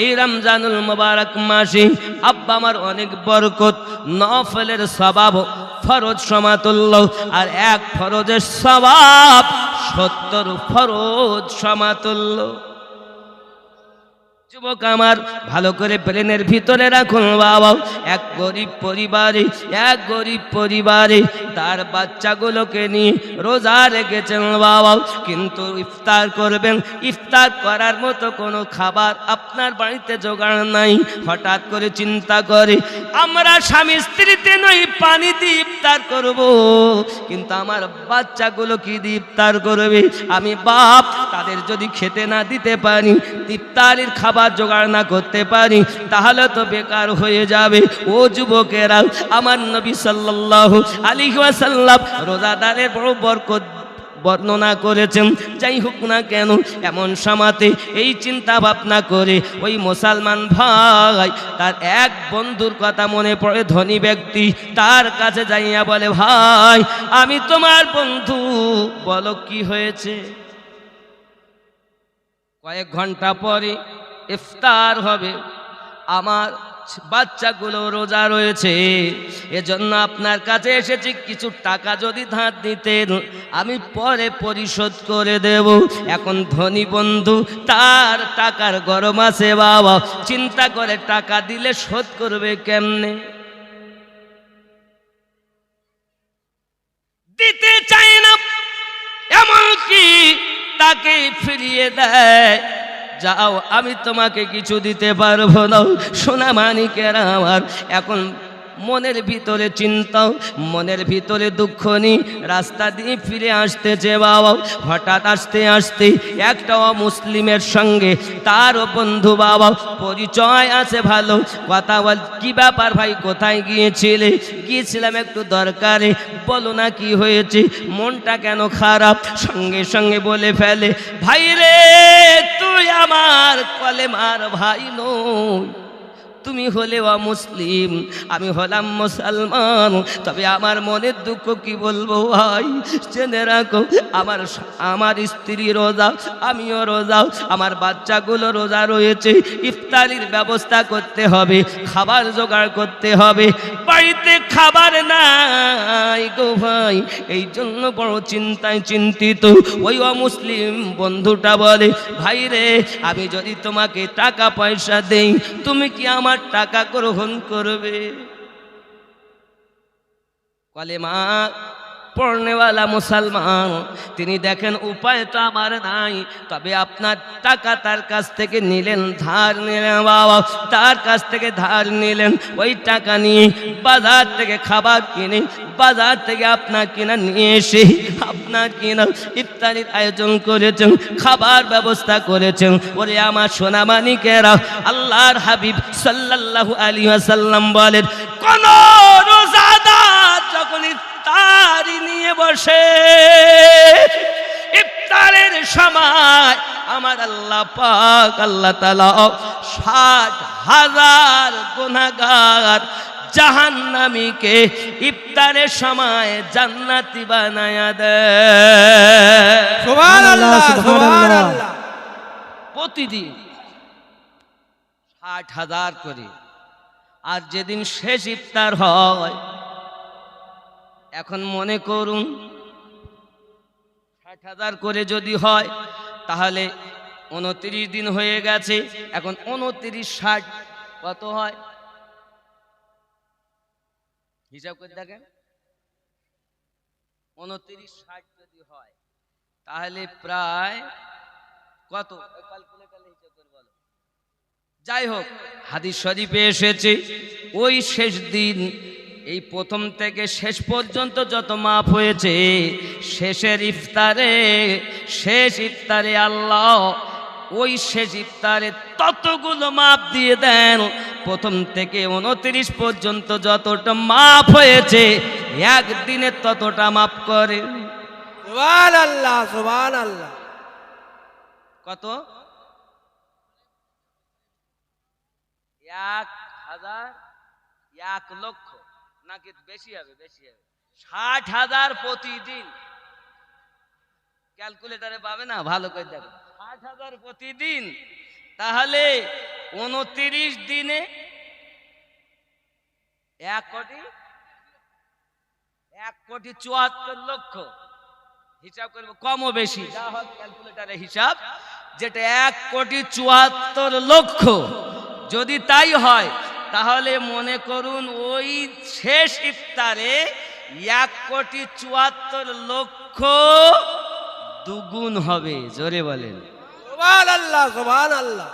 এই রমজানুল মুবারক মাসে আব্বা আমার অনেক বরকত, নফলের সওয়াব ফরজ সমাতুল্য, আর এক ফরজের সওয়াব 70 ফরজ সমাতুল্য। যুবক আমার ভালো করে ব্রেনের ভিতরে রাখুন বাবা, এক গরিব পরিবারে তার বাচ্চাগুলোকে নিয়ে রোজা রেখেছেন বাবা, কিন্তু ইফতার করবেন, ইফতার করার মতো কোনো খাবার আপনার বাড়িতে জোগাড় নাই। হঠাৎ করে চিন্তা করে আমরা স্বামী স্ত্রীতে নই পানি দিয়ে ইফতার করব, কিন্তু আমার বাচ্চাগুলো কি দিয়ে ইফতার করবে? আমি বাপ, তাদের যদি খেতে না দিতে পারি, ইফতারের খাবার জোগাড় না করতে পারি, তাহলে তো বেকার হয়ে যাবে। ও যুবকেরা, আমার নবী সাল্লাল্লাহু আলাইহি ওয়াসাল্লাম রোজাদারের বড় বরকত বর্ণনা করেছেন। যাই হোক না কেন, এমন সময়তে এই চিন্তা ভাবনা করে ওই মুসলমান ভাই তার এক বন্ধুর কথা মনে পড়ে, ধনী ব্যক্তি, তার কাছে যাইয়া বলে, ভাই আমি তোমার বন্ধু, বলো কি হয়েছে? কয়েক ঘন্টা পরে ইফতার হবে, আমার বাচ্চাগুলো রোজা রয়েছে, এজন্য আপনার কাছে এসেছি, কিছু টাকা যদি ধার দিতেন আমি পরে পরিশোধ করে দেব। এখন ধনী বন্ধু, তার টাকার গরম আছে বাবা, চিন্তা করে টাকা দিলে শোধ করবে কেমনে, দিতে চায় না, এমনকি তাকে ফিরিয়ে দেয়, যাও আমি তোমাকে কিছু দিতে পারবো না। সোনা মানিকেরা আমার, এখন মনের ভিতরে চিন্তা, মনের ভিতরে দুঃখ নিয়ে রাস্তা দিয়ে ফিরে আসতেছে বাবা। হঠাৎ আসতে আসতে একটা মুসলিমের সঙ্গে তারও বন্ধু বাবা, পরিচয় আছে ভালো, কথা বল, কি ব্যাপার ভাই, কোথায় গিয়েছিলে? গিয়েছিলাম একটু দরকারে, বলো না কি হয়েছে, মনটা কেন খারাপ? সঙ্গে সঙ্গে বলে ফেলে, ভাই রে তুই আমার কলেমার ভাই নই, তুমি হলে মুসলিম, আমি হলাম মুসলমান, তবে আমার মনের দুঃখ কি বলবো ভাই, জেনে রাখো আমার স্ত্রী রোজা, আমিও রোজা, আমার বাচ্চাগুলো রোজা রয়েছে, ইফতারির ব্যবস্থা করতে হবে, খাবার জোগাড় করতে হবে, বাড়িতে খাবার নাই গো ভাই, এই জন্য বড় চিন্তায় চিন্তিত। ওই অমুসলিম বন্ধুটা বলে, ভাই রে আমি যদি তোমাকে টাকা পয়সা দেই, তুমি কি আমার টাকা গ্রহণ করবে? কলেমা পড়নেওয়ালা মুসলমান, তিনি দেখেন উপায় তো আমার নাই, তবে আপনার টাকা তার কাছ থেকে নিলেন, ধার নিলেন বাবা, তার কাছ থেকে ধার নিলেন, ওই টাকা নিয়ে বাজার থেকে খাবার কিনে, বাজার থেকে আপনার কিনা নিয়ে এসে আপনার কিনা ইফতারির আয়োজন করেছেন, খাবার ব্যবস্থা করেছেন। ওরে আমার সোনা মানিকেরা, আল্লাহর হাবিব সাল্লাল্লাহু আলাইহি ওয়াসাল্লাম বলেন, কোন রোজাদার যখন ইফতারি নিয়ে বসে, ইফতারের সময় আমার আল্লাহ পাক আল্লাহ তাআলা 60,000 গুনাহগার জাহান্নামীকে ইফতারের সময় জান্নাতি বানায়া দেয়। সুবহানাল্লাহ, সুবহানাল্লাহ। প্রতিদিন 60,000 করে, আর যেদিন শেষ ইফতার হয়, এখন মনে করুন 60,000 করে যদি হয়, তাহলে 29 দিন হয়ে গেছে, এখন 29 60 কত হয় হিসাব করে দেখেন, 29 60 যদি হয় তাহলে প্রায় কত, ক্যালকুলেটরে হিসাব করে বলো। যাই হোক, হাদিস শরীফে এসেছে ওই শেষ দিন, এই প্রথম থেকে শেষ পর্যন্ত যত মাপ হয়েছে, শেষ ইফতারে আল্লাহ ওই শেষ ইফতারে ততগুলো মাপ দিয়ে দেন, প্রথম থেকে 29 পর্যন্ত যতটা মাপ হয়েছে একদিনে ততটা মাপ করে। সুবহানাল্লাহ, সুবহানাল্লাহ। কত? 1,000, 1 লক্ষ, নাকি বেশি হবে? বেশি হবে, 60,000 প্রতিদিন। ক্যালকুলেটরে পাবে না, ভালো করে দেখো, 60,000 প্রতিদিন। তাহলে 29 দিনে 1,74,00,000 হিসাব করবো কম ও বেশি যা হোক ক্যালকুলেটারে হিসাব, যেটা 1,74,00,000 যদি তাই হয় তাহলে মনে করুন ওই শেষ ইফতারে 1,74,00,000 দুগুণ হবে। জোরে বলেন সুবহানাল্লাহ সুবহানাল্লাহ।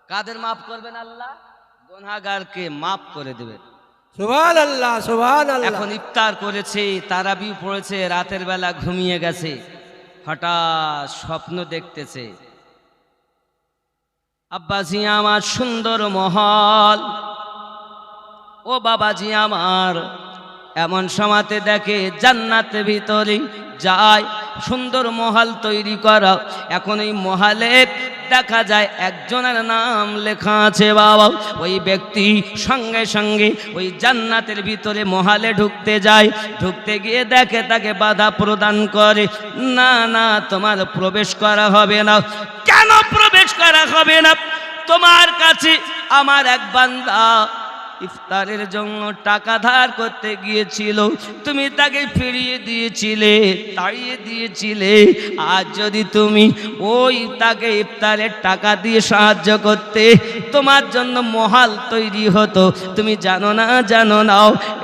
কাদের মাফ করবেন আল্লাহ? গুনাহগারকে মাফ করে দেবেন। সুবহানাল্লাহ সুবহানাল্লাহ। এখন ইফতার করেছে, তারাবি পড়েছে, রাতের বেলা ঘুমিয়ে গেছে, হঠাৎ স্বপ্ন দেখতেছে আব্বাজি আমার সুন্দর মহল, ও বাবাজি আমার। এমন সময়তে দেখে জান্নাতের ভিতরে যায় সুন্দর মহল তৈরি করা। এখন এই মহলে দেখা যায় একজনের নাম লেখা আছে বাবা। ওই ব্যক্তি সঙ্গে সঙ্গে ওই জান্নাতের ভিতরে মহলে ঢুকতে যায়, ঢুকতে গিয়ে দেখে তাকে বাধা প্রদান করে, না না তোমার প্রবেশ করা হবে না। কেন প্রবেশ করা হবে না? তোমার কাছে আমার এক বান্দা ইফতারের জন্য টাকা ধার করতে গিয়েছিল, তুমি তাকে ফিরিয়ে দিয়েছিলে, তাড়িয়ে দিয়েছিলে। আজ যদি তুমি ওই তাকে ইফতারের টাকা দিয়ে সাহায্য করতে, তোমার জন্য মহল তৈরি হতো। তুমি জানো না, জানো না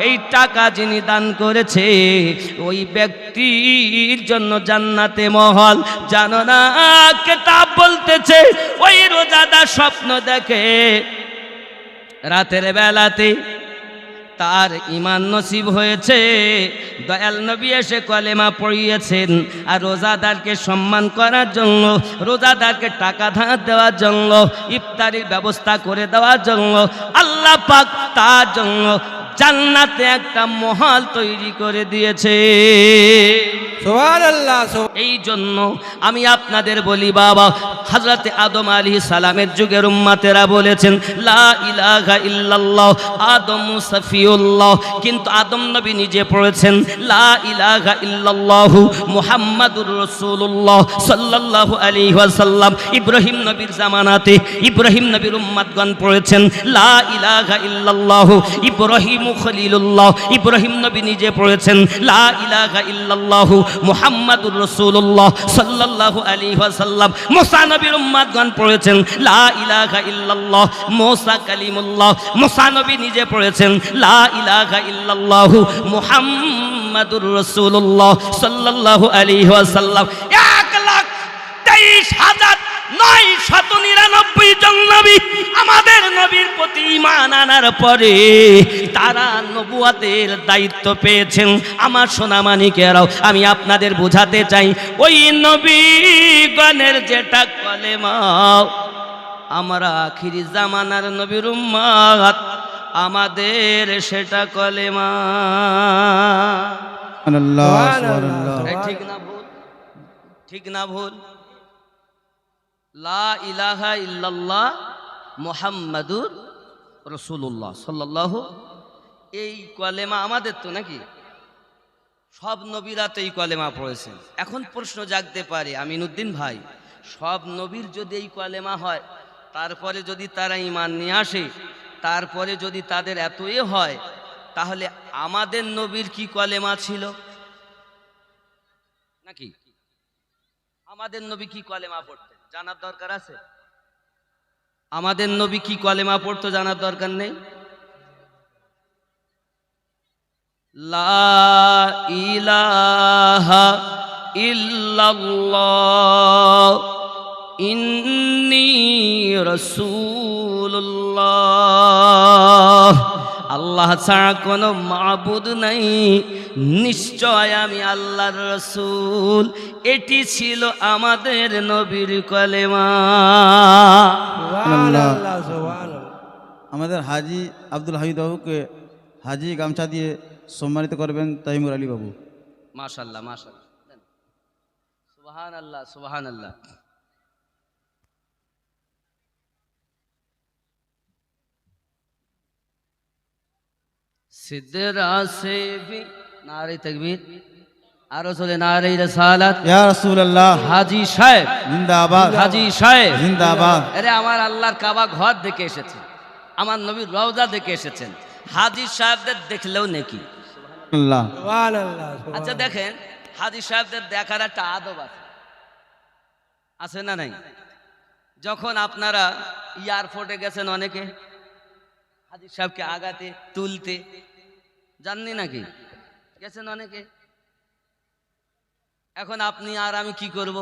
এই টাকা যিনি দান করেছে ওই ব্যক্তির জন্য জান্নাতে মহল। জানো না কিতাব বলতেছে ওই রোজাদার স্বপ্ন দেখে রাতের বেলাতে তার ঈমান নসিব হয়েছে, দয়াল নবী এসে কলেমা পড়িয়েছেন। আর রোজাদারকে সম্মান করার জন্য, রোজাদারকে টাকা ধার দেওয়ার জন্য, ইফতারির ব্যবস্থা করে দেওয়ার জন্য আল্লাহ পাক তার জন্য জান্নাতে একটা মহল তৈরি করে দিয়েছে। সুবহানাল্লাহ। এই জন্য আমি আপনাদের বলি বাবা, হযরতে আদম আলাইহিস সালামের যুগের উম্মতেরা বলেছেন লা ইলাহা ইল্লাল্লাহ, আদম সফিউল্লাহ। কিন্তু আদম নবী নিজে পড়েছেন লা ইলাহা ইল্লাল্লাহ মুহাম্মাদুর রাসূলুল্লাহ সাল্লাল্লাহু আলাইহি ওয়াসাল্লাম। ইব্রাহিম নবীর জামানাতে ইব্রাহিম নবীর উম্মতগণ পড়েছেন লা ইলাহা ইল্লাল্লাহ ইব্রাহিম খলিলুল্লাহ। ইব্রাহিম নবী নিজে পড়েছেন লা ইলাহা ইল্লাল্লাহ মুহাম্মাদুর রাসূলুল্লাহ সাল্লাল্লাহু আলাইহি ওয়াসাল্লাম। মুসা নবীর উম্মতগণ পড়েছেন লা ইলাহা ইল্লাল্লাহ মুসা কালিমুল্লাহ। মুসা নবী নিজে পড়েছেন লা ইলাহা ইল্লাল্লাহ মুহাম্মাদুর রাসূলুল্লাহ সাল্লাল্লাহু আলাইহি ওয়াসাল্লাম। 1,23,999 জন নবী আমাদের নবীর প্রতি ঈমান আনার পরে তারা নবুয়তের দায়িত্ব পেয়েছেন। আমার সোনামানিকেরাও আমি আপনাদের বোঝাতে চাই, ওই নবীগণের যেটা কলেমা, আমরা আখিরি জামানার নবীর উম্মত, আমাদের সেটা কলেমা। ঠিক না ভুল? ঠিক না ভুল? লা ইলাহা ইল্লাল্লাহ মুহাম্মাদুর রাসূলুল্লাহ সাল্লাল্লাহু। এই কলেমা আমাদের তো নাকি? সব নবীরা তো এই কলেমা পড়েছেন। এখন প্রশ্ন জাগতে পারে আমিনুদ্দিন ভাই, সব নবীর যদি এই কলেমা হয়, তারপরে যদি তারা ঈমান নিয়ে আসে, তারপরে যদি তাদের এতই হয়, তাহলে আমাদের নবীর কি কলেমা ছিল নাকি? আমাদের নবী কি কলেমা পড়তেন জানার দরকার আছে? আমাদের নবী কি কলেমা পড়তো জানার দরকার নেই? লা ইলাহা ইল্লাল্লাহ ইন্নী রাসূলুল্লাহ। আল্লাহ ছাড়া কোনো মাবুদ নাই, নিশ্চয় আমি আল্লাহর রাসূল। এটি ছিল আমাদের নবীর কলেমা। সুবহানাল্লাহ সুবহানাল্লাহ। আমাদের হাজি আব্দুল হামিদ বাবুকে হাজি গামছা দিয়ে সম্মানিত করবেন তাইমুর আলী বাবু। মাশাআল্লাহ মাশাআল্লাহ, সুবহানাল্লাহ সুবহানাল্লাহ। সিদরা সে भी नारे तकबीर আরো চলে নারে রিসালাত। ইয়া রাসূলুল্লাহ হাজী সাহেব জিন্দাবাদ, হাজী সাহেব জিন্দাবাদ। আরে আমার আল্লাহর কাবা ঘর দেখে এসেছেন, আমার নবীর রওজা দেখে এসেছেন, হাজী সাহেবদের দেখলেও নেকি। আল্লাহ সুবহানাল্লাহ আচ্ছা দেখেন, হাজী সাহেবদের দেখার একটা আদব আছে, আছে না নাই? যখন আপনারা এয়ারপোর্টে গেছেন, অনেকে হাজী সাহেবকে আগাতে তুলতে জাননি নাকি, গেছেন অনেকে। এখন আপনি আর আমি কি করব?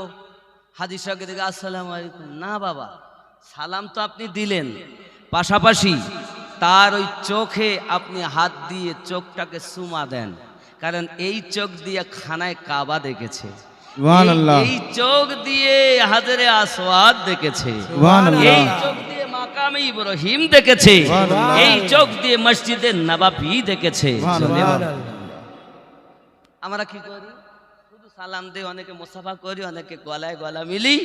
হাজী সাহেবকে দেখে আসসালামু আলাইকুম, না বাবা, সালাম তো আপনি দিলেন, পাশাপাশি তার ওই চোখে আপনি হাত দিয়ে চোখটাকে চুমা দেন, কারণ এই চোখ দিয়ে খানায় কাবা দেখেছে, সুবহানাল্লাহ, এই চোখ দিয়ে হাজরে আসওয়াদ দেখেছে, সুবহানাল্লাহ, এই চোখ দিয়ে মাকামে ইব্রাহিম দেখেছে, সুবহানাল্লাহ, এই চোখ দিয়ে মসজিদে নববী দেখেছে। সুবহানাল্লাহ আমরা কি করি? শুধু সালাম দেই, অনেকে মুসাফা করি, অনেকে গলায় গলা মিলি,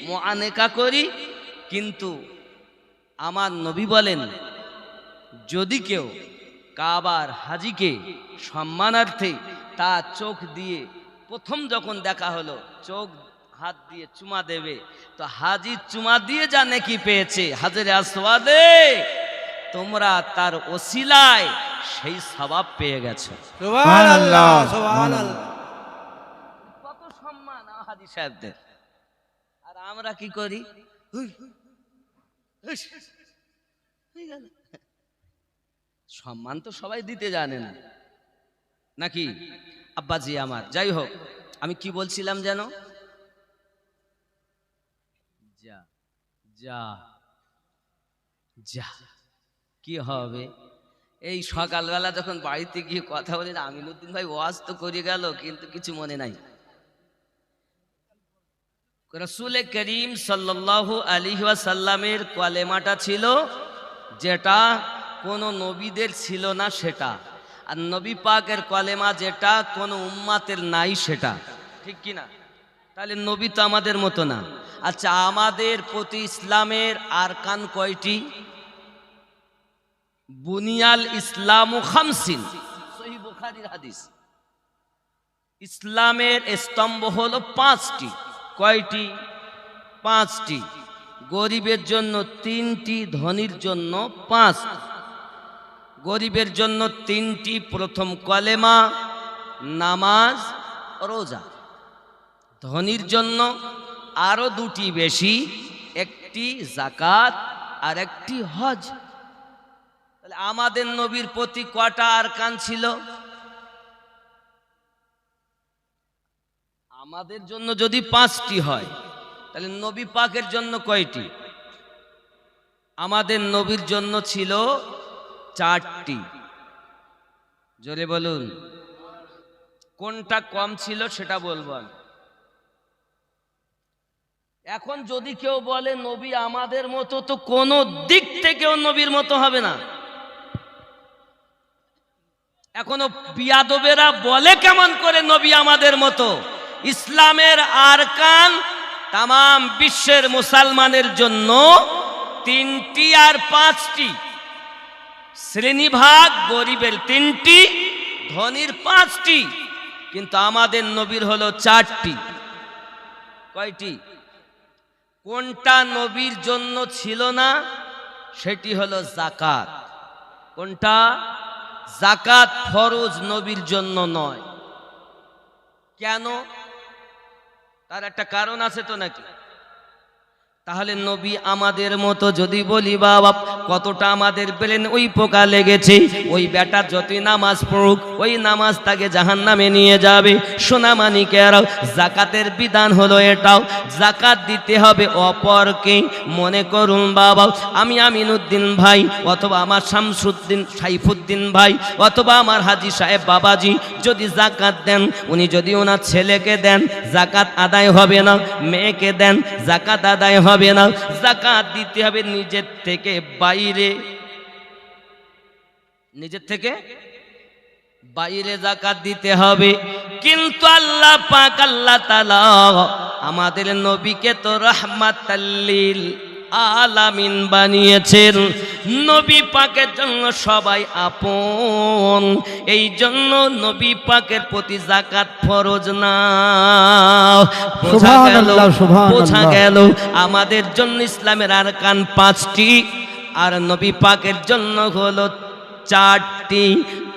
মুআনেকা করি। কিন্তু আমার নবী বলেন, যদি কেউ কাবার হাজীকে সম্মানার্থে তার চোখ দিয়ে প্রথম যখন দেখা হলো চোখ হাত দিয়ে চুমা দেবে, তো হাজী চুমা দিয়ে যা নেকি পেয়েছে হাজরে আসওয়াদে, তোমরা তার ওসিলায় সেই সওয়াব পেয়ে গেছো। সুবহানাল্লাহ সুবহানাল্লাহ কত সম্মান হাজী সাহেবদের। আর আমরা কি করি? হুই, হুস, হয়ে গেল। সম্মান তো সবাই দিতে জানে না নাকি আব্বাজি আমার? যাই হোক, আমি কি বলছিলাম যেন? যা যা যা কি হবে? এই সকালবেলা যখন বাড়িতে গিয়ে কথা বলি, আমিনুদ্দিন ভাই ওয়াজ তো করে গেল, কিন্তু কিছু মনে নাই। রাসূল করিম সাল্লাল্লাহু আলাইহি ওয়াসাল্লামের কলেমাটা ছিল যেটা কোনো নবীদের ছিল না সেটা, আর নবী পাকের কলেমা যেটা কোনো উম্মাতের নাই সেটা, ঠিক কি না? তাহলে নবী তো আমাদের মতো না। আচ্ছা, আমাদের প্রতি ইসলামের আরকান কয়টি? বুনিয়াল ইসলামু খামসিন, সহিহ বুখারীর হাদিস। ইসলামের স্তম্ভ হলো 5টি। কয়টি? 5টি। গরিবের জন্য 3টি, ধনীর জন্য 5টি। গরিবের জন্য 3টি, প্রথম কলেমা, নামাজ, রোজা। ধনীর জন্য আরো 2টি বেশি, একটি যাকাত আর একটি হজ। তাহলে আমাদের নবীর প্রতি কয়টা আরকান ছিল? আমাদের জন্য যদি 5টি হয়, তাহলে নবী পাকের জন্য কয়টি? আমাদের নবীর জন্য ছিল 4টি। জোরে বলুন, কোনটা কম ছিল সেটা বলবেন। এখন যদি কেউ বলে নবী আমাদের মতো, তো কোনো দিক থেকেও নবীর মতো হবে না। এখনো বিয়াদবেরা বলে কেমন করে নবী আমাদের মতো? ইসলামের আরকান তামাম বিশ্বের মুসলমানের জন্য 3টি আর 5টি। শ্রেণীভাগ গরিবের 3টি, ধনীর 5টি, কিন্তু আমাদের নবীর হলো 4টি। কয়টি? কোনটা নবীর জন্য ছিল না? সেটি হলো যাকাত। কোনটা? যাকাত ফরজ, নবীর জন্য নয়। কেন? তার একটা কারণ আছে তো নাকি? তাহলে নবী আমাদের মতো যদি বলি, বাবা কতটা আমাদের ব্রেন ওই পোকা লেগেছে, ওই বেটা যতই নামাজ পড়ুক ওই নামাজ তাকে জাহান্নামে নিয়ে যাবে। সোনা মানিকেরাও, যাকাতের বিধান হলো এটাও, যাকাত দিতে হবে অপরকে। মনে করুন বাবা, আমি আমিনুদ্দিন ভাই, অথবা আমার শামসুদ্দিন সাইফুদ্দিন ভাই, অথবা আমার হাজী সাহেব বাবাজি যদি যাকাত দেন, উনি যদি ওনার ছেলেকে দেন, যাকাত আদায় হবে না। মেয়েকে দেন, যাকাত আদায় হবে না। যাকাত দিতে হবে নিজের থেকে বাইরে, নিজের থেকে বাইরে যাকাত দিতে হবে। কিন্তু আল্লাহ পাক, আল্লাহ তাআলা আমাদের নবীকে তো রাহমাতাল লিল আলামিন বানিয়েছেন। নবী পাকের জন্য সবাই আপন, এই জন্য নবী পাকের প্রতি যাকাত ফরজ না। বোঝা গেল, সুবহানাল্লাহ, সুবহানাল্লাহ। বোঝা গেল আমাদের জন্য ইসলামের আরকান 5টি আর নবী পাকের জন্য হলো 4টি।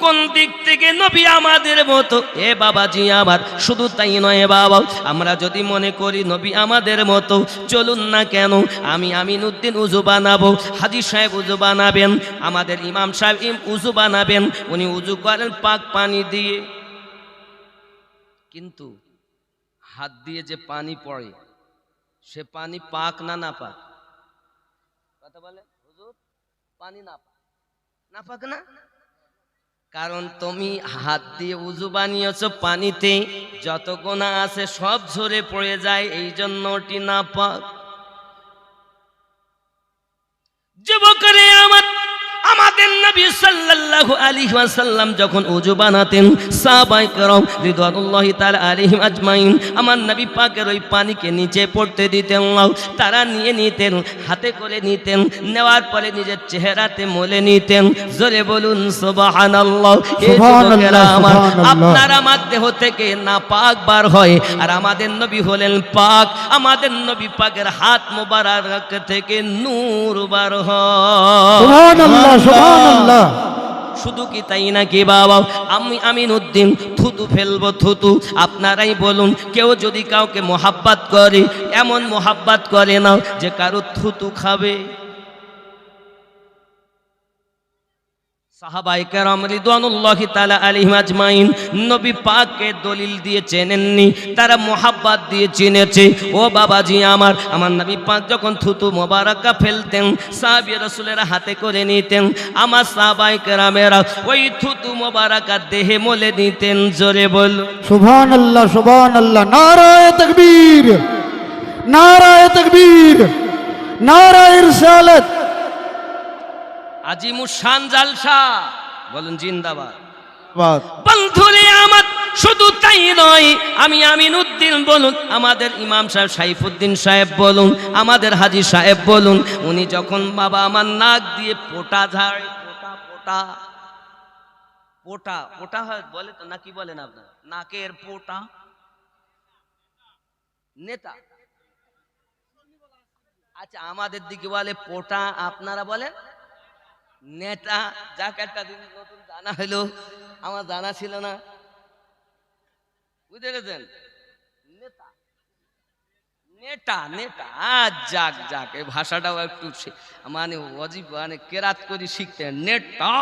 কোন দিক থেকে নবী আমাদের মতো? এ বাবাজি আমার, শুধু তাই নয় বাবা, আমরা যদি মনে করি নবী আমাদের মতো, চলুন না কেন আমি আমিনউদ্দিন উজু বানাবো, হাজী সাহেব উজু বানাবেন, আমাদের ইমাম সাহেব উজু বানাবেন, উনি উজু করেন পাক পানি দিয়ে, কিন্তু হাত দিয়ে যে পানি পড়ে সে পানি পাক না না পাক? কথা বলে হুজুর, পানি না পাক, না পাক না? কারণ তুমি হাত দিয়ে উজু বানিয়েছো, পানিতে যত গোনা আছে সব ঝরে পড়ে যায়, এই জন্য ওটি না পাক। যুবকরে আমাদের নবী সাল্লাল্লাহু আলাইহি ওয়াসাল্লাম যখন ওযু বানাতেন, সাহাবায়ে কেরাম রিদওয়ানুল্লাহি তাআলা আলাইহিম আজমাইন আমার নবী পাকের ওই পানিকে নিচে পড়তে দিতেন না, তারা নিয়ে নিতেন, হাতে করে নিতেন, নেওয়ার পরে নিজের চেহারাতে মলে নিতেন। জোরে বলুন সুবহানাল্লাহ। এই যুবকেরা আমার, আপনার আমার দেহ থেকে নাপাক বার হয়, আর আমাদের নবী হলেন পাক, আমাদের নবী পাকের হাত মোবারক থেকে নূর বার হয়। সুবহানাল্লাহ, সুবহানাল্লাহ। শুধু কি তাই নাকি বাবা? আমি আমিনউদ্দিন থুতু ফেলবো, থুতু। আপনারাই বলুন, কেউ যদি কাউকে মোহাব্বত করে, এমন মোহাব্বত করে না যে কারো থুতু খাবে? সাহাবায়ে কেরাম রিদওয়ানুল্লাহি তাআলা আলাইহিম আজমাইন নবী পাককে দলিল দিয়ে চেনেননি, তারা মোহাব্বত দিয়ে চিনেছে। ও বাবাজি আমার নবী পাক যখন থুতু মোবারকা ফেলতেন, সাহাবী রাসূলেরা হাতে করে নিতেন, আমার সাহাবায়ে কেরামেরা ওই থুতু মোবারকা দেহে মলে নিতেন। জোরে বল সুবহানাল্লাহ, সুবহানাল্লাহ। নারায়ে তাকবীর, নারায়ে তাকবীর, নারায়ে রিসালাত। আজিমুস শান জালসা বলুন জিন্দাবাদ। বাদ। বন্ধুরে আমার, শুধু তাই নয়, আমি আমিনউদ্দিন বলুন, আমাদের ইমাম সাহেব সাইফুদ্দিন সাহেব বলুন, আমাদের হাজী সাহেব বলুন, উনি যখন বাবা আমার নাক দিয়ে পোটা ঝাড়ে, পোটা পোটা পোটা পোটা হয় বলে তো, নাকি বলেন আপনার? নাকের পোটা, নেতা। আচ্ছা, আমাদের দিকে বলে পোটা, আপনারা বলেন নেতা। যাক, একটা দিন নতুন জানা হলো, আমার জানা ছিল না, বুঝতে পেরেছেন? নেতা, নেতা, নেতা। যাক যাক, এই ভাষাটাও একটু মানে অজীব, মানে কেরাত করে শিখতে। নেতা,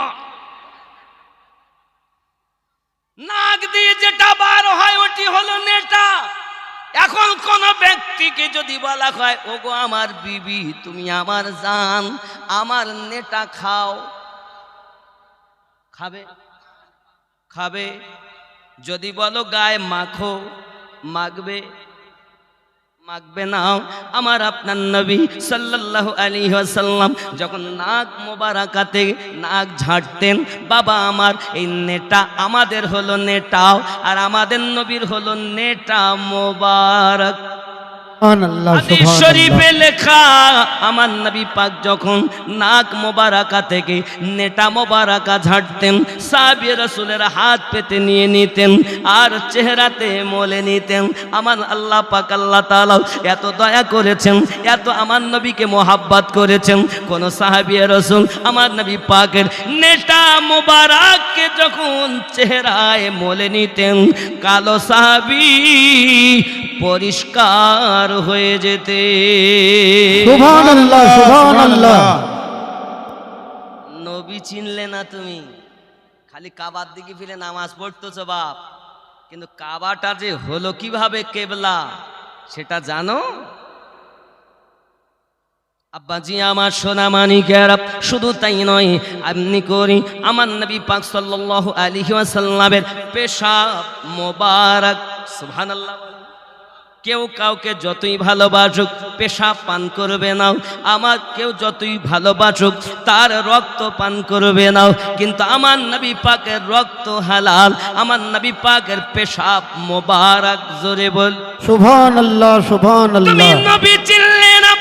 নাক দিয়ে যেটা বার হয় ওটি হলো নেতা। এখন কোন ব্যক্তিকে যদি বলা হয়, ওগো আমার বিবি, তুমি আমার জান, আমার নেটা খাও, খাবে? খাবে। যদি বলো গায়ে মাখো, মাখবে? মাখবে না। আমার আপনার নবী সাল্লাল্লাহু আলাইহি ওয়াসাল্লাম যখন নাক মোবারকাতে নাক ঝাড়তেন, বাবা আমার এই নেটা আমাদের হলো নেটাও, আর আমাদের নবীর হলো নেটা মোবারক। সুবহানাল্লাহ, হাদিস শরীফে লেখা, আমার নবী পাক যখন নাক মোবারকা থেকে নেটা মোবারকা ঝাড়তেন, সাহাবী রাসূলেরা হাত পেতে নিয়ে নিতেন আর চেহারাতে মলে নিতেন। আমার আল্লাহ পাক, আল্লাহ তাআলা এত দয়া করেছেন, এত আমার নবীকে মোহাব্বত করেছেন, কোন সাহাবী রাসূল আমার নবী পাকের নেটা মোবারককে যখন চেহারায় মলে নিতেন, কালো সাহাবী পরিষ্কার হয়ে যেতে। সুবহানাল্লাহ, সুবহানাল্লাহ। নবী চিনলে না তুমি, খালি কাবার দিকে ফিরে নামাজ পড়তেছো বাপ, কিন্তু কাবাটা যে হলো কিভাবে কেবলা সেটা জানো? আব্বাজি আমার সোনা মানিকেরা, শুধু তাই নয়, আপনি করি আমার নবী পাক সাল্লাল্লাহু আলাইহি ওয়াসাল্লামের পেশাব মোবারক। সুবহানাল্লাহ। কেউ কাউকে যতই ভালোবাসুক পেশাব পান করবে না, আমার কেউ যতই ভালোবাসুক তার রক্ত পান করবে না, কিন্তু আমার নবী পাকের রক্ত হালাল, আমার নবী পাকের পেশাব মোবারক। জোরে বল সুবহানাল্লাহ, তুমি সুবহানাল্লাহ। নবী চিনলে না,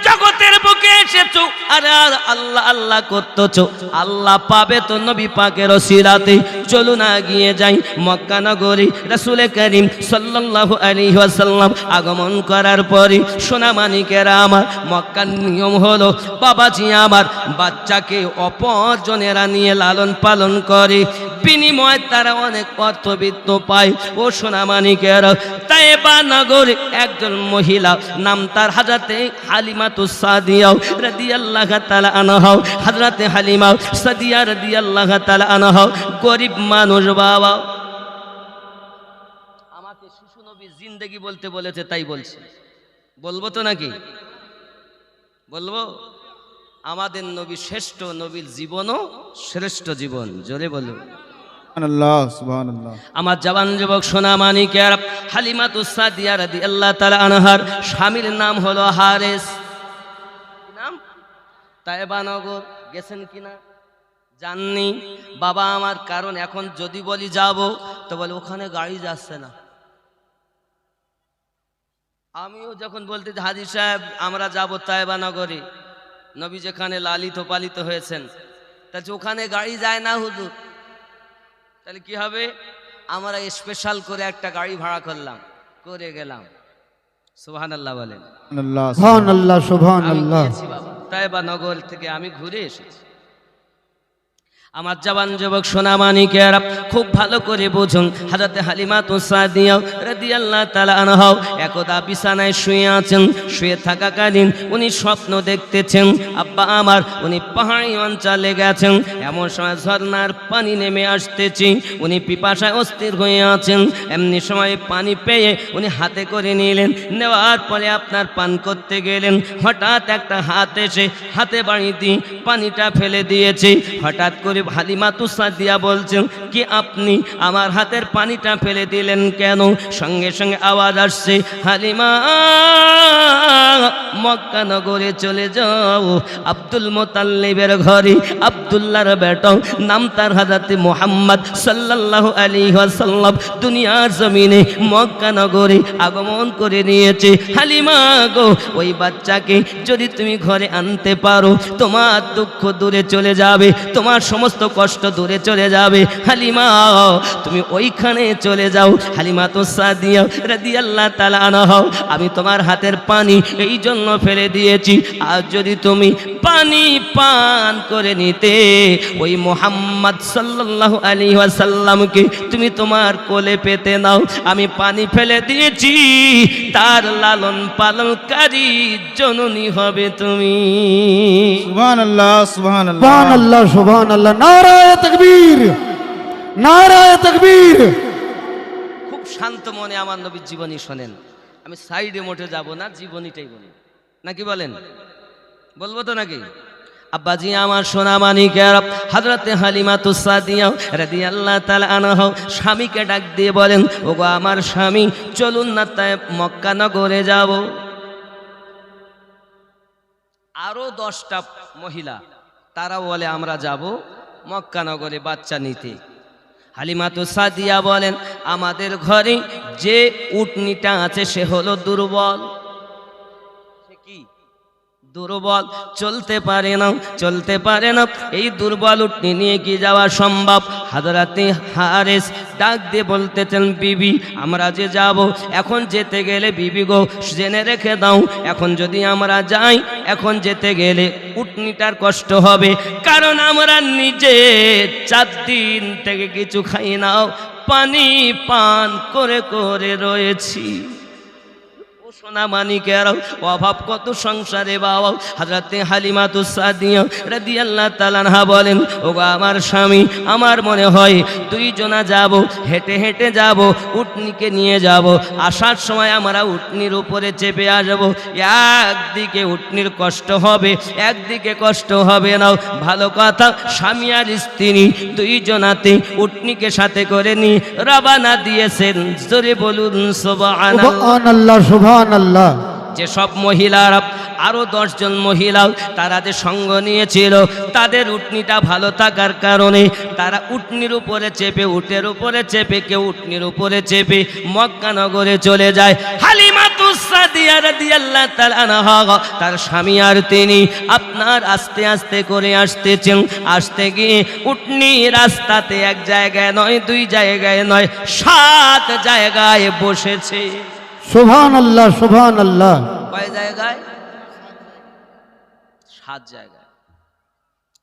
জগতের বুকে এসেছো আর আর আল্লাহ আল্লাহ করতেছো, আল্লাহ পাবে তো নবী পাকের ওসিলাতে। চলুন গিয়ে যাই মক্কা নগরী। রাসূল করিম সাল্লাল্লাহু আলাইহি ওয়াসাল্লাম আগমন করার পরে সোনা মানিকেরা আমার, মক্কার নিয়ম হলো বাবাজি আমার বাচ্চাকে অপরজনেরা নিয়ে লালন পালন করে, বিনিময়ে তারা অনেক অর্থবিত্ত পায়। ও সোনা মানিকেরা, তায়েবা নগরে একজন মহিলা, নাম তার হযরতে হালিমাতুস সাদিয়া রাদিয়াল্লাহু তাআলা আনহা। হযরতে হালিমা সাদিয়া রাদিয়াল্লাহু তাআলা আনহা গরিব মানুষ বাবা। আমাকে শিশু নবী জিন্দেগি বলতে বলেছে তাই বলছি, বলবো তো নাকি বলবো? আমাদের নবী শ্রেষ্ঠ, নবীর জীবনও শ্রেষ্ঠ জীবন। জোরে বলুন সুবহানাল্লাহ, সুবহানাল্লাহ। আমার জওয়ান যুবক সোনা মানিকের হালিমাতুস সাদিয়া রাদিয়াল্লাহু তাআলা আনহার স্বামীর নাম হলো হারেস। কি নাম? তায়েবা নগর গেছেন কিনা জাননি বাবা আমার, কারণ এখন যদি বলি যাব তো বলে ওখানে গাড়ি যাচ্ছে না। আমিও যখন বলতে হাজী সাহেব আমরা যাব তায়েবা নগরে, নবী যেখানে লালিত পালিত হয়েছেন, তাহলে ওখানে গাড়ি যায় না হুজুর, তাহলে কি হবে? আমরা স্পেশাল করে একটা গাড়ি ভাড়া করলাম, করে গেলাম। সুবহানাল্লাহ বলেন। সুবহানাল্লাহ, সুবহানাল্লাহ, আমি সুবহানাল্লাহ। গিয়েছি বাবা, তায়েবা নগর থেকে আমি ঘুরে এসেছি। আমার জওয়ান যুবক সোনা মানিকের খুব ভালো করে বুঝুন, হযরতে হালিমাতুস সাদিয়া রাদিয়াল্লাহু তাআলা আনহা একদা বিছানায় শুয়ে আছেন। শুয়ে থাকাকালীন উনি স্বপ্ন দেখতেছেন আব্বা আমার উনি পাহাড়ি অঞ্চলে গেছেন, এমন সময় ঝর্ণার পানি নেমে আসতেছে, উনি পিপাসায় অস্থির হয়ে আছেন। এমনি সময় পানি পেয়ে উনি হাতে করে নিলেন, নেওয়ার পরে আপনার পান করতে গেলেন। হঠাৎ একটা হাত এসে হাতে বাড়ি দিয়ে পানিটা ফেলে দিয়েছে। হঠাৎ করে হালিমাতুস সাদিয়া বলছেন, কি আপনি আমার হাতের পানিটা ফেলে দিলেন কেন? সঙ্গে সঙ্গে আওয়াজ আসছে, হালিমা মক্কা নগরে চলে যাও, আব্দুল মুতাল্লিবের ঘরে আব্দুল্লাহর বেটা, নাম তার হযরত মুহাম্মদ সাল্লাল্লাহু আলাইহি ওয়াসাল্লাম দুনিয়ার জমিনে মক্কা নগরে আগমন করে নিয়েছে। হালিমা গো, ওই বাচ্চাকে যদি তুমি ঘরে আনতে পারো তোমার দুঃখ দূরে চলে যাবে, তোমার সমস্ত কষ্ট দূরে চলে যাবে। হালিমা তুমি ওইখানে চলে যাও। হালিমাতুস সাদিয়া রাদিয়াল্লাহু তাআলা আনহা, আমি তোমার হাতের পানি এই জন্য ফেলে দিয়েছি, আর যদি তুমি পানি পান করে নিতে ওই মুহাম্মদ সাল্লাল্লাহু আলাইহি ওয়াসাল্লামকে তুমি তোমার কোলে পেতে নাও। আমি পানি ফেলে দিয়েছি, তার লালন পালনকারী জননী হবে তুমি। সুবহানাল্লাহ, সুবহানাল্লাহ। সুবহানাল্লাহ, সুবহানাল্লাহ। নারায়ে তাকবীর, নারায়ে তাকবীর। খুব শান্ত মনে আমার নবীর জীবনী শোনেন। আমি সাইডে মোটে যাব না, জীবনীটাই বলি নাকি বলেন? বলবো তো নাকি? আব্বাজি আমার সোনা মানিকের হযরতে হালিমাতুস সাদিয়া রাদিয়াল্লাহু তাআলা আনহা স্বামীকে ডাক দিয়ে বলেন, ওগো আমার স্বামী, চলুন না তাই মক্কা নগরে যাব। আরো 10টা মহিলা তারা বলে আমরা যাব মক্কা নগরে বাচ্চা নিতে। হালিমাতুস সাদিয়া বলেন, আমাদের ঘরে যে উটনিটা আছে সে হলো দুর্বল। সে কি? দুর্বল, চলতে পারে না, চলতে পারে না। এই দুর্বল উটনি নিয়ে কি যাওয়া সম্ভব? হযরতে হারেস ডাক দিয়ে বলতেছেন, বিবি আমরা যে যাব, এখন যেতে গেলে বিবি গো জেনে রেখে দাও, এখন যদি আমরা যাই, এখন যেতে গেলে উটনিটার কষ্ট হবে, কারণ আমরা নিজে 4 দিন থেকে কিছু খাই না, পানি পান করে করে রয়েছি। সোনা মানিকের অভাব কত সংসারে বাবা। হযরতে হালিমাতুস সাদিয়া রাদিয়াল্লাহু তাআলা আনহা বলেন, ওগো আমার স্বামী, আমার মনে হয় দুইজনা যাব, হেঁটে হেঁটে যাব, উটনিকে নিয়ে যাব। আসার সময় আমরা উটনির উপরে চেপে আসবো। একদিকে উটনির কষ্ট হবে, একদিকে কষ্ট হবে না। ভালো কথা, স্বামী আর স্ত্রী দুইজনাতে উটনিকে সাথে করে নিয়ে রওনা দিয়েছেন। জোরে বলুন সুবহানাল্লাহ, সুবহানাল্লাহ, সুবহানাল্লাহ। যে সব মহিলারা আরো 10 জন মহিলা তারা যে সঙ্গ নিয়েছিল, তাদের উটনিটা ভালো থাকার কারণে তারা উটনির উপরে চেপে, উটের উপরে চেপে, কেউ উটনির উপরে চেপে মক্কা নগরে চলে যায়। হালিমাতুস সাদিয়া রাদিয়াল্লাহু তাআলা আনহা তার স্বামী আর তিনি আপনার আস্তে আস্তে করে আসতে গিয়ে উটনি রাস্তাতে এক জায়গায় নয়, দুই জায়গায় নয়, 7 জায়গায় বসেছে। সুবহানাল্লাহ সুবহানাল্লাহ। কয় জায়গায়? 7 জায়গায়।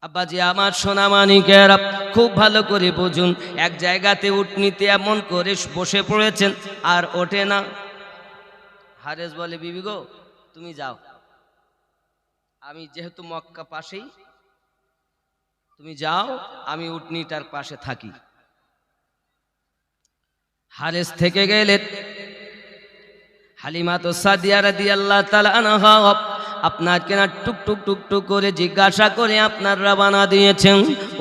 আব্বাজি আমার সোনা মানিকেরা খুব ভালো করে বুঝুন, এক জায়গাতে উটনিতে এমন করে বসে পড়েছেন আর ওঠে না। হারেস বলে, বিবি গো তুমি যাও, আমি যেহেতু মক্কা পাশেই, তুমি যাও, আমি উটনিটার পাশে থাকি। হারেস থেকে গেলেন। হালিমা তো সাদিয়া রাদিয়াল্লাহু তাআলা আনহা আপনার কেনা টুকটুক টুকটুক করে জিজ্ঞাসা করে আপনার রওনা দিয়েছেন।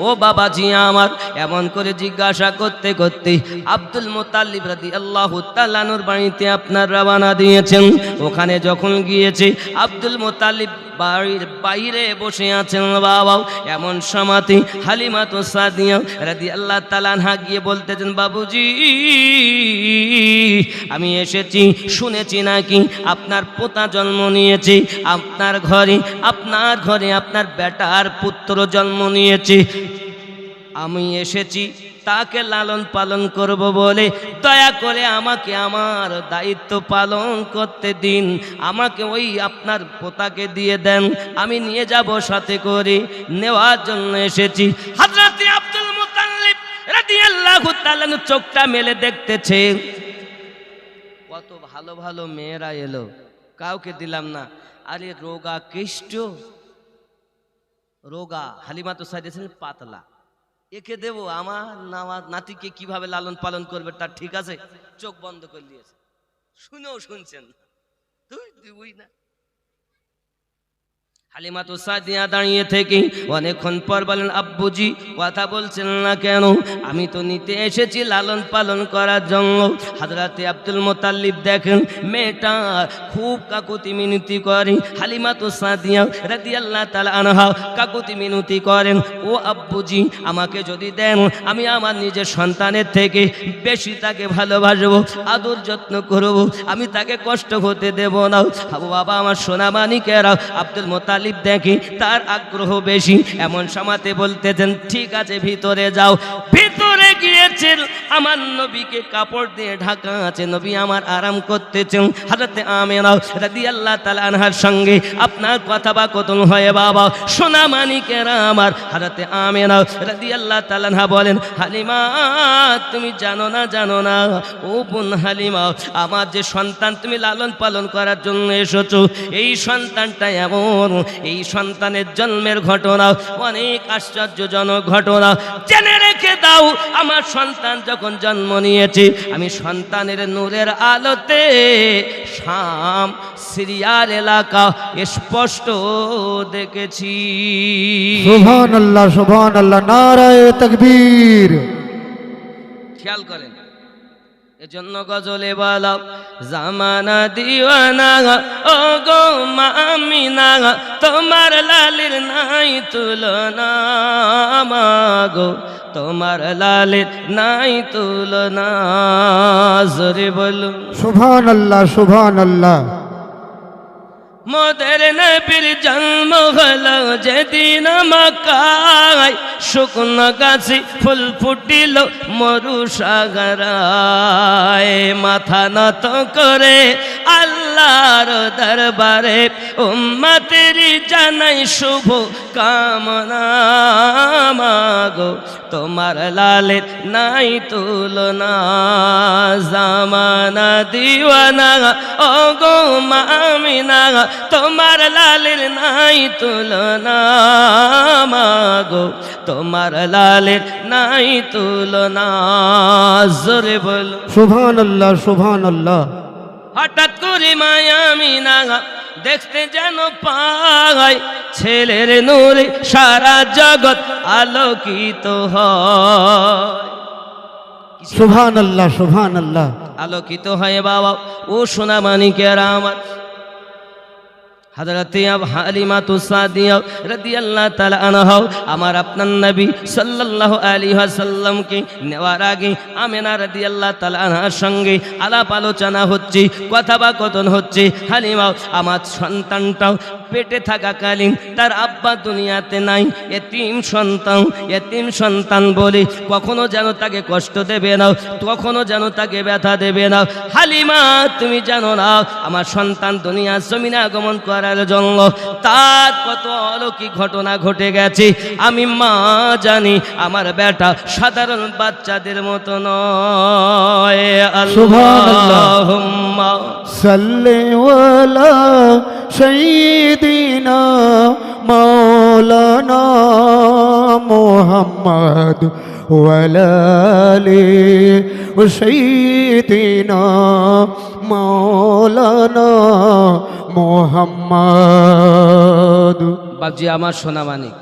ও বাবাজি আমার, এমন করে জিজ্ঞাসা করতে করতে আব্দুল মুত্তালিব রাদিয়াল্লাহু তাআলা আনহুর বাড়িতে আপনার রওনা দিয়েছেন। ওখানে যখন গিয়েছে আব্দুল মুত্তালিব বাড়ির বাইরে বসে আছেন বাবা। এমন সময়তে হালিমা তো সাদিয়া রাদিয়াল্লাহু তাআলা আনহা গিয়ে বলতেছেন, বাবুজি আমি এসেছি, শুনেছি নাকি আপনার পোতা জন্ম নিয়েছে, আপনার ঘরে আপনার বেটার পুত্র জন্ম নিয়েছে। আমি এসেছি তাকে লালন পালন করব বলে, দয়া করে আমাকে আমার দায়িত্ব পালন করতে দিন, আমাকে ওই আপনার পোতাকে দিয়ে দেন, আমি নিয়ে যাব সাথে করে, নেওয়ার জন্য এসেছি। হযরত আব্দুল মুত্তালিব রাদিয়াল্লাহু তাআলা চোখটা মেলে দেখতেছে, কত ভালো ভালো মেয়েরা এলো, কাউকে দিলাম না। আরে রোগা কেষ্ট, রোগা হালিমা তো সাইডেছেন পাতলা, একে দেবো? আমার নাতিকে কিভাবে লালন পালন করবে তার ঠিক আছে? চোখ বন্ধ করে দিয়েছে, শুনেও শুনছেন, তুই দিবই না। হালিমা তো সাদিয়া দাঁড়িয়ে থেকে অনেকক্ষণ পর বলেন, আব্বুজি কথা বলছেন না কেন? আমি তো নিতে এসেছি লালন পালন করার জন্য। হযরতে আব্দুল মুত্তালিব দেখেন মেয়েটা খুব কাকুতি মিনতি করে। হালিমা তো সাদিয়া রাদিয়াল্লাহু তাআলা আনহা কাকুতি মিনতি করেন, ও আব্বুজি আমাকে যদি দেন, আমি আমার নিজের সন্তানের থেকে বেশি তাকে ভালোবাসবো, আদর যত্ন করব, আমি তাকে কষ্ট হতে দেব না। বাবা আমার সোনা মানিকেরা, আব্দুল মুত্তালিব দেখি তার আগ্রহ বেশি। এমন সময়তে বলতেছেন, ঠিক আছে ভিতরে যাও। ভিতরে গিয়েছেন, আমার নবীকে কাপড় দিয়ে ঢাকা আছে, নবী আমার আরাম করতেছেন। হযরত আমিনা রাদিয়াল্লাহু তাআলা আনহার সঙ্গে আপনার কথাবার্তা হয় বাবা, সোনা মানিকেরা আমার। হযরত আমিনা রাদিয়াল্লাহু তাআলা আনহা বলেন, হালিমা তুমি জানো না ও বোন হালিমা, আমার যে সন্তান তুমি লালন পালন করার জন্য এসেছো, এই সন্তানটা এমন, এই সন্তানের জন্মের ঘটনা অনেক আশ্চর্যজনক ঘটনা। জেনে রেখে দাও, আমার সন্তান যখন জন্ম নিয়েছে, আমি সন্তানের নূরের আলোতে শাম সিরিয়ার এলাকা স্পষ্ট দেখেছি। সুবহানাল্লাহ সুবহানাল্লাহ, নারায়ে তাকবীর। খেয়াল করেন, এজন্য গজলে বলা, জামানা দিওয়ানা ও গো মামিনা, তোমার লালের নাই তুলনা, মাগো তোমার লালের নাই তুলনা। জোরে বলুন সুবহানাল্লাহ সুবহানাল্লাহ। মোদের নবীর জন্ম হলো যেদিন মক্কায়, শুকনো গাছে ফুল ফুটিল মরু সাগরায়, মাথা নত করে আল্লাহর দরবারে উম্মতের জানাই শুভ কামনা, মাগো তোমার লালের নাই তুলনা। জামানা দিওয়ানা ও গো মামিনা, তোমার লালের নাই তুলনা, মাগো তোমার লালের নাই তুলনা। জোরে বলো সুবহানাল্লাহ সুবহানাল্লাহ। হঠাৎ করে মায়ামিনা দেখতে যেন পায়, ছেলের নূরে সারা জগৎ আলোকিত হয়। সুবহানাল্লাহ সুবহানাল্লাহ। আলোকিত হয় বাবা ও সোনা মানিকেরা আমার। হযরতে হালিমাতু সাদিয়া রাদিয়াল্লাহু তাআলা আনহা আমার আপনার নবী সাল্লাল্লাহু আলাইহি ওয়াসাল্লামকে নেওয়ার আগে আমিনা রাদিয়াল্লাহু তাআলা আনহার সঙ্গে আলাপ আলোচনা হচ্ছে, কথাবাকথন হচ্ছে। হালিমা আমার সন্তানটাও পেটে থাকাকালীন তার আব্বা দুনিয়াতে নাই, এতিম সন্তান বলে কখনো যেন তাকে কষ্ট দেবে না, কখনো যেন তাকে ব্যথা দেবে না। হালিমা তুমি জানো না আমার সন্তান দুনিয়া জমিনে আগমন করার জন্য তার কত অলৌকিক ঘটনা ঘটে গেছে। আমি মা জানি আমার বেটা সাধারণ বাচ্চাদের মতো নয়। আল্লাহুম্মা সাল্লি ওয়ালা সাইয়্যিদিনা মাওলানা মুহাম্মদ ওয়ালা আলি সাইয়্যিদিনা মাওলানা মুহাম্মদ। বাবজি আমার সোনা মানিক,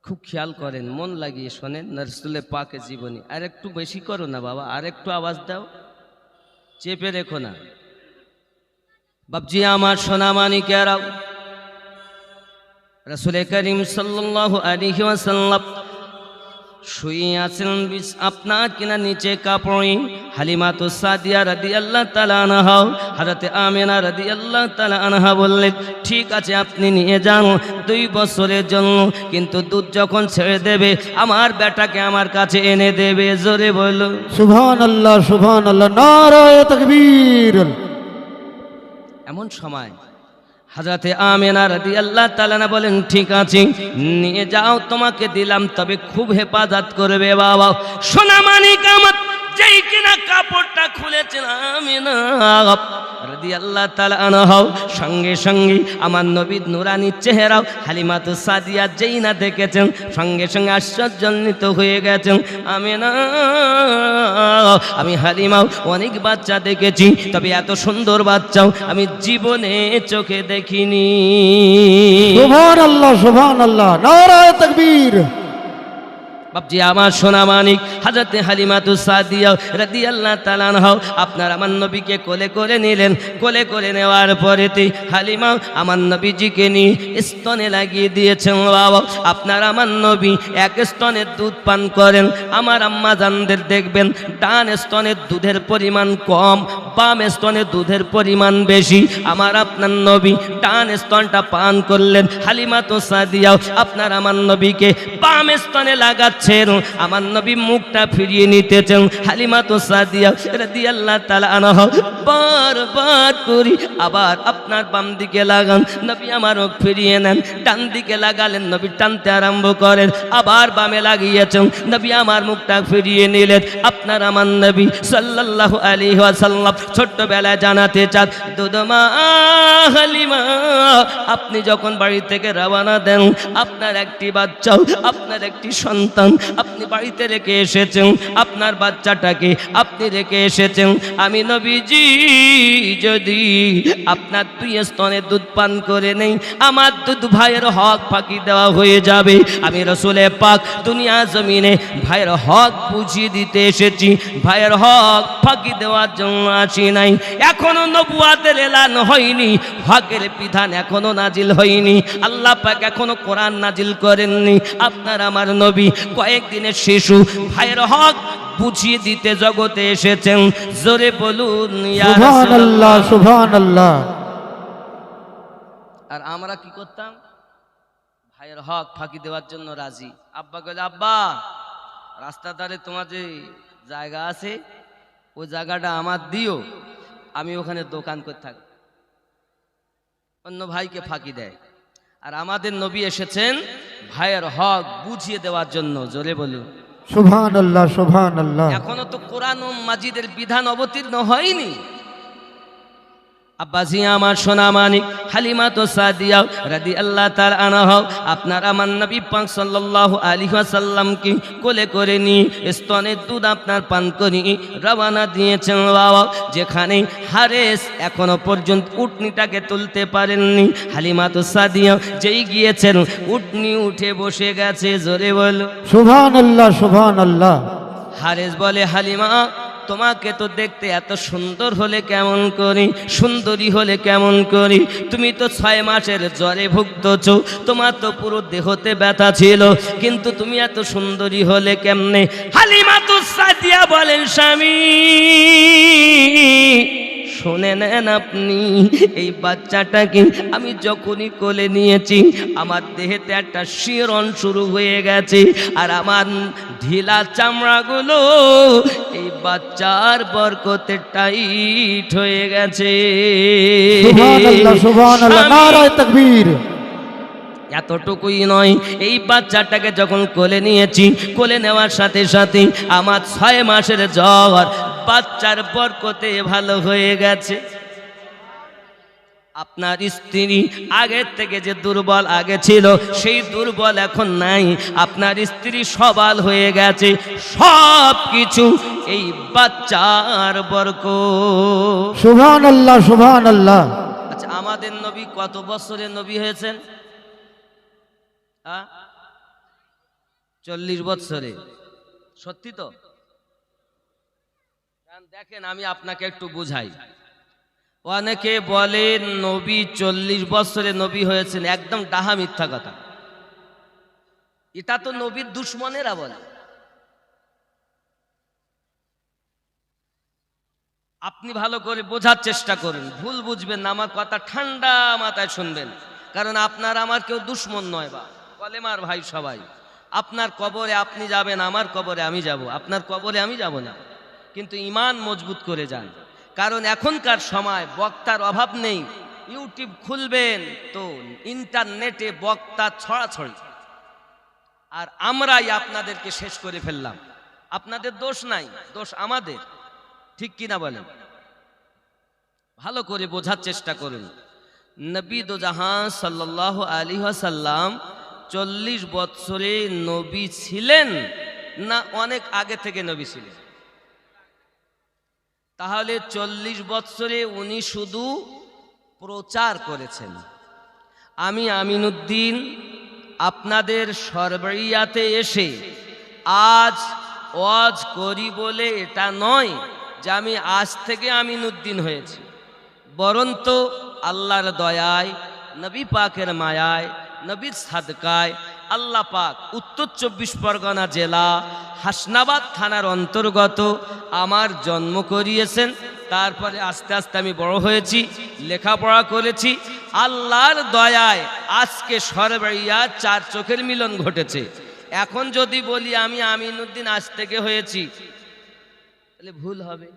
খুব খেয়াল করেন, মন লাগিয়ে শোনেন রাসূলের পাকের জীবনী। আর একটু বেশি করো না বাবা, আর একটু আওয়াজ দাও, চেপে রেখো না। বাবজি আমার সোনা মানিকেরাও, রাসূল করিম সাল্লাল্লাহু আলাইহি ওয়াসাল্লাম শুয়ে আছেন আপনার কিনা নিচে কাপড়ে। হালিমাতু সাদিয়া রাদিয়াল্লাহু তাআলা আনহা হযরতে আমিনা রাদিয়াল্লাহু তাআলা আনহা বললেন, ঠিক আছে আপনি নিয়ে যান 2 বছরের জন্য, কিন্তু দুধ যখন ছেড়ে দেবে আমার বেটাকে আমার কাছে এনে দেবে। জোরে বলো সুবহানাল্লাহ, সুবহানাল্লাহ, নারায়ে তাকবীর। এমন সময় হযরতে আমিনা রাদিয়াল্লাহু তাআলা আনহা বলেন, ঠিক আছে নিয়ে যাও, তোমাকে দিলাম, তবে খুব হেফাজত করবে বাবা। সোনা মানিক আমার যেই কিনা কাপড়টা খুলেছেন আমিনা রাদিয়াল্লাহু তাআলা আনহা সঙ্গে সঙ্গে আমার নবীর নুরানি চেহারা হালিমাতু সাদিয়া যেই না দেখেছেন সঙ্গে সঙ্গে আশ্চর্যান্বিত হয়ে গেছেন। আমিনা আমি হালিমা অনেক বাচ্চা দেখেছি, তবে এত সুন্দর বাচ্চাও আমি জীবনে চোখে দেখিনি। সুবহানাল্লাহ, সুবহানাল্লাহ, নারায়ে তাকবীর। বাবজি আমার সোনা মানিক হযরতে হালিমাতু সাদিয়া রাদিয়াল্লাহু তাআলা আনহা আপনার আমার নবীকে কোলে করে নিলেন। কোলে করে নেওয়ার পরেতে হালিমা আমার নবীজিকে নিয়ে স্তনে লাগিয়ে দিয়েছেন। বাবা আপনার আমার নবী এক স্তনের দুধ পান করেন। আমার আম্মা জানদের দেখবেন ডান স্তনের দুধের পরিমাণ কম, বাম স্তনের দুধের পরিমাণ বেশি। আমার আপনার নবী ডান স্তনটা পান করলেন। হালিমাতু সাদিয়া আপনার আমার নবীকে বাম স্তনে লাগাচ্ছেন। আমার নবী মুখটা ফিরিয়ে নিতেছেন। হালিমাতু সাদিয়া রাদিয়াল্লাহু তাআলা আনহা বারবার করি আবার আপনার বাম দিকে লাগান, নবী আমার মুখ ফিরিয়ে নেন। ডান দিকে লাগালেন, নবী টানতে আরম্ভ করেন, আবার বামে লাগিয়েছেন, নবী আমার মুখটা ফিরিয়ে নিলেন। আপনার আমার নবী সাল্লাল্লাহু আলাইহি ওয়াসাল্লাম ছোট্টবেলায় জানাতে চান, দুধমা হালিমা আপনি যখন বাড়ি থেকে রওনা দেন আপনার একটি বাচ্চাও, আপনার একটি সন্তান আপনি বাড়িতে রেখে এসেছেন, আপনার বাচ্চাটাকে আপনি রেখে এসেছেন। আমি নবীজি যদি আপনার 2 স্তনে দুধ পান করে নেই আমার দুধ ভাইয়ের হক ফাঁকি দেওয়া হয়ে যাবে। আমি রাসূলে পাক দুনিয়া জমিনে ভাইয়ের হক বুঝিয়ে দিতে এসেছি, ভাইয়ের হক ফাঁকি দেওয়ার জন্য আসি নাই। এখনো নবুয়াতের এলান হয়নি, হকের বিধান এখনো নাজিল হয়নি, আল্লাহ পাক এখনো কোরআন নাজিল করেননি। আপনার আমার নবী কয়েকদিনের শিশু ভাইয়ের হক বুঝিয়ে দিতে জগতে এসেছেন। জোরে বলুন ইয়া সুবহানাল্লাহ, রাসূলুল্লাহ। সুবহানাল্লাহ। আর আমরা কি করতাম? ভাইয়ের হক ফাঁকি দেওয়ার জন্য রাজি। আব্বা বলে, আব্বা রাস্তার ধারে তোমার যে জায়গা আছে ওই জায়গাটা আমার দিও, আমি ওখানে দোকান করে থাকি। অন্য ভাইকে ফাঁকি দেয়। আর আমাদের নবী এসেছেন ভাইয়ের হক বুঝিয়ে দেওয়ার জন্য। জোরে বলুন সুবহানাল্লাহ, সুবহানাল্লাহ। এখনো তো কোরআন ও মাজিদের বিধান অবতীর্ণ হয়নি। আব্বাজি আমার সোনা মানিক হালিমাতু সাদিয়া রাদিয়াল্লাহু তাআলা আনহা আপনার আমার নবী পাক সাল্লাল্লাহু আলাইহি ওয়াসাল্লামকে কোলে করে নিয়ে স্তনের দুধ আপনার পান করি রওনা দিয়েছেন। বাবা যেখানে হারেস এখনো পর্যন্ত উটনিটাকে তুলতে পারেননি, হালিমাতু সাদিয়া যেই গিয়েছেন উটনি উঠে বসে গেছে। জোরে বলো সুবহানাল্লাহ, সুবহানাল্লাহ। হারেস বলে, হালিমা তোমাকে তো দেখতে এত সুন্দর হলে কেমন করি, সুন্দরী হলে কেমন করি, তুমি তো 6 মাসের জ্বরে ভুগতেছ, তোমার তো পুরো দেহতে ব্যথা ছিল, কিন্তু তুমি এত সুন্দরী হলে কেমনে? হালিমাতুস সাদিয়া বলেন, স্বামী শুনে নেন, আপনি এই বাচ্চাটাকে আমি যখনই কোলে নিয়েছি আমার দেহেতে একটা শিরন শুরু হয়ে গেছে, আর আমার ঢিলা চামড়াগুলো এই বাচ্চার বরকতে টাইট হয়ে গেছে। সুবহানাল্লাহ সুবহানাল্লাহ, নারায়ে তাকবীর। এতটুকুই নয়, এই বাচ্চাটাকে যখন কোলে নিয়েছি, কোলে নেওয়ার সাথে সাথে আমার 6 মাসের জ্বর বাচ্চার বরকতে ভালো হয়ে গেছে। আপনার স্ত্রী আগের থেকে যে দুর্বল আগে ছিল, সেই দুর্বল এখন নাই, আপনার স্ত্রী সবল হয়ে গেছে। সব কিছু এই বাচ্চার বরকত। সুবহানাল্লাহ সুবহানাল্লাহ। আচ্ছা, আমাদের নবী কত বছরের নবী হয়েছেন? 40 বছরে। সত্যি তো? দেখেন, আমি আপনাকে একটু বুঝাই। অনেকে বলে নবী 40 বছরে নবী হয়েছেন, একদম ডাহা মিথ্যা কথা। এটা তো নবীর দুশ্মনেরা বলে। আপনি ভালো করে বোঝার চেষ্টা করুন, ভুল বুঝবেন না, আমার কথা ঠান্ডা মাথায় শুনবেন, কারণ আপনার আমার কেউ দুশ্মন নয়, বা কলেমার ভাই সবাই। আপনার কবরে আপনি যাবেন, আমার কবরে আমি যাব, আপনার কবরে আমি যাব না, কিন্তু ঈমান মজবুত করে যান। কারণ এখনকার সময় বক্তার অভাব নেই। ইউটিউব খুলবেন তো ইন্টারনেটে বক্তা ছড়াছড়ি, আর আমরাই আপনাদেরকে শেষ করে ফেললাম। আপনাদের দোষ নাই, দোষ আমাদের। ঠিক কিনা বলেন? ভালো করে বোঝার চেষ্টা করুন। নবী দো জাহান সাল্লাল্লাহু আলাইহি ওয়াসাল্লাম 40 বছরে নবী ছিলেন না অনেক আগে থেকে নবী ছিলেন? তাহলে 40 বছরে উনি শুধু প্রচার করেছেন। আমি আমিনুদ্দিন আপনাদের সরবরিয়াতে এসে আজ ওয়াজ করি বলে এটা নয় যে আমি আজ থেকে আমিনুদ্দিন হয়েছি, বরন্ত আল্লাহর দয়ায়, নবী পাকের মায়ায়, নবীর সাদকায় আল্লাহ পাক উত্তর 24 পরগনা জেলা হাসনাবাদ থানার অন্তর্গত আমার জন্ম করিয়েছেন। তারপরে আস্তে আস্তে আমি বড় হয়েছি, লেখাপড়া করেছি। আল্লাহর দয়ায় আজকে সরবরিয়া 4 চোখের মিলন ঘটেছে। এখন যদি বলি আমি আমিনুদ্দিন আজ থেকে হয়েছি, তাহলে ভুল হবে।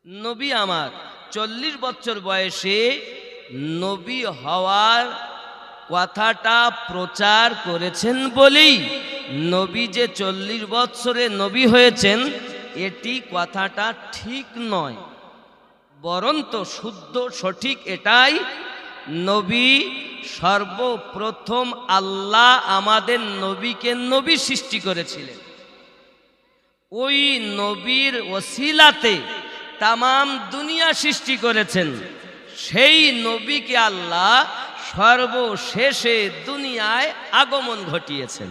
নবী আমার 40 বছর বয়সে নবী হওয়ার কথাটা প্রচার করেছেন বলেই নবী যে 40 বছরে নবী হয়েছেন এটি কথাটা ঠিক নয়, বরন্ত শুদ্ধ সঠিক এটাই, নবী সর্বপ্রথম আল্লাহ আমাদের নবীকে নবী সৃষ্টি করেছিলেন। ওই নবীর ওসিলাতে তামাম দুনিয়া সৃষ্টি করেছেন। সেই নবীকে আল্লাহ সর্বশেষে দুনিয়ায় আগমন ঘটিয়েছেন।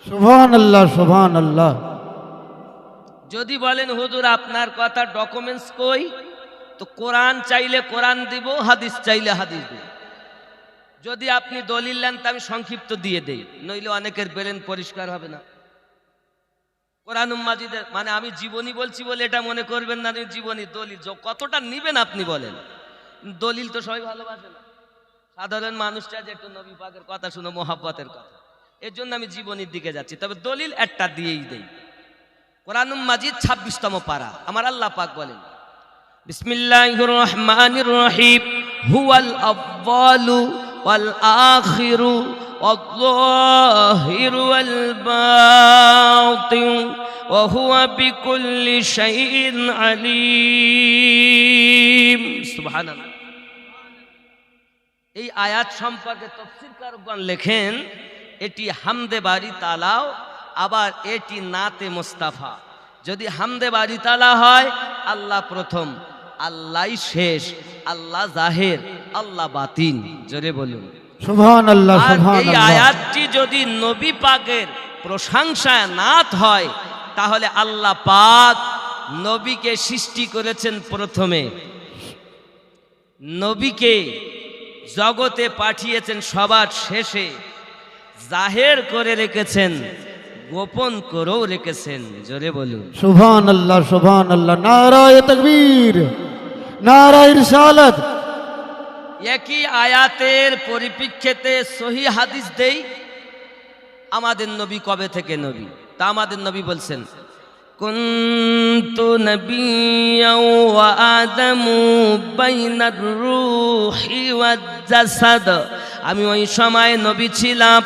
সুবহানাল্লাহ সুবহানাল্লাহ। যদি বলেন হুজুর আপনার কথা ডকুমেন্টস কই, তো কোরআন চাইলে কোরআন দিব, হাদিস চাইলে হাদিস দিব। যদি আপনি দলিল নেন তা আমি সংক্ষিপ্ত দিয়ে দেই, নইলে অনেকের ব্রেন পরিষ্কার হবে না। কোরআন মাজিদের মানে আমি জীবনী বলছি বলে এটা মনে করবেন না, জীবনী দলিল কতটা নিবেন আপনি বলেন। দলিল তো সবাই ভালোবাসে না, সাধারণ মানুষটা যে একটু নবী পাকের কথা শুনে মোহাব্বতের কথা, এর জন্য আমি জীবনীর দিকে যাচ্ছি। তবে দলিল একটা দিয়েই দেই। কোরআন মাজিদ 26তম পারা আমার আল্লাহ পাক বলেন, বিসমিল্লাহির রহমানির রহিম, হুয়াল আউয়ালু ওয়াল আখিরু ওয়াল যাহিরু ওয়াল বাতিন ওয়া হুয়া বিকুল্লি শাইইন আলীম। সুবহানাল্লাহ। এই আয়াত সম্পর্কে তাফসীরকারগণ লেখেন এটি হামদে বারি তালাও, আবার এটি নাতে মুস্তাফা। যদি হামদে বারি তালা হয় আল্লাহ প্রথম, আল্লাহ শেষ, আল্লাহ জাহের, আল্লাহ বাতিন। জোরে বলুন সুবহানাল্লাহ আর এই সুবহানাল্লাহ। আয়াতটি যদি নবী পাকের প্রশংসায় নাত হয় তাহলে আল্লাহ পাক নবীকে সৃষ্টি করেছেন প্রথমে, নবীকে জগতে পাঠিয়েছেন সবার শেষে, জাহের করে রেখেছেন, গোপন করেও রেখেছেন। জোরে বলুন সুবহানাল্লাহ সুবহানাল্লাহ। নারায়ে তাকবীর, নারায়ে রিসালাত। একই আয়াতের পরিপ্রেক্ষিতে সহি হাদিস দেই, আমাদের নবী কবে থেকে নবী? তা আমাদের নবী বলছেন, কুনতু নবিয়্যাও ওয়া আদামু বাইনার রূহি ওয়াজ জাসাদ। আমি ওই সময় নবী ছিলাম,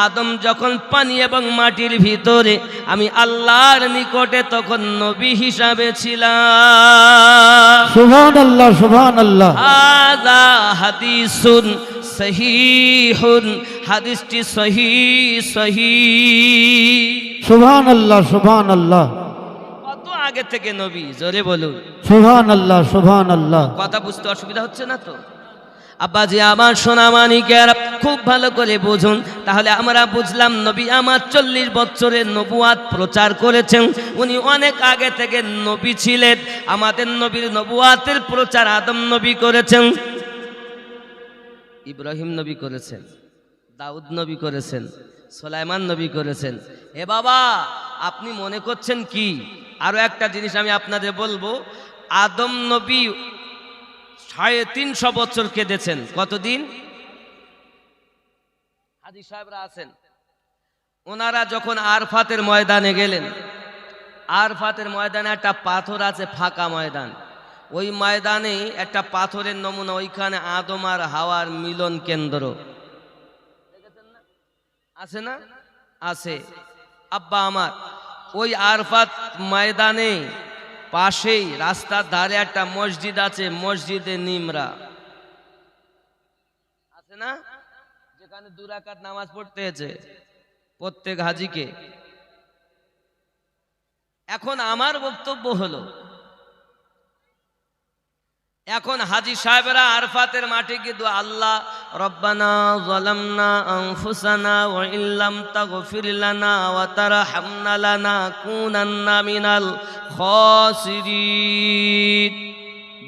আদম যখন পানি এবং মাটির ভিতরে, আমি আল্লাহর নিকটে তখন নবী হিসাবে ছিলাম। সুবহানাল্লাহ সুবহানাল্লাহ। হাযা হাদিসুন সহিহুন, হাদিসটি সহিহ। সুবহানাল্লাহ সুবহানাল্লাহ। কত আগে থেকে নবী? জোরে বলুন সুবহানাল্লাহ সুবহানাল্লাহ। কথা বুঝতে অসুবিধা হচ্ছে না তো? আব্বাজি আমার সোনা মানিকের খুব ভালো করে বুঝুন, তাহলে আমরা বুঝলাম নবী আমার 40 বছরের নবুয়াত প্রচার করেছেন। উনি অনেক আগে থেকে নবী ছিলেন। আমাদের নবীর নবুয়াতের প্রচার আদম নবী করেছেন, ইব্রাহিম নবী করেছেন, দাউদ নবী করেছেন, সুলাইমান নবী করেছেন। এ বাবা, আপনি মনে করছেন কি? আরো একটা জিনিস আমি আপনাদের বলবো, আদম নবী 350 বছর কেঁদেছেন। কতদিন? হাজী সাহেবরা আছেন, ওনারা যখন আরফাতের ময়দানে গেলেন, আরফাতের ময়দানে একটা পাথর আছে, ফাঁকা ময়দান, ওই ময়দানে একটা পাথরের নমুনা, ওইখানে আদম আর হাওয়ার মিলন কেন্দ্র আছে না? আছে। আব্বা আমার, ওই আরফাত ময়দানে পাশেই রাস্তার ধারে একটা মসজিদ আছে, মসজিদে নিমরা আছে না, যেখানে 2 রাকাত নামাজ পড়তে হয়েছে প্রত্যেক হাজীকে। এখন আমার বক্তব্য হলো, এখন হাজী সাহেবরা আরফাতের মাঠে গিয়ে দোয়া, আল্লাহ রব্বানা যালামনা আনফুসানা ওয়া ইল্লাম তাগফির লানা ওয়া তারহামনা লানাকুনান্না মিনাল খাসিরিন,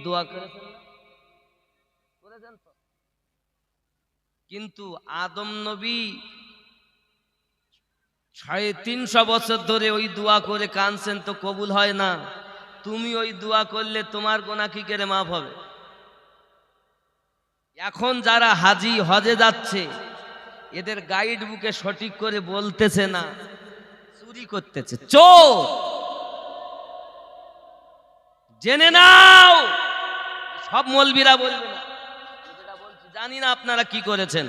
দোয়া করেছেন না? করেছেন তো? কিন্তু আদম নবী 350 বছর ধরে ওই দোয়া করে কাঁদছেন, তো কবুল হয় না। তুমি ওই দোয়া করলে তোমার গোনা কি করে মাফ হবে? এখন যারা হাজি হজে যাচ্ছে, এদের গাইড বুকে সঠিক করে বলতেছে না, চুরি করতেছে, চোর। জেনে নাও, সব মৌলবীরা বলবে না, যেটা বলছি জানি না আপনারা কি করেছেন।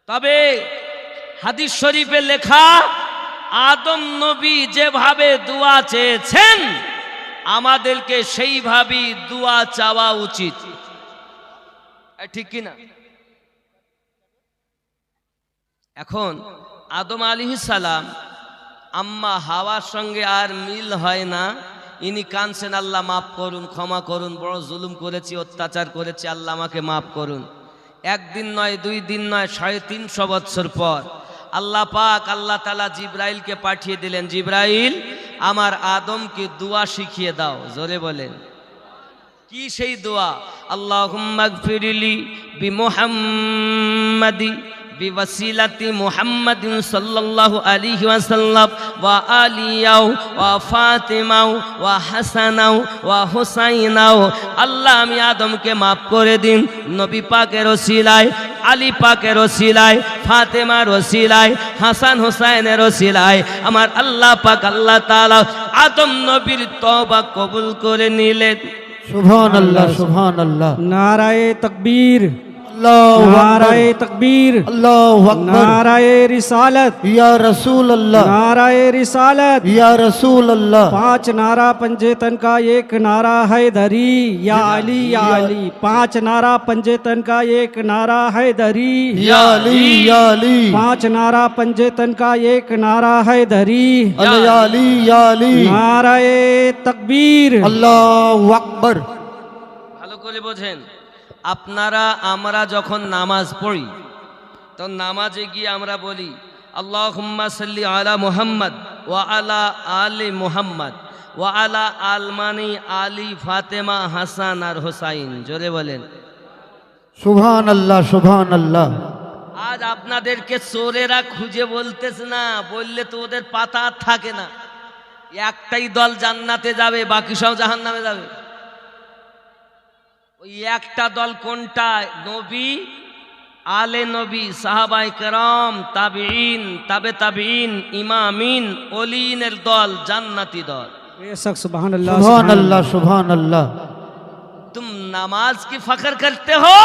তবে হাদিস শরীফে লেখা, আদম নবী যেভাবে দোয়া চেয়েছেন, আমাদেরকে সেইভাবেই দোয়া চাওয়া উচিত। ঠিক কি না? এখন আদম আলাইহিস সালাম আম্মা হাওয়ার সঙ্গে আর মিল হয় না, ইনি কাঁদছেন, আল্লাহ মাফ করুন, ক্ষমা করুন, বড় জুলুম করেছি, অত্যাচার করেছি, আল্লাহ আমাকে মাফ করুন। একদিন নয়, 2 দিন নয়, 350 বছর পর আল্লাহ পাক, আল্লাহ তাআলা জিব্রাইলকে পাঠিয়ে দিলেন, জিব্রাইল আমার আদমকে দোয়া শিখিয়ে দাও। জোরে বলেন, কি সেই দোয়া? আল্লাহুম্মা গফিরলি বিমুহাম্মাদি বিওয়াসিলাতি মুহাম্মাদিন সাল্লাল্লাহু আলাইহি ওয়াসাল্লাম ওয়া আলিয়াও ওয়া ফাতিমাও ওয়া হাসানাও ওয়া হুসাইনাও। আল্লাহ আমি আদমকে মাফ করে দিন, নবী পাকের ওসিলায়, আলী পাকের ওসিলায়, ফাতেমার ওসিলায়, হাসান হুসাইনের ওসিলায় আমার আল্লাহ পাক আল্লাহ তাআলা আদম নবীর তওবা কবুল করে নিলেন। সুবহানাল্লাহ সুবহানাল্লাহ। नाराए तकबीर, अल्लाहु अकबर, नाराए तकबीर, अल्लाहु अकबर। नाराए रिसालत, या रसूल अल्लाह, नाराए रिसालत। या रसूल अल्लाह। 5 नारा पंजेतन का, 1 नारा हैदरी, या अली या अली। 5 नारा पंजेतन का, 1 नारा हैदरी, या अली या अली। 5 नारा पंजेतन का, 1 नारा हैदरी। या अली या अली। नाराए तकबीर, अल्लाहु अकबर। ভালো করে বোঝেন, আপনারা আমরা যখন নামাজ পড়ি, তো নামাজে গিয়ে আমরা বলি আল্লাহুম্মা সাল্লি আলা মুহাম্মদ ওয়া আলা আলি মুহাম্মদ ওয়া আলা আলমানি আলী ফাতেমা হাসান আর হোসাইন, জোরে বলেন। সুবহান আল্লাহ, সুবহান আল্লাহ। আজ আপনাদেরকে চোরেরা খুঁজে বলতেছে না, বললে তো ওদের পাতা আর থাকে না। একটাই দল জান্নাতে যাবে, বাকি সব জাহান্নামে যাবে। ওই একটা দল কোনটা? নবী, আলে নবী, সাহাবায়ে কেরাম, তাবিঈন, তাবে তাবিঈন, ইমামিন, ওলিনের দল, জান্নাতি দল। बेशक सुभान अल्लाह, सुबहान अल्लाह, सुबहान अल्लाह। तुम नमाज की फख्र करते हो,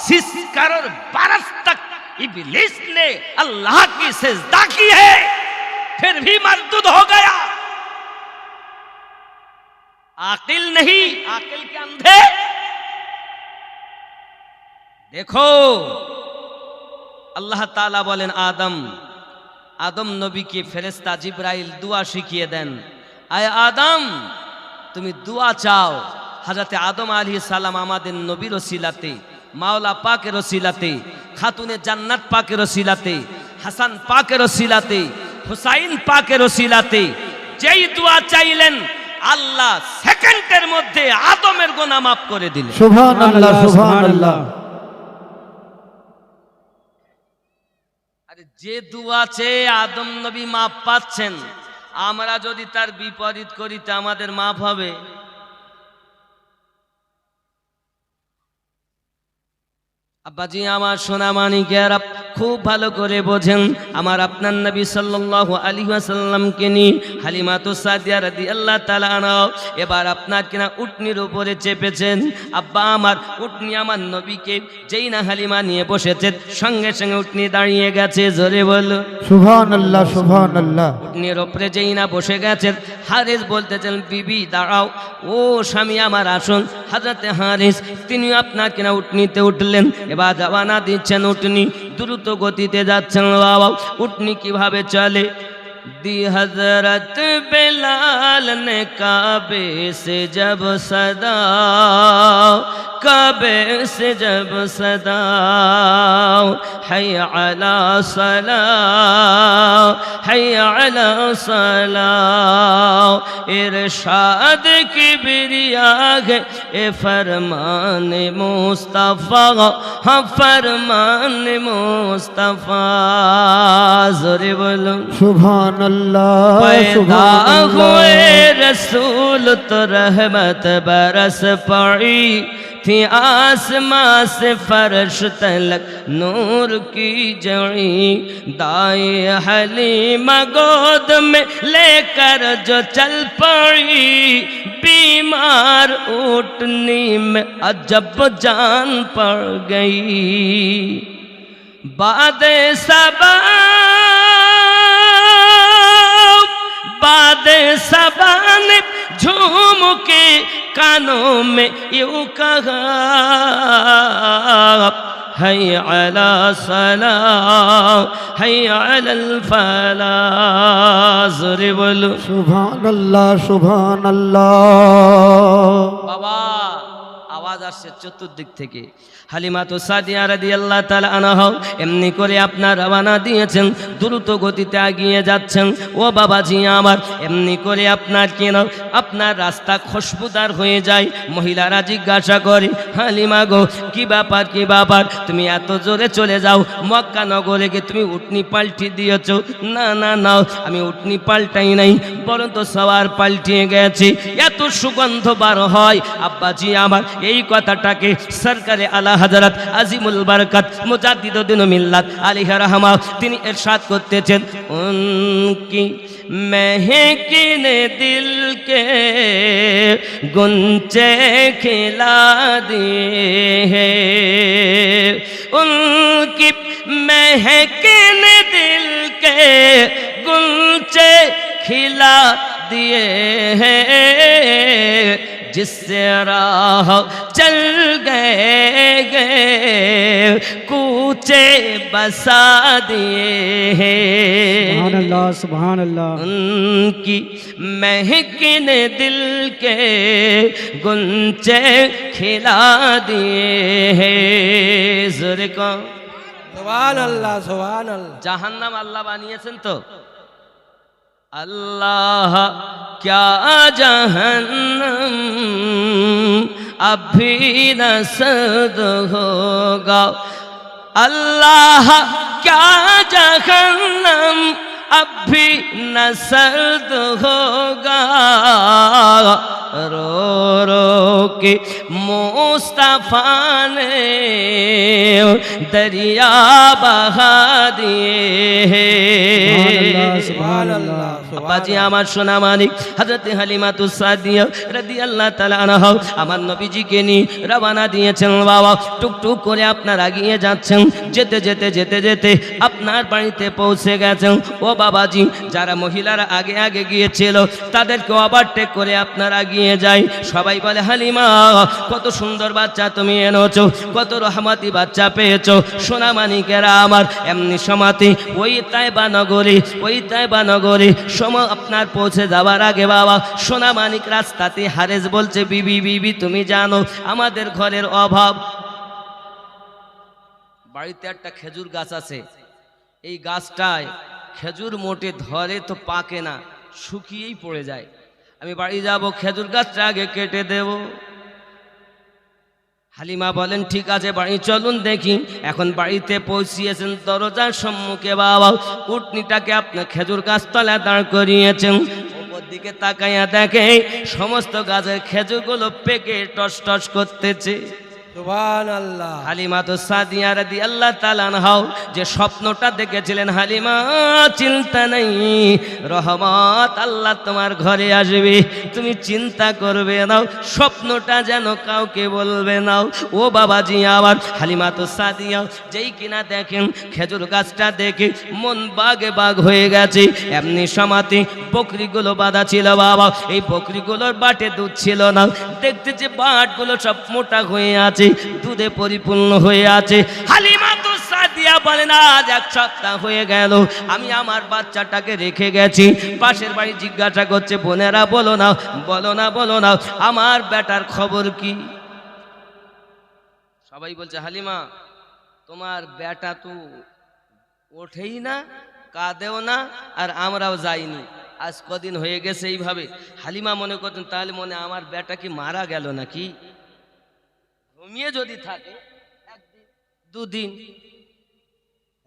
सिस करोड़ बरस तक इब्लीस ने अल्लाह की सजदा की है, फिर भी मरदूद हो गया। आकिल नहीं, आकिल के अंधे। देखो अल्लाह ताला बोलेन आदम, आदम नबी के फेरेस्ता जिब्राइल दुआ शिखिए देन, आय आदम তুমি দুয়া চাও। হযরতে আদম আলাইহিস সালাম আমাদের নবীর ওসিলাতে, মাওলা পাকের ওসিলাতে, খাতুনে জান্নাত পাকের ওসিলাতে, হাসান পাকের ওসিলাতে, হুসাইন পাকের ওসিলাতে যেই দোয়া চাইলেন, আল্লাহ সেকেন্ডের মধ্যে আদমের গুনাহ মাফ করে দিলেন। সুবহান আল্লাহ, সুবহান আল্লাহ। আরে যে দোয়া চেয়ে আদম নবী মাফ পাচ্ছেন, আমরা যদি তার বিপরীত করি তা আমাদের মাফ হবে? আব্বাজি আমার সোনা মানিকেরা খুব ভালো করে বোঝেন, আমার আপনার নবী সাল্লাল্লাহু আলাইহি ওয়াসাল্লামকে নিয়ে হালিমাতুস সাদিয়া রাদিয়াল্লাহু তাআলা আনহা এবার আপনার কিনা উটনির উপরে চেপেছেন। আব্বা আমার উটনি আমার নবীকে যেই না হালিমা নিয়ে বসেছেন, সঙ্গে সঙ্গে উটনি দাঁড়িয়ে গেছে, জোরে বলো সুবহান আল্লাহ, সুবহান আল্লাহ। উটনির উপরে যেই না বসে গেছেন, হারিস বলতেছেন বিবি দাঁড়াও, ও স্বামী আমার আসুন। হযরতে হারিস তিনি আপনার কিনা উটনিতে উঠলেন, এবার রওনা দিচ্ছেন। উটনি দ্রুত গতিতে যাচ্ছেন। বাবা উটনি কিভাবে চলে? दी हजरत बिलाल ने काबे से जब सदा, काबे से जब सदा, हय्या अला सलाह, हय्या अला सलाह, इरशाद की बिरिया है ए फरमान मुस्तफा, हाँ फरमान मुस्तफा, जोरे बोलो सुभान अल्लाह, पैदा सुभान हुए अल्लाह। रसूल तो रहमत बरस पड़ी थी, आसमां से फर्श तलक नूर की जड़ी, दाए हलीमा गोद में लेकर जो चल पड़ी, बीमार ऊँटनी में अजब जान पड़ गई। बादे सबा, बाद सबान झूम के कानों में यूं कहा, हय्या अला सलाह, हय्या अलल फलाह, जोरे बोलो सुभान अल्लाह, सुभान अल्लाह। বাবা আওয়াজ আসছে চতুর্দিক থেকে। হালিমাতুস সাদিয়া রাদিয়াল্লাহু তাআলা আনহা এমনি করে আপনার রওনা দিয়েছেন, দ্রুত গতিতে এগিয়ে যাচ্ছেন। ও বাবাজি আমার, এমনি করে আপনার কেন আপনার রাস্তা খুশবুদার হয়ে যায়। মহিলারা জিজ্ঞাসা করে, হালিমা গো কি ব্যাপার, কি ব্যাপার, তুমি এত জোরে চলে যাও? মক্কা নগরে গিয়ে তুমি উটনি পাল্টি দিয়েছো? না না না, আমি উটনি পাল্টাই নাই, বরং তো সওয়ার পাল্টিয়ে গেছে। এত সুগন্ধ বার হয় আব্বাজি আমার, এই কথাটাকে সরকারে আলা হযরত আজিমুল বরকত মুজাদ্দিদুদ্দিন মিল্লাত আলাইহি রাহমা তিনি ইরশাদ করতেছেন, উনকি महकिने दिल के गुंचे खिला दिए हैं, उनकी महकिने दिल के गुंचे खिला दिए हैं, जिससे राह चल गए कूचे बसा दिए हैं। सुभान अल्लाह, सुभान अल्लाह। उनकी महकिने दिल के गुंचे खिला दिए हैं। जोरे को सुभान अल्लाह, सुभान अल्लाह। জাহান্নাম আল্লাহ বানিয়েছেন তো? আল্লাহ क्या जहन्नम अब भी न सर्द होगा, अल्लाह क्या जहन्नम अब भी न सर्द होगा, रो रो के मुस्तफा ने दरिया बहा दिए। सुभान अल्लाह আব্বাজি আমার সোনা মানিক হযরত হালিমাতুস সাদিয়া রাদিয়াল্লাহু তাআলা আনহা আমার নবীজিকে নিয়ে রওনা দিয়েছেন। বাবা টুকটুক করে আপনারা এগিয়ে যাচ্ছেন, যেতে যেতে যেতে যেতে আপনার বাড়িতে পৌঁছে গেছেন। ও বাবাজি, যারা মহিলারা আগে আগে গিয়েছিল তাদেরকে ওভারটেক করে আপনারা এগিয়ে যায়। সবাই বলে হালিমা কত সুন্দর বাচ্চা তুমি এনেছো, কত রহমতি বাচ্চা পেয়েছো। সোনা মানিকেরা আমার এমনি সমাতি ওই তাইবা নগরে আপনার পৌঁছে যাওয়ার আগে বাবা সোনা মানিক রাস্তাতে হারেস বলছে, বিবি বিবি তুমি জানো আমাদের ঘরের অভাব। বাড়িতে একটা খেজুর গাছ আছে, এই গাছটায় খেজুর মোটে ধরে তো পাকে না, শুকিয়েই পড়ে যায়। আমি বাড়ি যাব, খেজুর গাছটা আগে কেটে দেব। হালিমা বলেন ঠিক আছে বাড়ি চলুন দেখি। এখন বাড়িতে পৌঁছিয়েছেন, দরজার সম্মুখে বাবা উটনিটাকে আপনার খেজুর গাছ তলায় দাঁড় করিয়েছেন। ওপর দিকে তাকাইয়া দেখে সমস্ত গাছের খেজুরগুলো পেকে টস টস করতেছে। সুবহান আল্লাহ। হালিমাতুস সাদিয়া রাদিয়াল্লাহু তাআলা আনহা যে স্বপ্নটা দেখেছিলেন, হালিমা চিন্তা নেই, রহমত আল্লাহ তোমার ঘরে আসবে, তুমি চিন্তা করবে না, স্বপ্নটা যেন কাউকে বলবে না। ও বাবাজি আমার হালিমাতুস সাদিয়া যেই কিনা দেখেন খেজুর গাছটা দেখে মন বাগে বাগ হয়ে গেছে। এমনি সমাতে বকরিগুলো বাঁধা ছিল বাবা, এই বকরিগুলোর বাটে দুধ ছিল না, দেখতে যে বাটগুলো সব মোটা হয়ে আছে, দুধে পরিপূর্ণ হয়ে আছে। হালিমাতুস সাদিয়া বলেন আজ 1 সপ্তাহ হয়ে গেল আমি আমার বাচ্চাটাকে রেখে গেছি। পাশের বাড়ি জিজ্ঞাসা করছে, বোনেরা বলো না বলো না বলো না আমার বেটার খবর কি? সবাই বলছে হালিমা তোমার বেটা তো ওঠেই না, কাঁদেও না, আর আমরাও যাইনি, আজ কদিন হয়ে গেছে এইভাবে। হালিমা মনে করতেন তাহলে মনে আমার বেটা কি মারা গেল নাকি, ঘুমিয়ে যদি থাকে 1 দিন 2 দিন।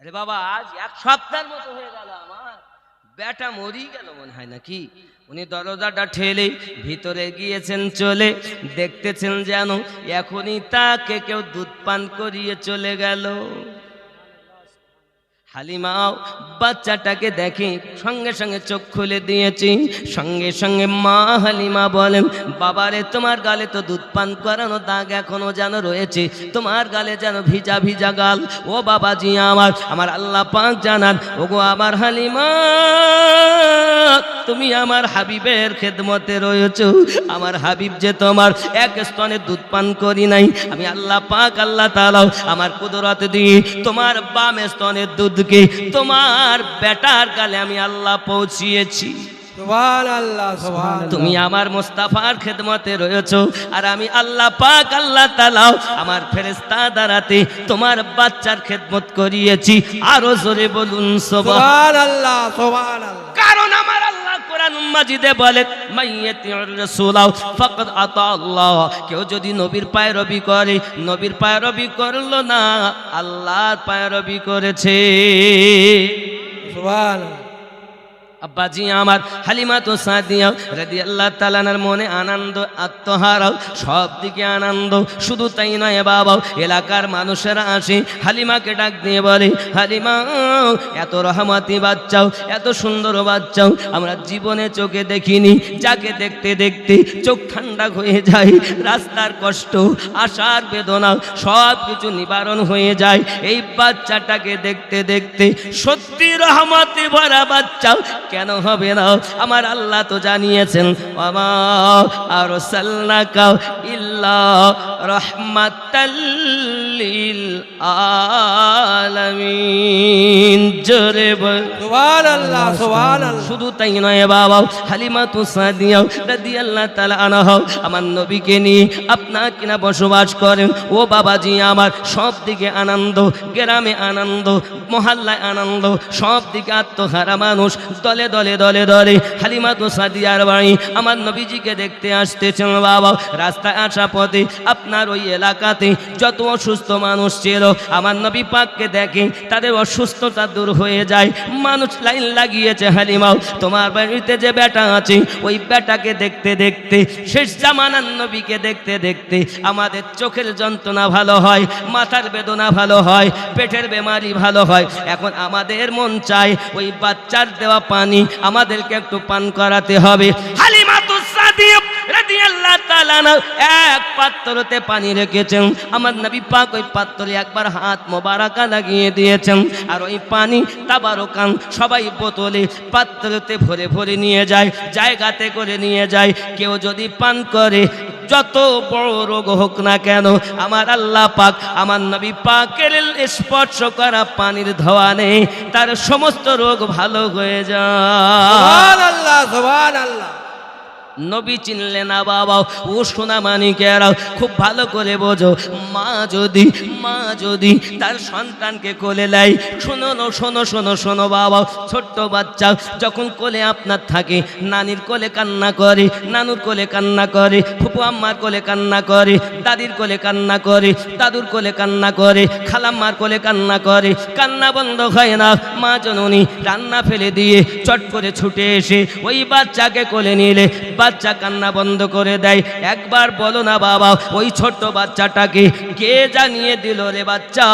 আরে বাবা আজ 1 সপ্তাহের মতো হয়ে গেল, আমার বেটা মরি গেল মনে হয় নাকি। উনি দরজাটা ঠেলে ভিতরে গিয়েছেন, চলে দেখতেছেন যেন এখনই তাকে কেউ দুধ পান করিয়ে চলে গেল। হালিমাও বাচ্চাটাকে দেখে সঙ্গে সঙ্গে চোখ খুলে দিয়েছি। সঙ্গে সঙ্গে মা হালিমা বলেন, বাবারে তোমার গালে তো দুধ পান করানো দাগ এখনো যেন রয়েছে, তোমার গালে যেন ভিজা ভিজা গাল। ও বাবাজি আমার আল্লাহ পাক জানান, ওগো আমার হালিমা তুমি আমার হাবিবের খেদমতে রয়েছো। আমার হাবিব যে তোমার 1 স্তনে দুধ পান করি নাই, আমি আল্লাহ পাক আল্লাহ তাআলা আমার কুদরত দিয়ে তোমার বাম স্তনের দুধকে তোমার বেটার গালে আমি আল্লাহ পৌঁছিয়েছি। সুবহান আল্লাহ সুবহান। তুমি আমার মুস্তাফার খেদমতে রয়েছো, আর আমি আল্লাহ পাক আল্লাহ তাআলা আমার ফেরেশতা দ্বারাতে তোমার বাচ্চার খেদমত করিয়েছি। আরো জোরে বলুন সুবহান আল্লাহ সুবহান আল্লাহ। কারণ আমার আল্লাহ কোরআন মাজিদে বলে, মাইয়াতিউর রাসূল ফাকাদ আতা আল্লাহ, কেউ যদি নবীর পায়রবি করে, নবীর পায়রবি করলো না, আল্লাহর পায়রবি করেছে। সুবহান। আব্বাজি আমার হালিমাতুস সাদিয়া রাদিয়াল্লাহু তাআলা আনহার মনে আনন্দ, আত্মহারা, সব দিকে আনন্দ। শুধু তাই নয় বাবা, এলাকার মানুষেরা আসে হালিমাকে ডাক দিয়ে বলে, হালিমা এত রহমতি বাচ্চাও, এত সুন্দর বাচ্চাও আমরা জীবনে চোখে দেখিনি, যাকে দেখতে দেখতে চোখ ঠান্ডা হয়ে যায়, রাস্তার কষ্ট আশার বেদনা সব কিছু নিবারণ হয়ে যায় এই বাচ্চাটাকে দেখতে দেখতে। সত্যি রহমতে ভরা বাচ্চাও কেন হবে না? আমার আল্লাহ তো জানিয়েছেন, ওয়া আরসালনাকা ইল্লা রাহমাতাল লিল আলামিন। জোরে বল সুবহানাল্লাহ সুবহানাল্লাহ। শুধু তাই নয় বাবা, হালিমাতু সাদিয়া রাদিয়াল্লাহু তাআলা আনহা আমার নবীকে নিয়ে আপনার কিনা বসবাস করেন। ও বাবাজি আমার, সব দিকে আনন্দ, গ্রামে আনন্দ, মহল্লায় আনন্দ, সব দিকে আত্মহারা মানুষ দলে দলে দলে দলে হালিমাতু সাদিয়ার বাড়ি আমার নবীজিকে দেখতে আসতেছেন। বাবা রাস্তায় আসা পথে আপনার ওই এলাকাতে যত অসুস্থ মানুষ ছিল আমার নবী পাককে দেখে তাদের অসুস্থতা দূর হয়ে যায়। মানুষ লাইন লাগিয়েছে, হালিমাও তোমার বাড়িতে যে বেটা আছে ওই বেটাকে দেখতে দেখতে, শেষ জামানার নবীকে দেখতে দেখতে আমাদের চোখের যন্ত্রণা ভালো হয়, মাথার বেদনা ভালো হয়, পেটের বেমারি ভালো হয়। এখন আমাদের মন চায় ওই বাচ্চার দেওয়া পানি আমাদেরকে একটু পান করাতে হবে। হালিমাতু সাদিয়া রাদিয়াল্লাহু তাআলা এক পাত্রতে পানি রেখেছেন। আমার নবী পাক ওই পাত্রে একবার হাত মোবারকা লাগিয়ে দিয়েছেন, আর ওই পানি তাবারকান সবাই বোতলে পাত্রতে ভরে ভরে নিয়ে যায়, জায়গাতে করে নিয়ে যায়। কেউ যদি পান করে যত বড় রোগ হোক না কেন, আমার আল্লাহ পাক আমার নবী পাকের স্পর্শ করা পানির ধোয়ানে তার সমস্ত রোগ ভালো হয়ে যায়। সুবহানাল্লাহ সুবহানাল্লাহ। নবী চিনলে না বাবা, ও সোনা মানিকেরা খুব ভালো করে বোঝো। মা যদি তার সন্তানকে কোলে নেয়, শোনো শোনো শোনো শোনো বাবা, ছোট্ট বাচ্চা যখন কোলে আপনার থাকে, নানির কোলে কান্না করে, নানুর কোলে কান্না করে, ফুপু আম্মার কোলে কান্না করে, দাদির কোলে কান্না করে, দাদুর কোলে কান্না করে, খালাম্মার কোলে কান্না করে, কান্না বন্ধ হয় না। মা জননী রান্না ফেলে দিয়ে চট করে ছুটে এসে ওই বাচ্চাকে কোলে নিলে বাচ্চা কান্না বন্ধ করে দেয়। একবার বলো না বাবা, ওই ছোট্ট বাচ্চাটাকে কে জানিয়ে দিল রে বাচ্চা?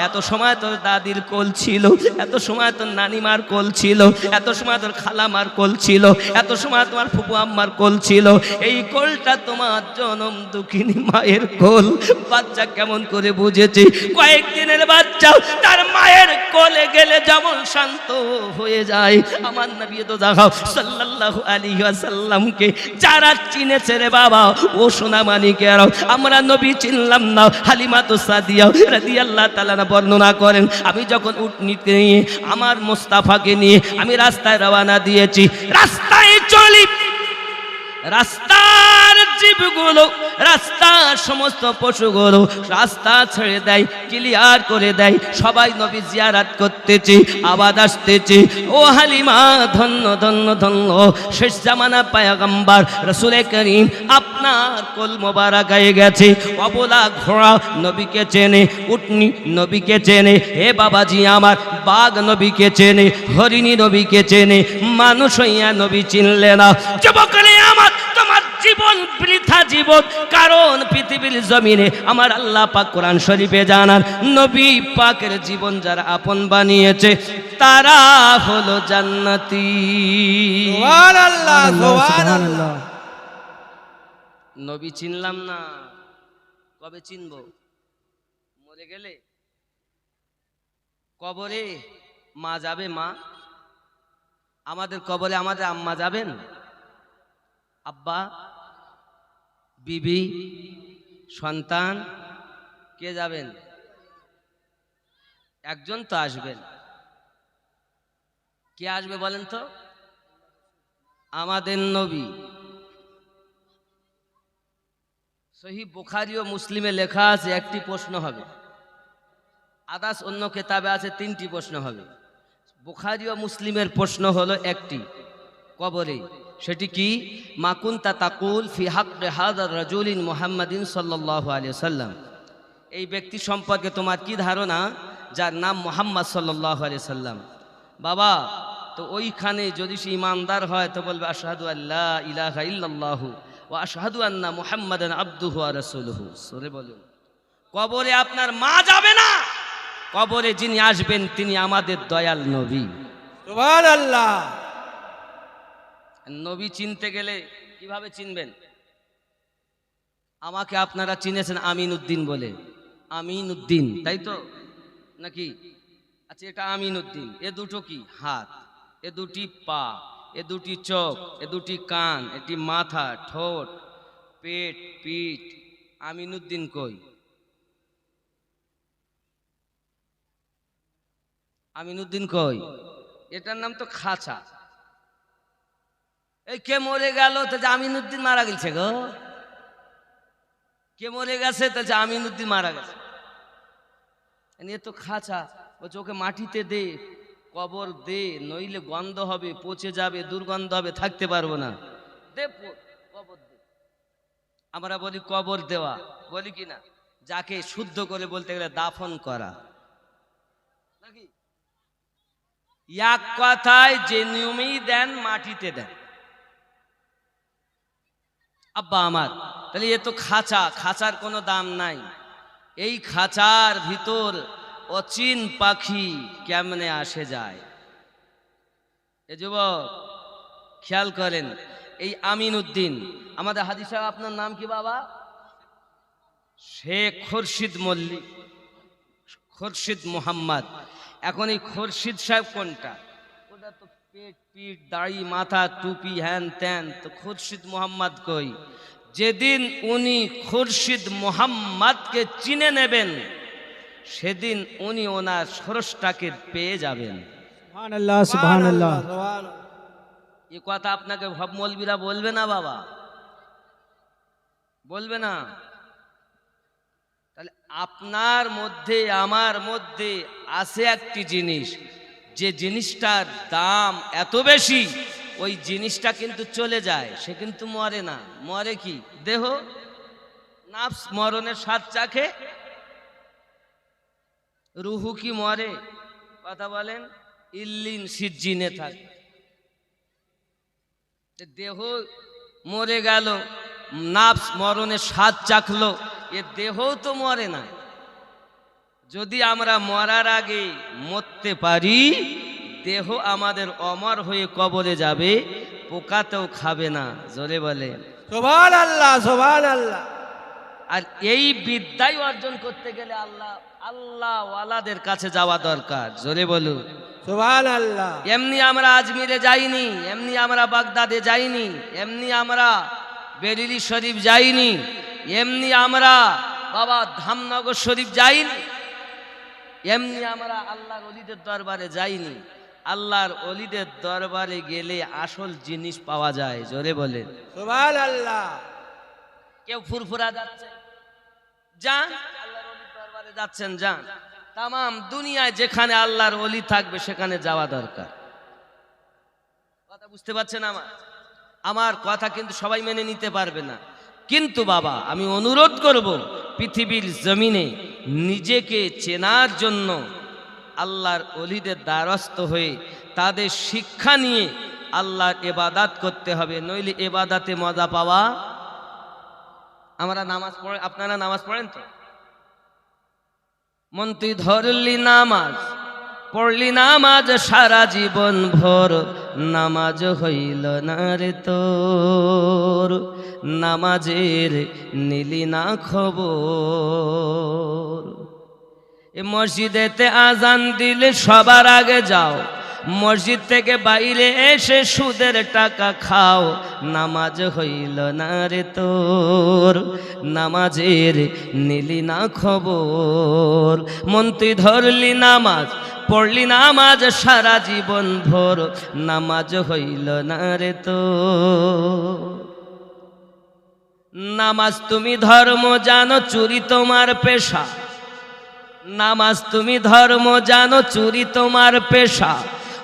এত সময় তোর দাদির কোল ছিল, এত সময় তোর নানিমার কোল ছিল, এত সময় তোর খালামার কোল ছিল, এত সময় তোমার ফুপু আম্মার কোল ছিল। এই কোলটা তোমার জনম দুঃখিনী মায়ের কোল। বাচ্চা কেমন করে বুঝেছে? কয়েকদিনের বাচ্চা তার মায়ের কোলে গেলে যেমন শান্ত হয়ে যায়, আমার নবী তো দেখাও সাল্লাল্লাহু আলাইহি ওয়াসাল্লামকে যারা চিনেছে রে বাবা, ও সোনা মানিকেরা, আমরা নবী চিনলাম না। হালিমাতু সাদিয়া রাদিয়াল্লাহু তাআলা বর্ণনা করেন, আমি যখন উটনিতে নিয়ে আমার মুস্তাফাকে নিয়ে আমি রাস্তায় রওনা দিয়েছি, রাস্তায় চলি, রাস্তার জীবগুলো, রাস্তার সমস্ত পশুগুলো রাস্তা ছেড়ে দেয়, ক্লিয়ার করে দেয়। সবাই নবী জিয়ারত করতেছে, আবাদ আসতেছে। ও হালিমা ধন্য ধন্য ধন্য, শেষ জামানা পয়গম্বর রাসূল করিম আপনার কোল মোবারক হয়ে গেছে। অবলা ঘোড়া নবীকে চেনে, উটনি নবীকে চেনে, হে বাবাজি আমার বাঘ নবীকে চেনে, হরিণী নবীকে চেনে, মানুষ হইয়া নবী চিনলে না। যুবকরে আমার, তোমার জীবন বৃথা জীবন, কারণ পৃথিবীর জমিনে আমার আল্লাহ পাক কোরআন শরীফে জানান, নবী পাকের জীবন যারা আপন বানিয়েছে তারা হলো জান্নাতি। সুবহানাল্লাহ সুবহানাল্লাহ। নবী চিনলাম না, কবে চিনবো? মরে গেলে কবরে মা যাবে, মা আমাদের কবরে আমাদের আম্মা যাবেন, আব্বা, বিবি, সন্তান, কে যাবেন? একজন তো আসবেন। কে আসবে বলেন তো? আমাদের নবী। সহিহ বুখারী ও মুসলিমে লেখা আছে একটি প্রশ্ন হবে, আদার্স অন্য কিতাবে আছে তিনটি প্রশ্ন হবে। বুখারী ও মুসলিমের প্রশ্ন হলো একটি, কবরে। সেটি কি? মা কুনতা তাকুল ফি হাক্কি হাযা রাজুলিন মুহাম্মাদিন সাল্লাল্লাহু আলাইহি ওয়াসাল্লাম, এই ব্যক্তি সম্পর্কে তোমার কি ধারণা যার নাম মুহাম্মদ সাল্লাল্লাহু আলাইহি ওয়াসাল্লাম? বাবা, তো ওইখানে যদি সে ইমানদার হয় তো বলবে আশহাদু আল্লা ইলাহা ইল্লাল্লাহু ওয়া আশহাদু আন্না মুহাম্মাদান আবদুহু ওয়া রাসূলুহু। সরে বলুন, কবরে আপনার মা যাবে না, কবরে যিনি আসবেন তিনি আমাদের দয়াল নবী। সুবহানাল্লাহ। নবী চিনতে গেলে কিভাবে চিনবেন? আমাকে আপনারা চিনেছেন আমিন উদ্দিন বলে, আমিন উদ্দিন, তাই তো নাকি? আচ্ছা, এটা আমিন উদ্দিন, এ দুটো কি? হাত, এ দুটি পা, এ দুটি চোখ, এ দুটি কান, এটি মাথা, ঠোঁট, পেট, পিঠ। আমিন উদ্দিন কই? আমিনুদ্দিন কই? এটার নাম তো খাঁচা। এই কে মরে গেল? তো যে আমিনুদ্দিন মারা গেছে গো। কে মরে গেছে? তো যে আমিনুদ্দিন মারা গেছে। এ তো খাঁচা। বলছে ওকে মাটিতে দে, কবর দে, নইলে গন্ধ হবে, পচে যাবে, দুর্গন্ধ হবে, থাকতে পারবো না। দে কবর দে। আমরা বলি কবর দেওয়া, বলি কি না? যাকে শুদ্ধ করে বলতে গেলে দাফন করা নাকি? এক কথায় যে নিয়মেই দেন মাটিতে দেন। আব্বা আমার, তাহলে এ তো খাঁচা, খাঁচার কোনো দাম নাই। এই খাঁচার ভিতর অচিন পাখি কেমনে আসে যায়? এ যুবক খেয়াল করেন, এই আমিনুদ্দিন আমাদের হাজী সাহেব, আপনার নাম কি বাবা? শেখ খুরশিদ মল্লিক, খুরশিদ মোহাম্মদ। এখন এই খুরশিদ সাহেব কোনটা? ওটা তো পেট পিঠ দাড়ি মাথা টুপি হ্যান ত্যান, তো খুরশিদ মোহাম্মদ কই? যেদিন উনি খুরশিদ মোহাম্মদকে চিনে নেবেন সেদিন উনি ওনার স্রষ্টাকে পেয়ে যাবেন। সুবহান আল্লাহ, সুবহান আল্লাহ। এ কথা আপনাকে ভাব মৌলবীরা বলবে না বাবা, বলবে না? তাহলে আপনার মধ্যে আমার মধ্যে আছে একটি জিনিস, যে জিনিসটার দাম এত বেশি, ওই জিনিসটা কিন্তু চলে যায়, সে কিন্তু মরে না। মরে কি? দেহ, নাফস মরণের স্বাদ চাখে। রুহু কি মরে? কথা বলেন। ইল্লিন সিজ্জিনে থাকে। দেহ মরে গেল, নাফস মরণের স্বাদ চাখলো, এ দেহও তো মরে না। যদি আমরা মরার আগে মরতে পারি, দেহ আমাদের অমর হয়ে কবরে যাবে, পোকাতেও খাবে না। জোরে বলে সুবহানাল্লাহ, সুবহানাল্লাহ। আর এই বিদ্যাই অর্জন করতে গেলে আল্লাহ ওয়ালাদের কাছে যাওয়া দরকার। জোরে বলুন সুবহানাল্লাহ। এমনি আমরা আজমিরে যাইনি, এমনি আমরা বাগদাদে যাইনি, এমনি আমরা বেরিলি শরীফ যাইনি, এমনি আমরা বাবা ধামনগর শরীফ যাইনি, এমনি আমরা আল্লাহর ওলিদের দরবারে যাইনি। আল্লাহর ওলিদের দরবারে গেলে আসল জিনিস পাওয়া যায়। জোরে বলেন সুবহানাল্লাহ। কেউ ফুরফুরা যাচ্ছে, যান। আল্লাহর ওলির দরবারে যাচ্ছেন, যান। তামাম দুনিয়ায় যেখানে আল্লাহর ওলি থাকবে সেখানে যাওয়া দরকার। কথা বুঝতে পারছেন? আমার কথা কিন্তু সবাই মেনে নিতে পারবে না, কিন্তু বাবা আমি অনুরোধ করব, পৃথিবীর জমিনে নিজেকে চেনার জন্য আল্লাহর ওলিদের দ্বারস্থ হয়ে তাদের শিক্ষা নিয়ে আল্লাহর ইবাদত করতে হবে, নইলে ইবাদতে মজা পাওয়া। আমরা নামাজ পড়ে, আপনারা নামাজ পড়েন তো? মন তুই ধরলি নামাজ, পড়লি নামাজ সারা জীবন ভোর, নামাজ হইল না রে তোর, নামাজের নিলি না খবর। এ মসজিদেতে আজান দিলে সবার আগে যাও, মসজিদ থেকে বাইরে এসে সুদের টাকা খাও, নামাজ হইল না রে তোর, নামাজের নিলি না খবর। মন তুই ধরলি নামাজ, পড়লি নামাজ সারা জীবন ভোর, নামাজ হইল না রে তোর। নামাজ তুমি ধর্ম জানো, চুরি তোমার পেশা। নামাজ তুমি ধর্ম জানো, চুরি তোমার পেশা।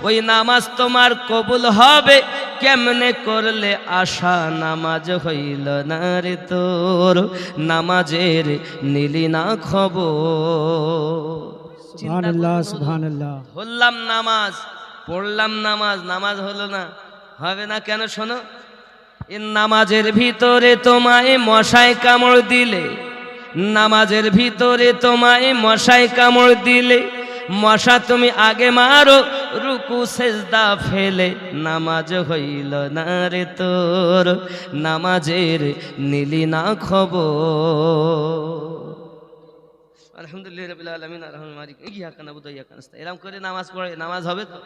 ওই নামাজ তোমার কবুল হবে কেমনে করলে আশা, নামাজ হইল না রে তোর, নামাজের নিলি না খবর। সুবহানাল্লাহ, সুবহানাল্লাহ। ধরলাম নামাজ, পড়লাম নামাজ, নামাজ হলো না, হবে না কেন? শোনো, এ নামাজের ভিতরে তোমায় মশায় কামড় দিলে, নামাজের ভিতরে তোমায় মশায় কামড় দিলে, মশা তুমি আগে মারো রুকু সেজদা ফেলে, নামাজ হইল না রে তোর, নামাজের নিলি না খবর। আলহামদুলিল্লাহ রাব্বিল আলামিন আর রহমানির মালিক ইয়াকা নাবুদু ওয়া ইয়াকা নাস্তাঈন। এরকম করে নামাজ পড়ে নামাজ হবে তো?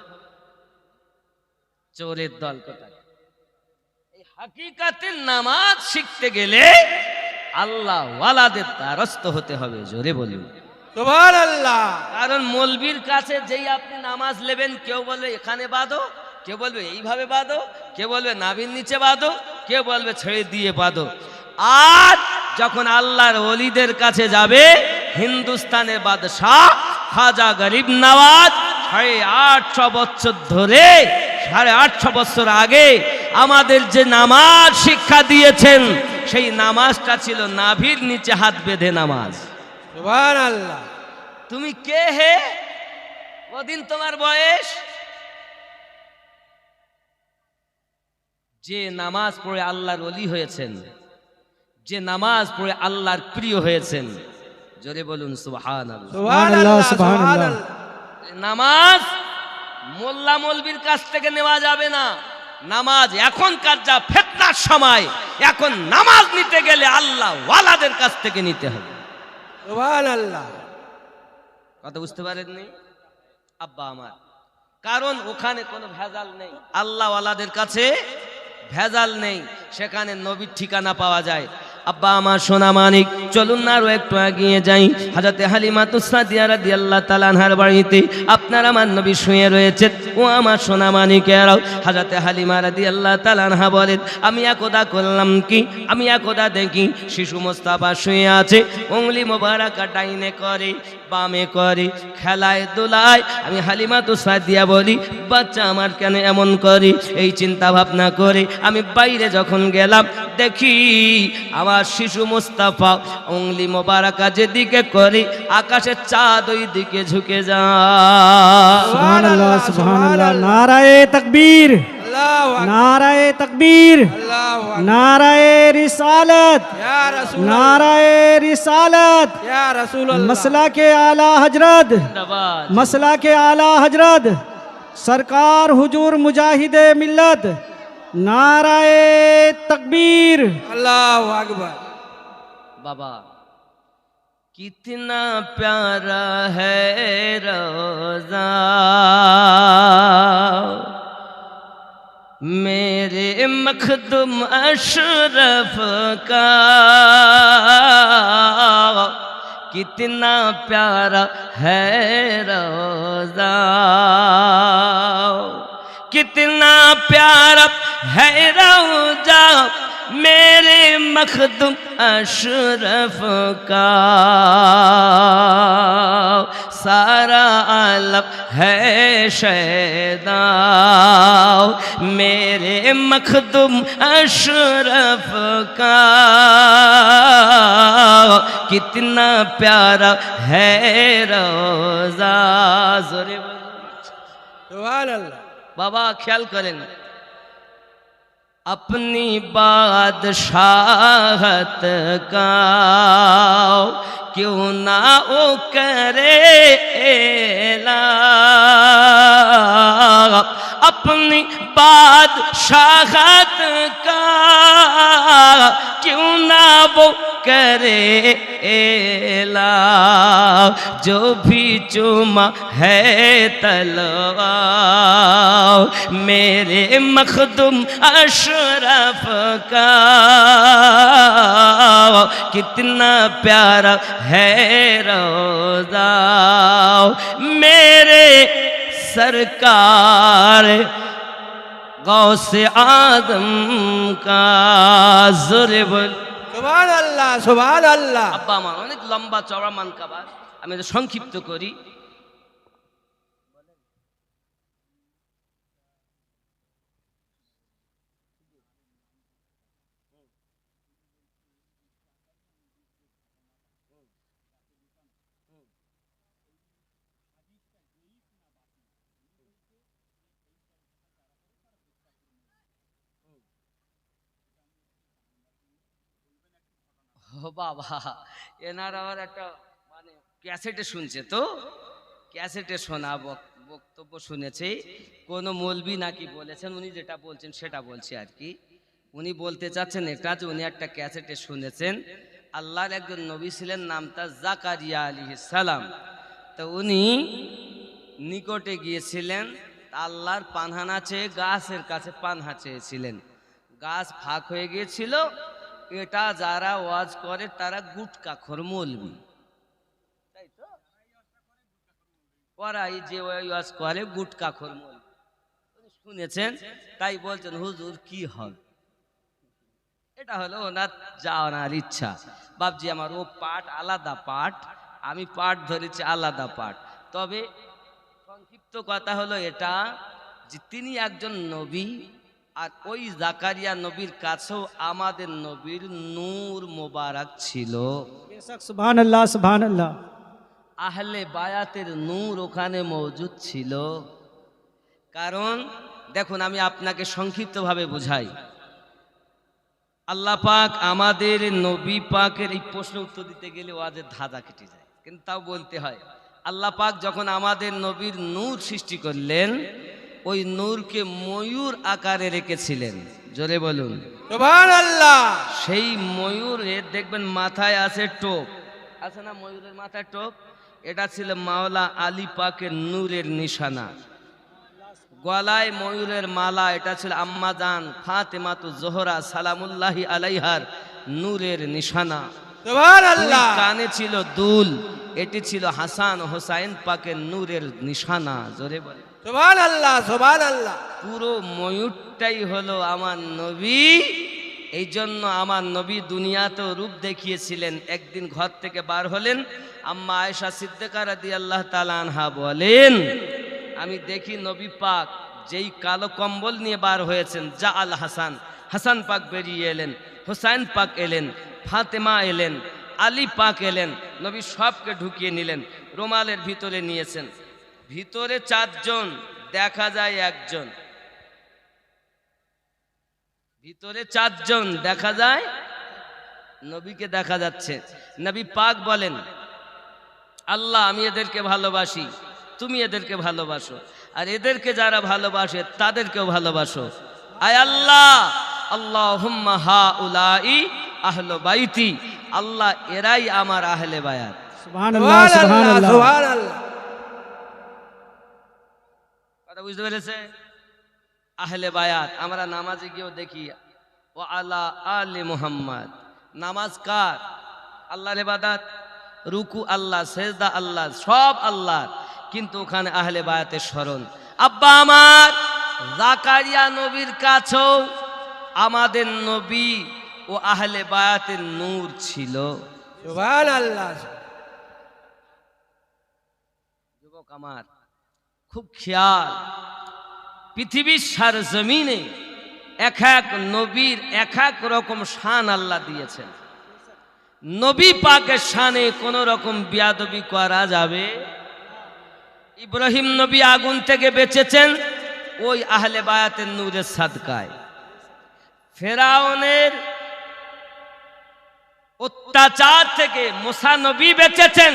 চোরের দল কোথায়? এই হাকিকাতের নামাজ শিখতে গেলে আল্লাহ ওয়ালাদের দ্বারস্থ হতে হবে। জোরে বলুন সুবহান আল্লাহ কারণ মৌলবীর কাছে যেই আপনি নামাজ নেবেন, কেউ বলবে এখানে বাঁধো, কেউ বলবে এইভাবে বাঁধো, কেউ বলবে নাভির নিচে বাঁধো, কেউ বলবে ছেড়ে দিয়ে বাঁধো। আর যখন আল্লাহর ওলিদের কাছে যাবে, হিন্দুস্তানের বাদশাহ খাজা গরিব নওয়াজ 850 বছর ধরে, 850 বছর আগে আমাদের যে নামাজ শিক্ষা দিয়েছেন, সেই নামাজটা ছিল নাভির নিচে হাত বেঁধে নামাজ। সুবহান আল্লাহ তুমি কে হে? কদিন তোমার বয়স? যে নামাজ পড়ে আল্লাহর ওলি হয়েছেন, যে নামাজ পড়ে আল্লাহর প্রিয় হয়েছেন, জোরে বলুন সুবহানাল্লাহ। সুবহান আল্লাহ সুবহান আল্লাহ নামাজ মোল্লা মৌলবীর কাছ থেকে নেওয়া যাবে না। নামাজ এখনকার যা ফিতনার সময়, এখন নামাজ নিতে গেলে আল্লাহ ওয়ালাদের কাছ থেকে নিতে হবে। সুবহান আল্লাহ কথা বুঝতে পারেননি আব্বা আমার? কারণ ওখানে কোনো ভেজাল নেই, আল্লাহ ওয়ালাদের কাছে ভেজাল নেই, সেখানে নবীর ঠিকানা পাওয়া যায়। আব্বা আমার সোনা মানিক, চলুন না আরো একটু এগিয়ে যাই। হযরতে হালিমাতুস সাদিয়া রাদিয়াল্লাহু তাআলা আনহার বাড়িতে আপনার আমার নবী শুয়ে রয়েছেন। ও আমার সোনা মানিকেরাও, হযরতে হালিমা রাদিয়াল্লাহু তাআলা আনহা বলেন, আমি একদা করলাম কি, আমি একদা দেখি শিশু মোস্তাফা শুয়ে আছে, উংলি মোবারকা ডাইনে করে বামে করে, খেলায় দোলায়। আমি হালিমাতুস সাদিয়া বলি, বাচ্চা আমার কেন এমন করে? এই চিন্তা ভাবনা করে আমি বাইরে যখন গেলাম, দেখি আমার শিশু মুস্তাফা উংলি মোবারকা যেদিকে করে, আকাশের চাঁদ ওই দিকে ঝুঁকে যায়। সুবহানাল্লাহ সুবহানাল্লাহ। নারায়ে তাকবীর, আল্লাহু আকবার নারায়ে তাকবীর, আল্লাহু আকবার নারায়ে রিসালাত, ইয়া রাসূল নারায়ে রিসালাত, ইয়া রাসূলুল্লাহ मसला के आला हजरत, जिंदाबाद। मसला के आला हजरत सरकार हुजूर मुजाहिदे मिल्लत, नाराए तकबीर। আল্লাহু আকবার बाबा कितना प्यारा है रोजा मेरे मखदुम अशरफ का, कितना प्यारा है रोजा, कितना प्यारा है रोजा मेरे मखदुम अशरफ का, सारा आलम है शैदा मेरे मखदुम अशरफ का, कितना प्यारा है रोजा। जोरे সুবহান আল্লাহ बाबा ख्याल करें, अपनी बादशाहत का क्यों ना ओ करे ऐलान, अपनी बादशाहत का क्यों ना वो करे ऐलान, जो भी चूमा है तलवार मेरे मखदुम अशरफ का, कितना प्यारा है रोजा मेरे सरकार गौसे आदम का। जोरे बोल সুবহান আল্লাহ সুবহান আল্লাহ আব্বা আমার অনেক লম্বা চওড়া মানকাবার, আমি এটা সংক্ষিপ্ত করি। ও বাবা, এনার আবার একটা মানে ক্যাসেটে শুনছে, তো ক্যাসেটে শোনা বক্তব্য শুনেছে, কোন মৌলবি নাকি বলেছেন, উনি যেটা বলছেন সেটা বলছে আর কি। উনি বলতে চাচ্ছেন এটা যে উনি একটা ক্যাসেটে শুনেছেন আল্লাহর একজন নবী ছিলেন, নামটা জাকারিয়া আলাইহিস সালাম। তো উনি নিকটে গিয়েছিলেন, আল্লাহর পানহানা চেয়ে গাছের কাছে পানহা চেয়েছিলেন, গাছ ফাঁক হয়ে গিয়েছিল। এটা যারা ওয়াজ করে তারা গুটকাখোর মৌলবি, তাই তো? ওরা এই যে ওয়াজ করে গুটকাখোর মল শুনেছেন, তাই বলছেন হুজুর কি হবে। এটা হলো ওনার যাওয়ার ইচ্ছা। বাপজি আমার ও পাঠ আলাদা পাঠ, আমি পাঠ ধরেছি আলাদা পাঠ। তবে সংক্ষিপ্ত কথা হলো এটা যে তিনি একজন নবী, আর ওই জাকারিয়া নবীর কাছেও আমাদের নবীর নূর মোবারক ছিল। बेशक सुभान अल्लाह सुभान अल्लाह। আহলে বায়াতের নূর ওখানে মজুদ ছিল। কারণ দেখুন আমি আপনাকে সংক্ষিপ্তভাবে বুঝাই। আল্লাহ পাক আমাদের নবী পাকের এই প্রশ্ন উত্তর দিতে গেলে ওয়াজের ধাঁধা কেটে যায়, কিন্তু তাও বলতে হয়। আল্লাহ পাক যখন আমাদের নবীর নূর সৃষ্টি করলেন, ওই নূরকে ময়ূর আকারে রেখেছিলেন। জোরে বলুন সুবহানাল্লাহ। সেই ময়ূরের দেখবেন মাথায় আছে টোপ, আছে না ময়ূরের মাথায় টোপ? এটা ছিল মাওলা আলী পাকের নূরের নিশানা। গলায় ময়ূরের মালা, এটা ছিল আম্মাজান ফাতেমাতু জোহরা সালামুল্লাহি আলাইহার নূরের নিশানা। সুবহানাল্লাহ। দুই কানে ছিল দুল, এটি ছিল হাসান হোসাইন পাকের নূরের নিশানা। জোরে বলে সুবহানাল্লাহ সুবহানাল্লাহ। পুরো ময়ূরটাই হলো আমার নবী। এই জন্য আমার নবী দুনিয়াতেও রূপ দেখিয়েছিলেন। একদিন ঘর থেকে বার হলেন, আম্মা আয়েশা সিদ্দিকা রাদিয়াল্লাহু তাআলা আনহা বলেন, আমি দেখি নবী পাক যেই কালো কম্বল নিয়ে বার হয়েছেন, যা আল হাসান, হাসান পাক বেরিয়ে এলেন, হোসাইন পাক এলেন, ফাতেমা এলেন, আলী পাক এলেন। নবী সবকে ঢুকিয়ে নিলেন, রুমালের ভিতরে নিয়েছেন। ভিতরে 4 জন, দেখা যায় 1 জন। ভিতরে 4 জন, দেখা যায় নবীকে দেখা যাচ্ছে। নবী পাক বলেন, আল্লাহ আমি এদেরকে ভালোবাসি, তুমি এদেরকে ভালোবাসো, আর এদেরকে যারা ভালোবাসে তাদেরকেও ভালোবাসো। আয় আল্লাহ, আল্লাহুম্মা হাউলাই আহলে বাইতি, আল্লাহ এরাই আমার আহলে বায়াত। सुभान अल्लाह सुभान সুবহানাল্লাহ अल्लाह। সুবহানাল্লাহ। কথা বুঝতে পেরেছে? আহলে বায়াত আমরা নামাজে গিয়েও দেখি, ও আলা আলে মুহাম্মদ। নামাজ কার? আল্লাহর ইবাদত, রুকু আল্লাহ, সেজদা আল্লাহ, সব আল্লাহ, কিন্তু ওখানে আহলে বায়াতের স্মরণ। আব্বা আমার জাকারিয়া নবীর কাছেও আমাদের নবী ও আহলে বায়াতের নূর ছিল। সুবহানাল্লাহ। যুবক আমার খুব খেয়াল, পৃথিবীর সার জমিনে এক এক নবীর এক এক রকম শান আল্লাহ দিয়েছেন। নবী পাকের শানে কোন রকম বিয়াদবি করা যাবে? ইব্রাহিম নবী আগুন থেকে বেঁচেছেন ওই আহলে বায়াতের নূরের সাদকায়। ফেরাউনের অত্যাচার থেকে মুসা নবী বেঁচেছেন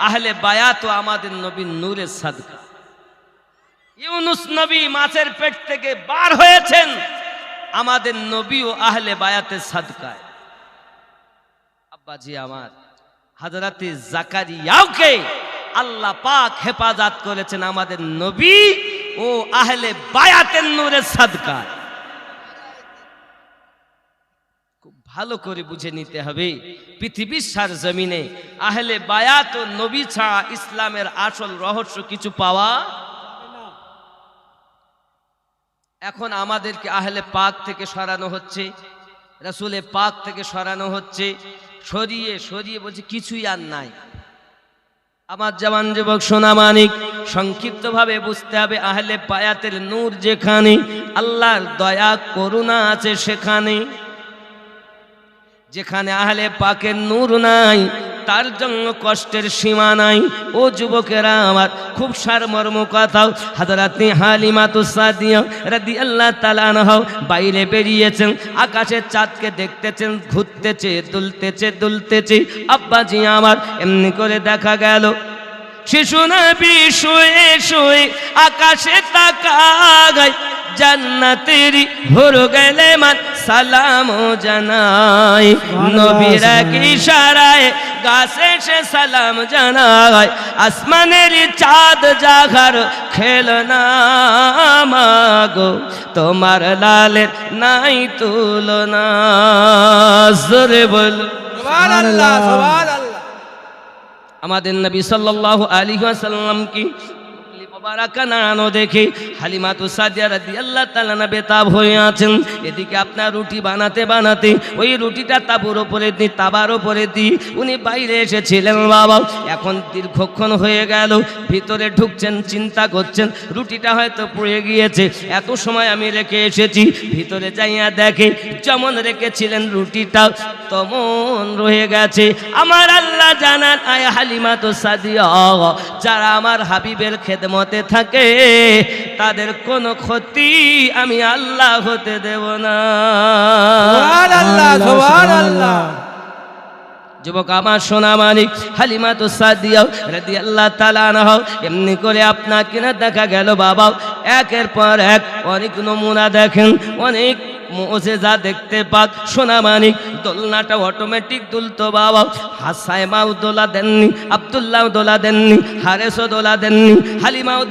আহলে বায়াত ও আমাদের নবীর নূরের সাদকা। ইউনুস নবী মাছের পেট থেকে বার হয়েছেন আমাদের নবী ও আহলে বায়াতের সাদকায়। আব্বাজি আমার, হযরতে জাকারিয়াকে আল্লাহ পাক হেফাজত করেছেন আমাদের নবী ও আহলে বায়াতের নূরের সাদকায়। খুব ভালো করে বুঝে নিতে হবে, পৃথিবীর সার জমিনে আহলে বায়াত ও নবী ছাড়া ইসলামের আসল রহস্য কিছু পাওয়া। এখন আমাদেরকে আহলে পাক থেকে সরানো হচ্ছে, রাসূলে পাক থেকে সরানো হচ্ছে, সরিয়ে সরিয়ে বলছে কিছুই আর নাই। আমার জওয়ান যুবক সোনা মানিক, সংক্ষিপ্তভাবে বুঝতে হবে, আহলে বায়াতের নূর যেখানে, আল্লাহর দয়া করুণা আছে সেখানে। যেখানে আহলে পাকের নূর নাই তার জন্য কষ্টের সীমা নাই। ও যুবকেরা আমার, খুব সারমর্ম কথা, হযরতে হালিমাতুস সাদিয়া রাদিয়াল্লাহু তাআলা আনহা বাইরে বেরিয়েছেন, আকাশের চাঁদকে দেখতেছেন, ঘুরতেছে দুলতেছে দুলতেছে। আব্বাজি আমার, এমনি করে দেখা গেল শিশু নবী শুয়ে শুয়ে আকাশে তাকায়, জান্নাতেরি হুর গেলে মান সালাম জানাই, নবীর এক ইশারায় গাছে সে সালাম জানাই, আসমানের চাঁদ জাগার খেলনা মাগো, তোমার লালের নাই তুলনা। জোরে বল সুবহানাল্লাহ সুবহানাল্লাহ। আমাদের নবী সাল্লাল্লাহু আলাইহি ওয়াসাল্লাম কি মোবারকা নাড়ানো দেখে হালিমাতু সাদিয়া রাদিয়াল্লাহু তাআলা আনহা বেতাব হয়ে আছেন। এদিকে আপনার রুটি বানাতে বানাতে ওই রুটিটা তাবুর ওপরে দি তাবার ওপরে দি উনি বাইরে এসেছিলেন বাবা। এখন দীর্ঘক্ষণ হয়ে গেল, ভিতরে ঢুকছেন, চিন্তা করছেন রুটিটা হয়তো পুড়ে গিয়েছে, এত সময় আমি রেখে এসেছি। ভিতরে যাইয়া দেখে যেমন রেখেছিলেন রুটিটা তেমন রয়ে গেছে। আমার আল্লাহ জানান, আয় হালিমাতু সাদিয়া, যারা আমার হাবিবের খেদমতে থাকে তাদের কোনো ক্ষতি আমি আল্লাহ হতে দেব না। সুবহানাল্লাহ সুবহানাল্লাহ। যুবক আমার সোনা মানিক হালিমাতু সাদিয়া রাদিয়াল্লাহু তাআলা আনহা এমনি করে আপনাকে না দেখা গেল বাবা, একের পর এক অনেক নমুনা দেখেন, অনেক মুজিজা দেখতে পাক। সোনা মানিক দোলনাটা অটোমেটিক দুলতো বাবা। হাসাইমাও দোলা দেননি, আব্দুল্লাহ দোলা দেননি, হারেসও দোলা দেননি, হালিমাও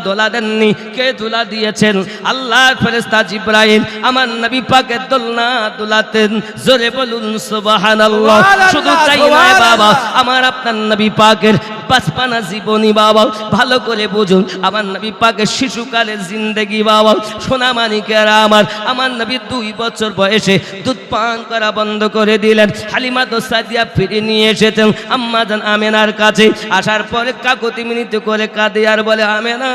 দোলা দেননি। কে দোলা দিয়েছেন? আল্লাহর ফেরেশতা জিবরাইল আমার নবী পাকের দোলনা দোলাতেন। জোরে বলুন সুবহানাল্লাহ। শুধু তাই নয় বাবা, আমার আপনার নবী পাকের বাচপানা জীবনী বাবা, ভালো করে বুঝুন। আমার নবী পাকের শিশুকালের জিন্দেগি বাবা। সোনা মানিকেরা আমার নবী 2 বছর বয়সে দুধ পান করা বন্ধ করে দিলেন। হালিমাতু সাদিয়া ফিরে নিয়ে এসেছেন আম্মা জান আমেনার কাছে। আসার পরে কাকুতি মিনতি করে কাঁদে আর বলে, আমেনা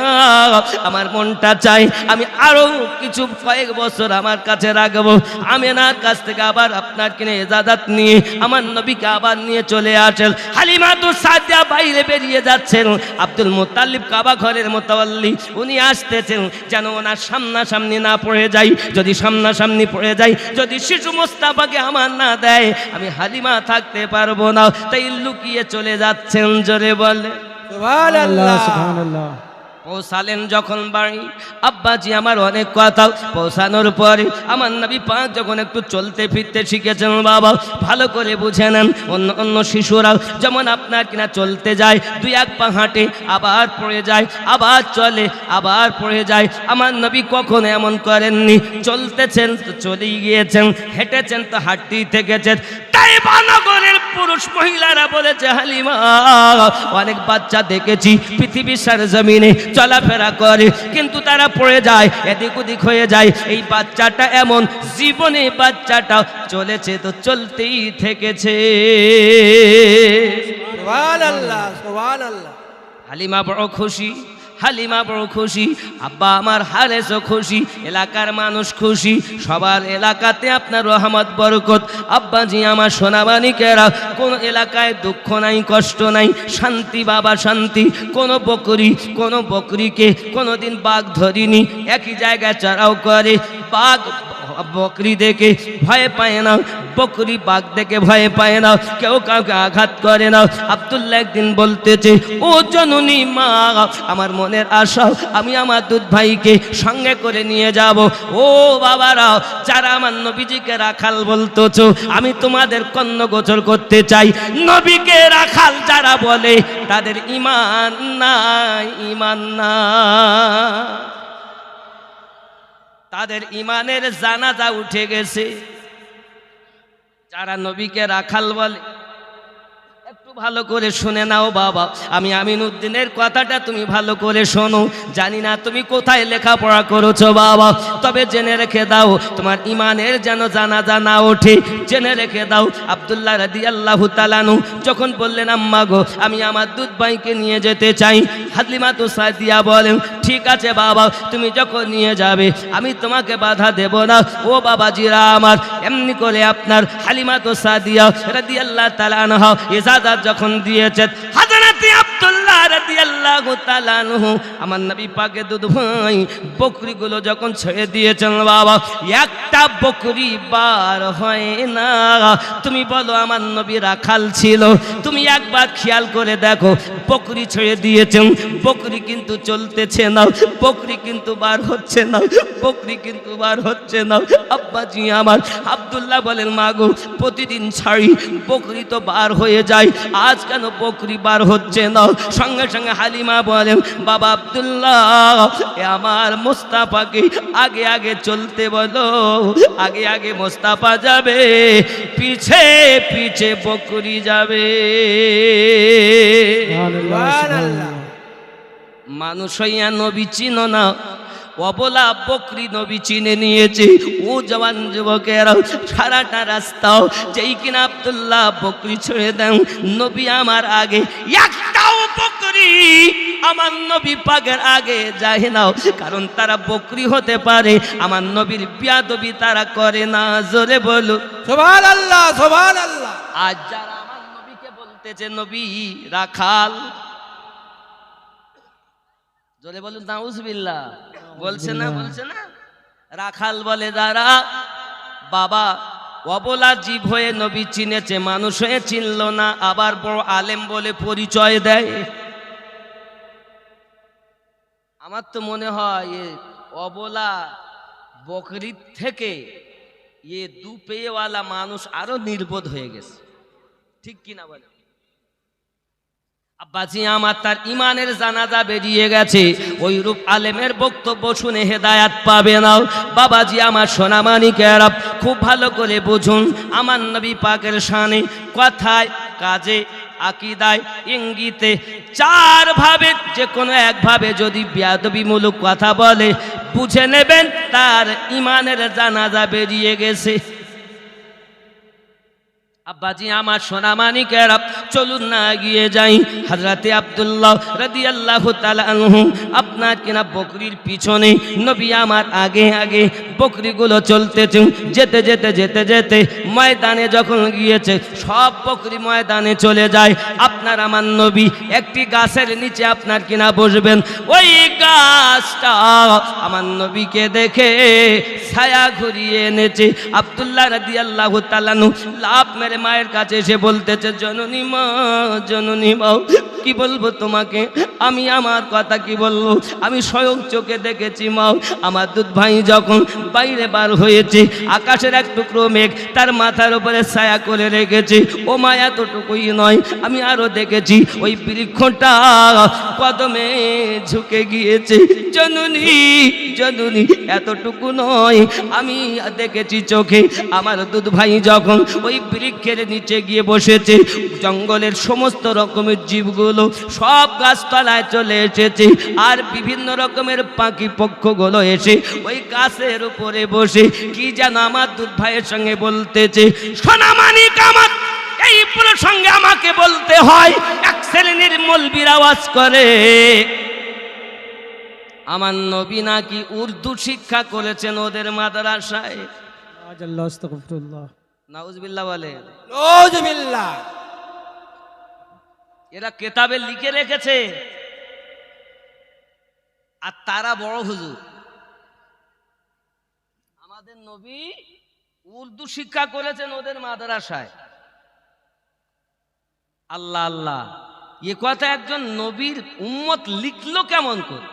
আমার মনটা চাই আমি আরো কিছু কয়েক বছর আমার কাছে রাখবো। আমেনার কাছ থেকে আবার আপনার কিনে ইজাজত নিয়ে আমার নবীকে আবার নিয়ে চলে আসেন। হালিমাতু সাদিয়া বাইরে বেরিয়ে যাচ্ছেন। আব্দুল মুত্তালিব কাবা ঘরের মোতাওয়াল্লি, উনি আসতেছেন যেন ওনার সামনাসামনি না পড়ে যাই। যদি সামনাসামনি পড়ে যাই, যদি শিশু মোস্তাফাকে আমার না দেয়, আমি হালিমা থাকতে পারবো না। তাই লুকিয়ে চলে যাচ্ছেন। জোরে বলে সুবহানাল্লাহ সুবহানাল্লাহ। পৌঁছালেন যখন বাড়ি, আব্বাজি আমার অনেক কথা। পৌঁছানোর পরে আমার নবী পাক যখন একটু চলতে ফিরতে শিখেছেন বাবা, ভালো করে বুঝে নেন। অন্য শিশুরা যেমন আপনার কিনা চলতে যায়, 2-1 পা হাঁটে, আবার পড়ে যায়, আবার চলে, আবার পড়ে যায়। আমার নবী কখনো এমন করেননি। চলতেছেন তো চলেই গিয়েছেন, হেঁটেছেন তো হাঁটতেই থেকেছেন। তাই নগরের পুরুষ মহিলারা বলেছে, হালিমা অনেক বাচ্চা দেখেছি পৃথিবীর সারজমিনে চলাফেরা করে, কিন্তু তারা পড়ে যায়, এদিক ওদিক হয়ে যায়। এই বাচ্চাটা এমন, জীবনে বাচ্চাটা চলেছে তো চলতেই থেকেছে। সুবহানাল্লাহ সুবহানাল্লাহ। হালিমা বড় খুশি, হালিমা বড় খুশি, আব্বা আমার হারেসও খুশি, এলাকার মানুষ খুশি, সবার এলাকাতে আপনার রহমত বরকত। আব্বাজি আমার সোনামানিকেরা, কোন এলাকায় দুঃখ নাই, কষ্ট নাই, শান্তি বাবা শান্তি। কোনো বকরিকে কোনোদিন বাঘ ধরিনি, একই জায়গায় চড়াও করে। বাঘ বকরি দেখে ভয় পায় না, বকরি বাঘ দেখে ভয় পায় না, কেউ কাউকে আঘাত করে না। আব্দুল্লাহ একদিন বলতেছে, ও জননী মা, আমার মনের আশা আমি আমার দুধ ভাইকে সঙ্গে করে নিয়ে যাব। ও বাবারা, যারা আমার নবীজিকে রাখাল বলতেছ, আমি তোমাদের কর্ণগোচর করতে চাই। নবীকে রাখাল যারা বলে তাদের ঈমান নাই, ঈমান নাই, তাদের ঈমানের জানাজা উঠে গেছে। যারা নবীকে রাখাল বলে, একটু ভালো করে শুনে নাও বাবা, আমি আমিনউদ্দিনের কথাটা তুমি ভালো করে শোনো। জানি না তুমি কোথায় লেখাপড়া করেছো বাবা, তবে জেনে রেখে দাও, তোমার ঈমানের যেন জানাজা না ওঠে। জেনে রেখে দাও, আব্দুল্লাহ রাদিয়াল্লাহু তাআলা আনহু যখন বললেন, আম্মা গো আমি আমার দুধ ভাইকে নিয়ে যেতে চাই, হালিমাতু সাদিয়া বলেন, ঠিক আছে বাবা, তুমি যখন নিয়ে যাবে আমি তোমাকে বাধা দেব না। ও বাবাজিরা আমার, এমনি করে আপনার হালিমাতু সাদিয়া রাদিয়াল্লাহু তাআলা আনহা ইজাজত যখন দিয়েছেন, হযরত আব্দুল্লাহ রাদিয়াল্লাহু তাআলা আনহু আমার নবী পাকের দুধ ভাই বকরিগুলো যখন ছেড়ে দিয়েছেন বাবা, একটা বকরি বার হয় না। তুমি বলো আমার নবী রাখাল ছিল? তুমি একবার খেয়াল করে দেখো, বকরি ছেড়ে দিয়েছেন, বকরি কিন্তু চলতেছে না, বকরি কিন্তু বার হচ্ছে না, বকরি কিন্তু বার হচ্ছে না। আব্বাজি আমার, আব্দুল্লাহ বলেন, মা গো প্রতিদিন ছাড়ি, বকরি তো বার হয়ে যায়, আজ কেন বকরি বার হচ্ছে না? সঙ্গে সঙ্গে হালিমা বলেন, বাবা আব্দুল্লাহ, আমার মোস্তাফাকে আগে আগে চলতে বলো, আগে আগে মোস্তাফা যাবে, পিছে পিছে বকরি যাবে। সুবহানাল্লাহ। মানুষ হইয়া নবী চিনো না, অবলা বকরি নবী চিনে নিয়েছে। ও জওয়ান যুবকেরা, সারাটা রাস্তাও যেই কিনা আব্দুল্লাহ বকরি ছেড়ে দেন, নবী আমার আগে একটাও বকরি আমার নবী পাকের আগে যায় না, কারণ তারা বকরি হতে পারে, আমার নবীর বিয়াদবি তারা করে না। জোরে বলো সুবহানাল্লাহ সুবহানাল্লাহ। আজ যারা আমার নবীকে বলতেছে নবী রাখাল, জোরে বলুন নাউজুবিল্লাহ, বলছে না রাখাল বলে যারা, বাবা অবলা জীব হয়ে নবী চিনেছে, মানুষ হয়ে চিনল না, আবার বড় আলেম বলে পরিচয় দেয়। আমার তো মনে হয় এ অবলা বকরির থেকে এ দুপেয়েওয়ালা মানুষ আরো নির্বোধ হয়ে গেছে, ঠিক কিনা বলে? আব্বাজি আমার তার ইমানের জানাজা বেরিয়ে গেছে, ওই রূপ আলেমের বক্তব্য শুনে হেদায়াত পাবে না। বাবাজি আমার সোনামানিকেরা খুব ভালো করে বুঝুন, আমার নবী পাকের শানে কথায় কাজে আকীদায় ইঙ্গিতে চার ভাবে যে কোনো একভাবে যদি বেয়াদবিমূলক কথা বলে, বুঝে নেবেন তার ইমানের জানাজা বেরিয়ে গেছে। আব্বাজি আমার সোনামানিকেরা চলুন না গিয়ে যাই। হযরতে আব্দুল্লাহ রাদিয়াল্লাহু তাআলা আনহু আপনার কিনা বকরির পিছনে, নবী আমার আগে আগে বকরিগুলো চলতেছে। যেতে যেতে যেতে যেতে ময়দানে যখন গিয়েছে, সব বকরি ময়দানে চলে যায়। আপনার আমার নবী একটি গাছের নিচে আপনার কিনা বসবেন, ওই গাছটা আমার নবীকে দেখে ছায়া ঘুরিয়ে এনেছে। আব্দুল্লাহ রাদিয়াল্লাহু তাআলা আনহু লাফ মেরে মায়ের কাছে এসে বলতেছে, জননী মা, জননী মা, কি বলবো তোমাকে, আমি আমার কথা কি বলবো, আমি স্বয়ং চোখে দেখেছি মা, আমার দুধ ভাই যখন বাইরে বার হয়েছে, আকাশের এক টুকরো মেঘ তার মাথার উপরে ছায়া করে রেখেছে। ও মা, এতটুকুই নয়, আমি আরো দেখেছি ওই বৃক্ষটা কদমে ঝুঁকে গিয়েছে। জননী, জননী, এতটুকু নয়, আমি দেখেছি চোখে আমার দুধ ভাই যখন ওই বৃক্ষের নিচে গিয়ে বসেছে, জঙ্গলের সমস্ত রকমের জীবগুলো সব গাছতলায় চলে এসেছে, আর বিভিন্ন রকমের পাখি পক্ষগুলো এসে ওই গাছের উপরে বসে কি যেন আমার দুধ ভাইয়ের সঙ্গে বলতেছে। সোনামানিক আমার এই প্রসঙ্গে আমাকে বলতে হয়, এক শ্রেণীর মৌলবীর আওয়াজ করে আমার নবী নাকি উর্দু শিক্ষা করেছেন ওদের মাদ্রাসায়। আল্লাহ আস্তাগফিরুল্লাহ, নাউজুবিল্লাহ বলে। নাউজুবিল্লাহ। এরা কেতাবে লিখে রেখেছে, আর তারা বড় হুজুর। আমাদের নবী উর্দু শিক্ষা করেছেন ওদের মাদ্রাসায়। আল্লাহ আল্লাহ, এ কথা একজন নবীর উম্মত লিখলো কেমন করে?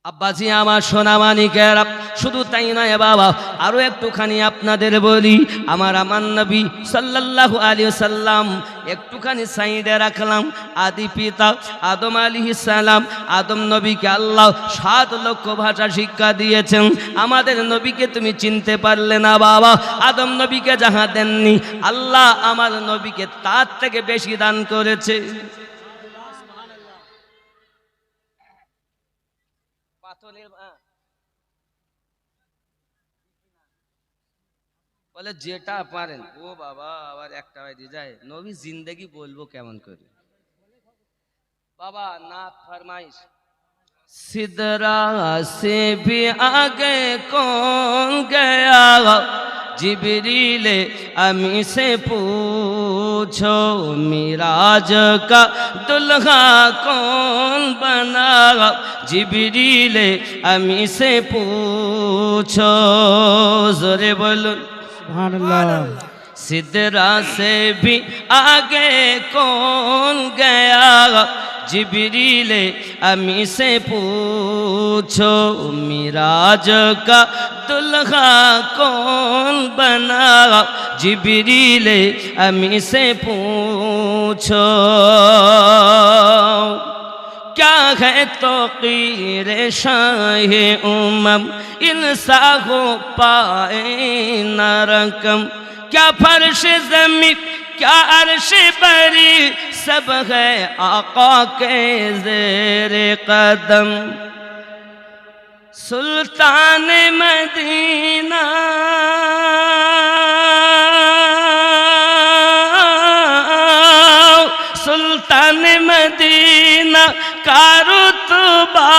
আব্বাজি আমার সোনামানিকেরা, শুধু তাই নয় বাবা, আরো একটুখানি আপনাদের বলি, আমার নবী সাল্লাল্লাহু আলাইহি ওয়াসাল্লাম একটুখানি সাইডে রাখলাম। আদি পিতা আদম আলাইহিস সালাম, আদম নবীকে আল্লাহ 7 লক্ষ ভাষা শিক্ষা দিয়েছেন। আমাদের নবীকে তুমি চিনতে পারলে না বাবা, আদম নবীকে যাহা দেননি আল্লাহ আমার নবীকে তার থেকে বেশি দান করেছে। বলে যেটা পারেন। ও বাবা, আবার একটা বাইরে যায়, নবী জিন্দেগি বলবো কেমন করে বাবা? না ফরমাইশ। সিদরা সে ভি আগে কौन गया, जिब्रीले अमी से पूछो, मिराज का दुल्हा कौन बना, जिब्रीले अमी से पूछो। जोरे बोलो सुभानअल्लाह। सिदरा से भी आगे कौन गया, जिब्रीले अमी से पूछो, मिराज का दुल्हा कौन बना, जिब्रीले अमी से पूछो। क्या है तो कीरे शाह उमम, इंसा हो पाए न रकम, क्या फर्श ज़मीन क्या अर्श बरी सब है आका के ज़ेरे कदम सुल्तान मदीना सुल्तान मदीना का रुतबा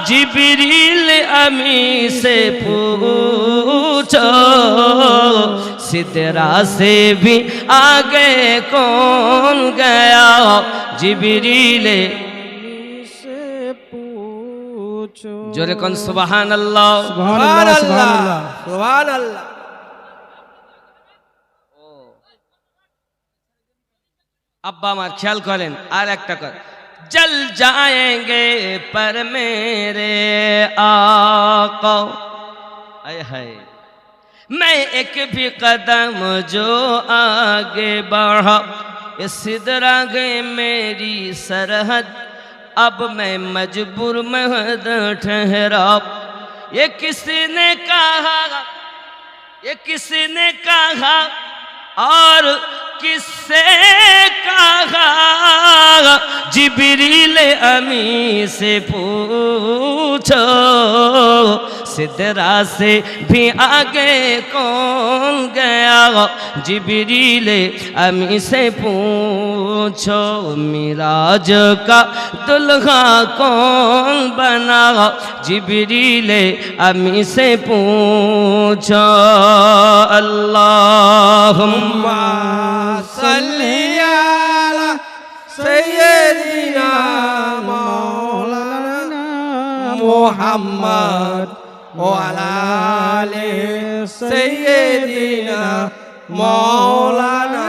जिब्रील अमी से पूछो सिदरा से भी आगे कौन गया जिब्रील से पूछो। जोरे कौन सुबहान अल्लाह। सुभान सुभान अल्लाह, सुभान अल्लाह अल्लाह। सुभान अल्लाह। अब्बा मार ख्याल करें और एक कर जल जाएंगे पर मेरे आका आय हाय मैं एक भी कदम जो आगे बढ़ा इस सिदरा गए मेरी सरहद अब मैं मजबूर महद ठहरा। ये किसने कहा ये किसने कहा और किससे कहा जिब्रील अमी से पूछो सिदरा से भी आगे कौन गया जिब्रील अमी से पूछो मिराज का दुल्हा कौन बना जिब्रील अमी से पूछो। अल्लाहुम्मा सल्ली अला सय्यदिना मौलाना मुहम्मद व अला आले सय्यदिना मौलाना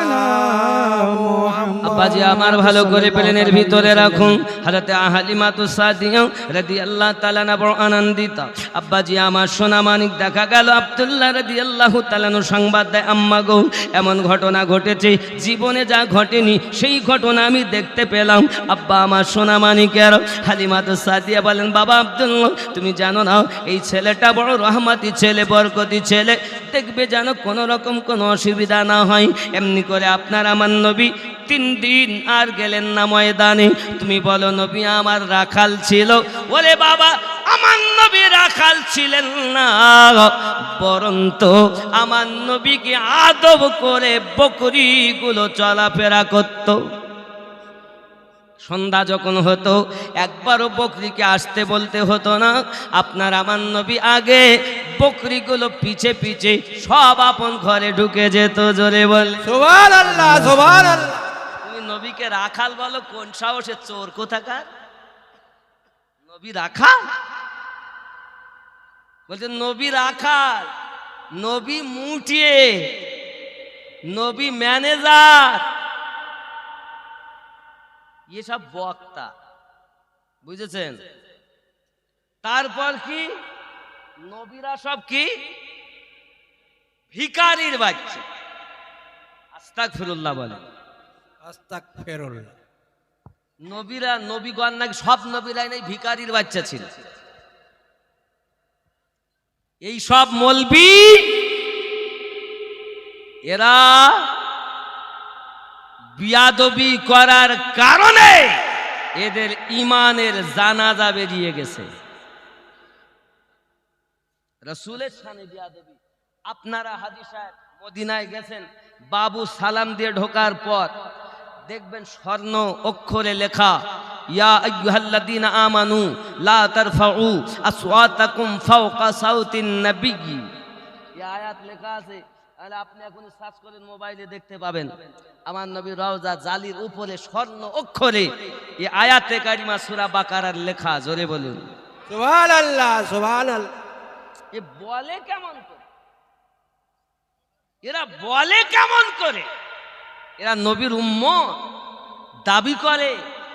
मुहम्मद। আব্বাজি আমার ভালো করে প্লেনের ভিতরে রাখুন। হযরতে হালিমাতু সাদিয়া রাদিয়াল্লাহু তাআলা না বড় আনন্দিত। আব্বাজি আমার সোনা মানিক দেখা গেল আব্দুল্লাহ রাদিয়াল্লাহু তাআলা সংবাদ দেয় আম্মা গো এমন ঘটনা ঘটেছে জীবনে যা ঘটেনি সেই ঘটনা আমি দেখতে পেলাম। আব্বা আমার সোনা মানিকের হালিমাতু সাদিয়া বলেন বাবা আব্দুল্লাহ তুমি জানো না এই ছেলেটা বড় রহমতি ছেলে বরকতি ছেলে দেখবে যেন কোনো রকম কোনো অসুবিধা না হয়। এমনি করে আপনার আমার নবী 3 দিন আর গেলেন না ময়দানে। তুমি বলো নবী আমার রাখাল ছিল? ওরে বাবা আমার নবী রাখাল ছিলেন না বরন্ত আমার নবীকে আদব করে বকরিগুলো চলাফেরা করত। সন্ধ্যা যখন হতো একবারও বকরিকে আসতে বলতে হতো না। আপনার আমার নবী আগে বকরিগুলো পিছে পিছে সব আপন ঘরে ঢুকে যেত। জোরে বল সুভান আল্লাহ সুভান আল্লাহ। তুমি নবীকে রাখাল বলো কোন সাহসে চোর কোথাকার? নবী রাখাল বলছে নবী রাখাল নবী মুটিয়ে নবী ম্যানেজার এসব বক্তা বুঝেছেন। তারপর কি নবীরা সব কি ভিখারির বাচ্চা। আস্তাগফিরুল্লাহ বলে আস্তাগফিরুল্লাহ। নবীরা নবীগণ নাকি সব নবীরাই নাই ভিখারির বাচ্চা ছিল। এই সব মলবি এরা বিয়াদবি করার কারণে এদের ইমানের জানাজা বেরিয়ে গেছে। রাসূলের শানে বিয়াদবি। আপনারা হাজী সাহেব মদিনায় গেছেন বাবু সালাম দিয়ে ঢোকার পর দেখবেন স্বর্ণ অক্ষরে লেখা ইয়া আইয়ুহাল্লাযীনা আমানু লা তারফাউ আসওয়াতাকুম ফাওকা সাউতিন নবিয়্যি। এই আয়াত লেখা আছে। তাহলে আপনি এখন সার্চ করেন মোবাইলে দেখতে পাবেন আমার নবী রওজা জালির উপরে স্বর্ণ অক্ষরে এই আয়াতে কারিমা সূরা বাকারার লেখা। জোরে বলুন সুভান আল্লাহ সুভান আল্লাহ। এ বলে কেমন করে? এরা বলে কেমন করে? এরা নবীর উম্মত দাবি করে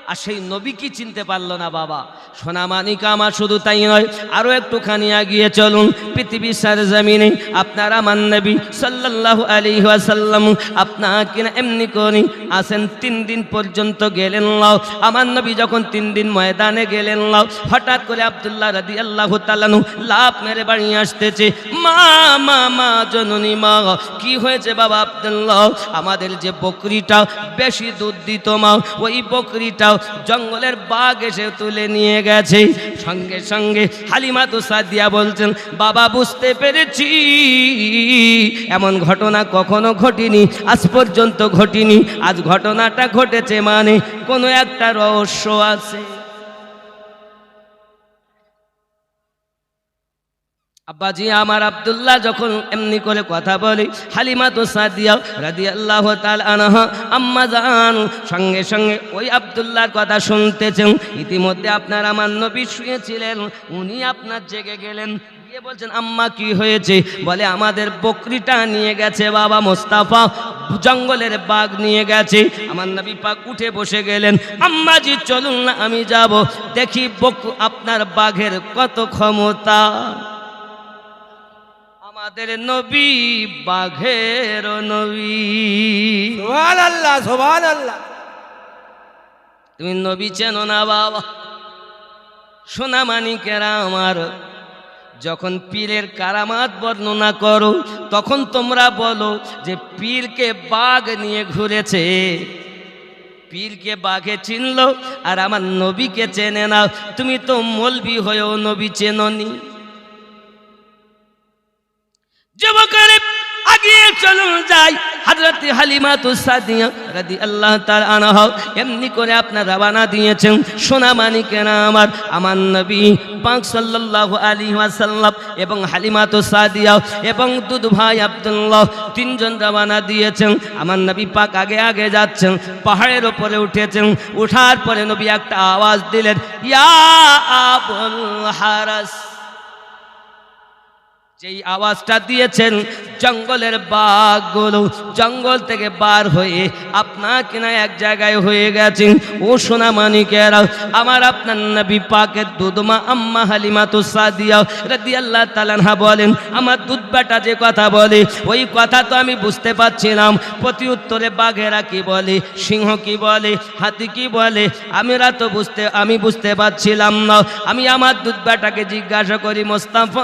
আর সেই নবী কি চিনতে পারলো না বাবা। সোনামানিক আমার শুধু তাই নয়, আরও একটুখানি এগিয়ে চলুন। পৃথিবীর সরজমিনে আপনার আমার নবী সাল্লাল্লাহু আলাইহি ওয়াসাল্লাম আপনাকে না এমনি করে আসেন 3 দিন পর্যন্ত গেলেন লাও। আমার নবী যখন 3 দিন ময়দানে গেলেন লাও, হঠাৎ করে আব্দুল্লাহ রাদিয়াল্লাহু তাআলা আনহু লাফ মেরে বাড়ি আসতেছে। মা মা মা জননী মা, কি হয়েছে বাবা আব্দুল্লাহ? আমাদের যে বকরিটা বেশি দুধ দিত মা, ওই বকরিটাও জঙ্গলের বাঘ এসে তুলে নিয়ে গেছে। সঙ্গে সঙ্গে হালিমা তো সাদিয়া বলছেন, বাবা বুঝতে পেরেছি, এমন ঘটনা কখনো ঘটেনি, আজ পর্যন্ত ঘটেনি। আজ ঘটনাটা ঘটেছে মানে কোনো একটা রহস্য আছে। আব্বাজি আমার আব্দুল্লাহ যখন এমনি করে কথা বলে, হালিমা তো সাদিয়া রাদিয়াল্লাহু তাআলা আনহা আম্মা জান সঙ্গে সঙ্গে ওই আব্দুল্লাহর কথা শুনতেছেন। ইতিমধ্যে আপনার আমার নবী শুয়েছিলেন, উনি আপনার জেগে গেলেন, গিয়ে বলছেন আম্মা কি হয়েছে? বলে আমাদের বকরিটা নিয়ে গেছে বাবা মোস্তাফা, জঙ্গলের বাঘ নিয়ে গেছে। আমার নবী পাক উঠে বসে গেলেন। আম্মাজি চলুন না আমি যাব, দেখি আপনার বাঘের কত ক্ষমতা। আমাদের নবী বাঘের নবী। সুবহানাল্লাহ সুবহানাল্লাহ। তুমি নবী চেনো না বাবা? সোনামানিকেরা আমার, যখন পীরের কারামাত বর্ণনা করো তখন তোমরা বলো যে পীরকে বাঘ নিয়ে ঘুরেছে। পীরকে বাঘে চিনলো আর আমার নবীকে চেনে না। তুমি তো মৌলবি হয়েও নবী চেননি। যুবকের আগিয়ে চলুন যাই। হযরত হালিমাতু সাদিয়া রাদিয়াল্লাহু তাআলা আনহা এমনি করে আপনার রওনা দিয়েছেন। সোনামানিকেরা আমার, আমার নবী পাক সাল্লাল্লাহু আলাইহি ওয়াসাল্লাম এবং হালিমাতু সাদিয়া এবং দুধ ভাই আব্দুল্লাহ 3 জন রওনা দিয়েছেন। আমার নবী পাক আগে আগে যাচ্ছেন, পাহাড়ের উপরে উঠেছেন। ওঠার পরে নবী একটা আওয়াজ দিলেন, ইয়া আবুল হারাস। যেই আওয়াজটা দিয়েছেন, জঙ্গলের বাঘগুলো জঙ্গল থেকে বার হয়ে আপনাকে না এক জায়গায় হয়ে গেছেন। ও সোনামানিকেরা আমার, আপনার নবী পাকের দুধমা আম্মা হালিমাতু সাদিয়া রাদিয়াল্লাহু তাআলা আনহা বলেন, আমার দুধ বেটা যে কথা বলে ওই কথা তো আমি বুঝতে পারছিলাম। প্রতি উত্তরে বাঘেরা কি বলে, সিংহ কি বলে, হাতি কি বলে, আমি বুঝতে পারছিলাম না। আমি আমার দুধ বেটাকে জিজ্ঞাসা করি, মোস্তাফা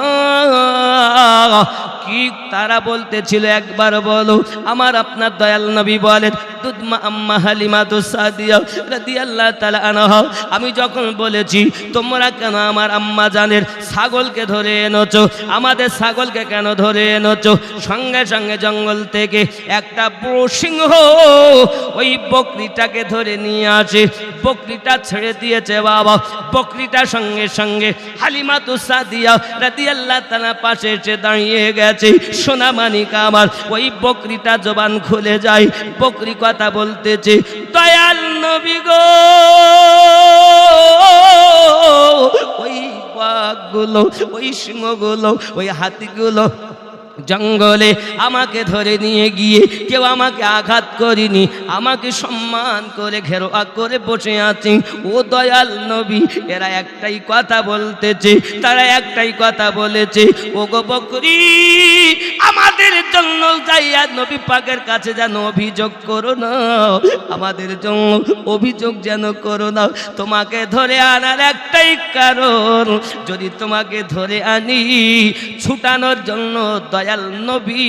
কি তারা বলতেছিল একবার বলো। আমার আপনার দয়াল নবী বলেন, দুধমা আম্মা হালিমাতু সাদিয়া রাদিয়াল্লাহু তাআলা আনহা, আমি যখন বলেছি তোমরা কেন আমার আম্মা জানের ছাগলকে ধরে এনেছো, আমাদের ছাগলকে কেন ধরে এনেছো, সঙ্গে সঙ্গে জঙ্গল থেকে একটা বড় সিংহ ওই বকরিটাকে ধরে নিয়ে আসে। বকরিটা ছেড়ে দিয়েছে বাবা। বকরিটা সঙ্গে সঙ্গে হালিমাতু সাদিয়া রাদিয়াল্লাহু তাআলা পাশে এসে দাঁড়িয়ে গেছে। সোনামানিক আমার, ওই বকরিটা জবান খুলে যায়। বকরি কথা বলতেছে, দয়াল নবী গো, ওই বাঘগুলো, ওই সিংহগুলো, ওই হাতিগুলো জঙ্গলে আমাকে ধরে নিয়ে গিয়ে কেউ আমাকে আঘাত করিনি, আমাকে সম্মান করে ঘেরোয়া করে বসে আছেন। ও দয়াল নবী, এরা একটাই কথা বলতেছে, তারা একটাই কথা বলেছে, ও গো বকরি, আমাদের জন্য যাইয়া নবী পাকের কাছে যেন অভিযোগ করো না, আমাদের জন্য অভিযোগ যেন করো না। তোমাকে ধরে আনার একটাই কারণ, যদি তোমাকে ধরে আনি ছুটানোর জন্য দয়াল নবী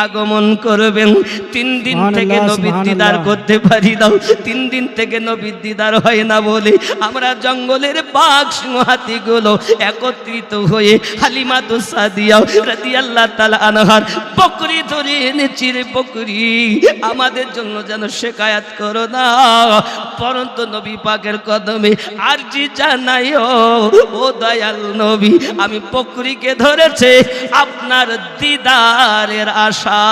আগমন করবেন। 3 দিন থেকে নবীর দিদার করতে পারি না, 3 দিন থেকে নবীর দিদার হয় না বলে আমরা জঙ্গলের বাঘ সিংহ হাতিগুলো একত্রিত হয়ে হালিমাতু সাদিয়া রাদিয়াল্লাহু তাআলা আনহার বকরি ধরে এনেছি রে বকরি, আমাদের জন্য যেন শেকায়াত করো না। পরন্ত নবী পাকের কদমে আরজি জানাইও, ও দয়াল নবী, আমি বকরিকে ধরেছে আপনার দিদারের আশা।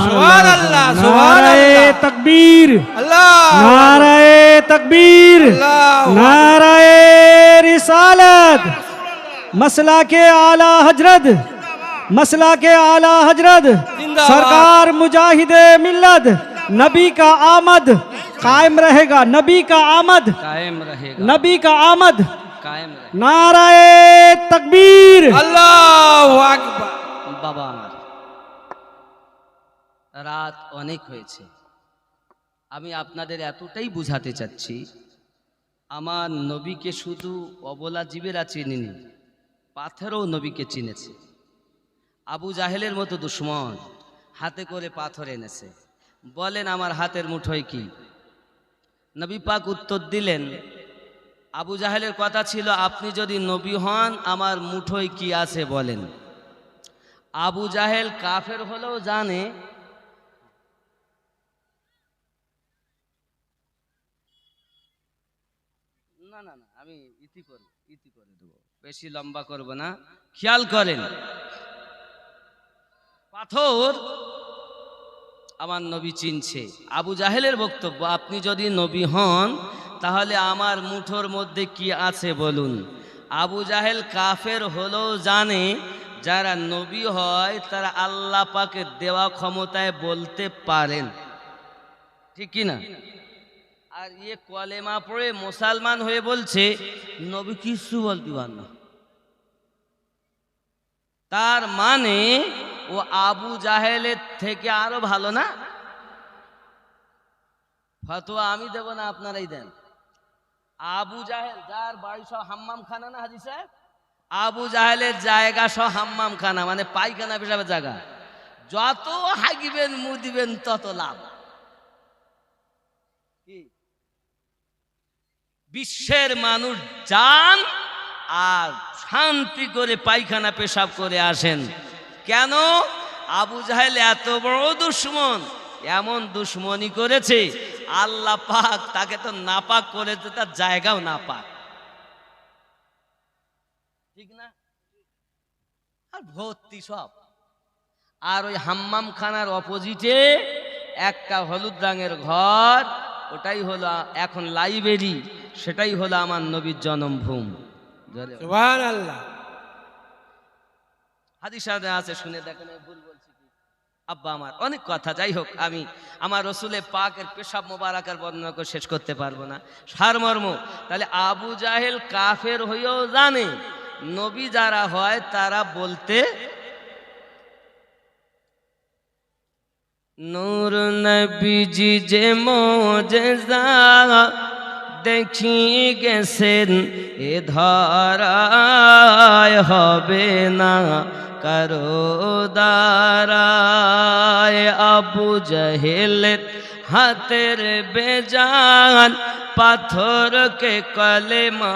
সুবহানাল্লাহ नारे সুবহানাল্লাহ। तकबीर, আল্লাহ नारे तकबीर, अल्लाह नारे रिसालत, मसला के आला हजरत, मसला के आला हजरत, जिंदाबाद। सरकार मुजाहिदे मिल्लत, नबी का आमद, कायम रहेगा नबी का आमद कायम रहेगा नबी का आमद कायम रहेगा नाराए तकबीर আল্লাহু আকবার বাবা আমার রাত অনেক হয়েছে আমি আপনাদের এতটাই বুঝাতে চাচ্ছি আমার নবীকে শুধু অবলা জীবেরা চিনেনি পাথরও নবীকে চিনেছে আবু জাহেলের মতো দুশ্মন হাতে করে পাথর এনেছে বলেন আমার হাতের মুঠোয় কি নবী পাক উত্তর দিলেন আবু জাহেলের কথা ছিল আপনি যদি নবী হন আমার মুঠোয় কি আছে বলেন আবু জাহেল কাফের হলেও জানে না না না আমি ইতি করে দেবো বেশি লম্বা করব না খেয়াল করেন পাথর আমার নবী চিনছে আবু জাহেলের বক্তব্য আপনি যদি নবী হন তাহলে আমার মুঠোর মধ্যে কি আছে বলুন আবু জাহেল কাফের হলেও জানে যারা নবী হয় তারা আল্লাহ পাকের দেওয়া ক্ষমতায় বলতে পারেন ঠিক কি না আর ইয়ে কলেমা পড়ে মুসলমান হয়ে বলছে নবী কিছু বলতে পার না তার মানে ও আবু জাহেলের থেকে আরো ভালো না ফতোয়া আমি দেব না আপনারাই দেন আবু জাহেল যার বাড়ি সহ হাম্মাম খানা না হাজি সাহেব আবু জাহেলের জায়গা সহ হাম্মাম খানা মানে পায়খানা পেশাবের জায়গা যত হাগিবেন মুদিবেন তত লাভ কি বিশ্বের মানুষ যান আর শান্তি করে পায়খানা পেশাব করে আসেন কেন আবু জাহেল এত বড় দুশ্মন এমন দুশ্মনী করেছে আল্লাহ পাক তাকে তো নাপাক করেছে তার জায়গাও নাপাক ঠিক না আর ভর্তি সব আর ওই হাম্মাম খানার অপোজিটে একটা হলুদ রঙের ঘর ওটাই হলো এখন লাইব্রেরি সেটাই হলো আমার নবীর জন্মভূমি সুবহানাল্লাহ হাদিস আছে শুনে দেখেন ভুল বলছি কি আব্বা আমার অনেক কথা যাই হোক আমি আমার রসুলে পাকের পেশাব মোবারকের বর্ণনা করে শেষ করতে পারবো না সারমর্ম তাহলে আবু জাহেল কাফের হয়েও জানে নবী যারা হয় তারা বলতে নূর নবীজি যে মোজেজা দেখি গেছেন এ ধরায় হবে না কারো দ্বারায় আবু জাহেলের হাতের বেজান পাথরকে কলেমা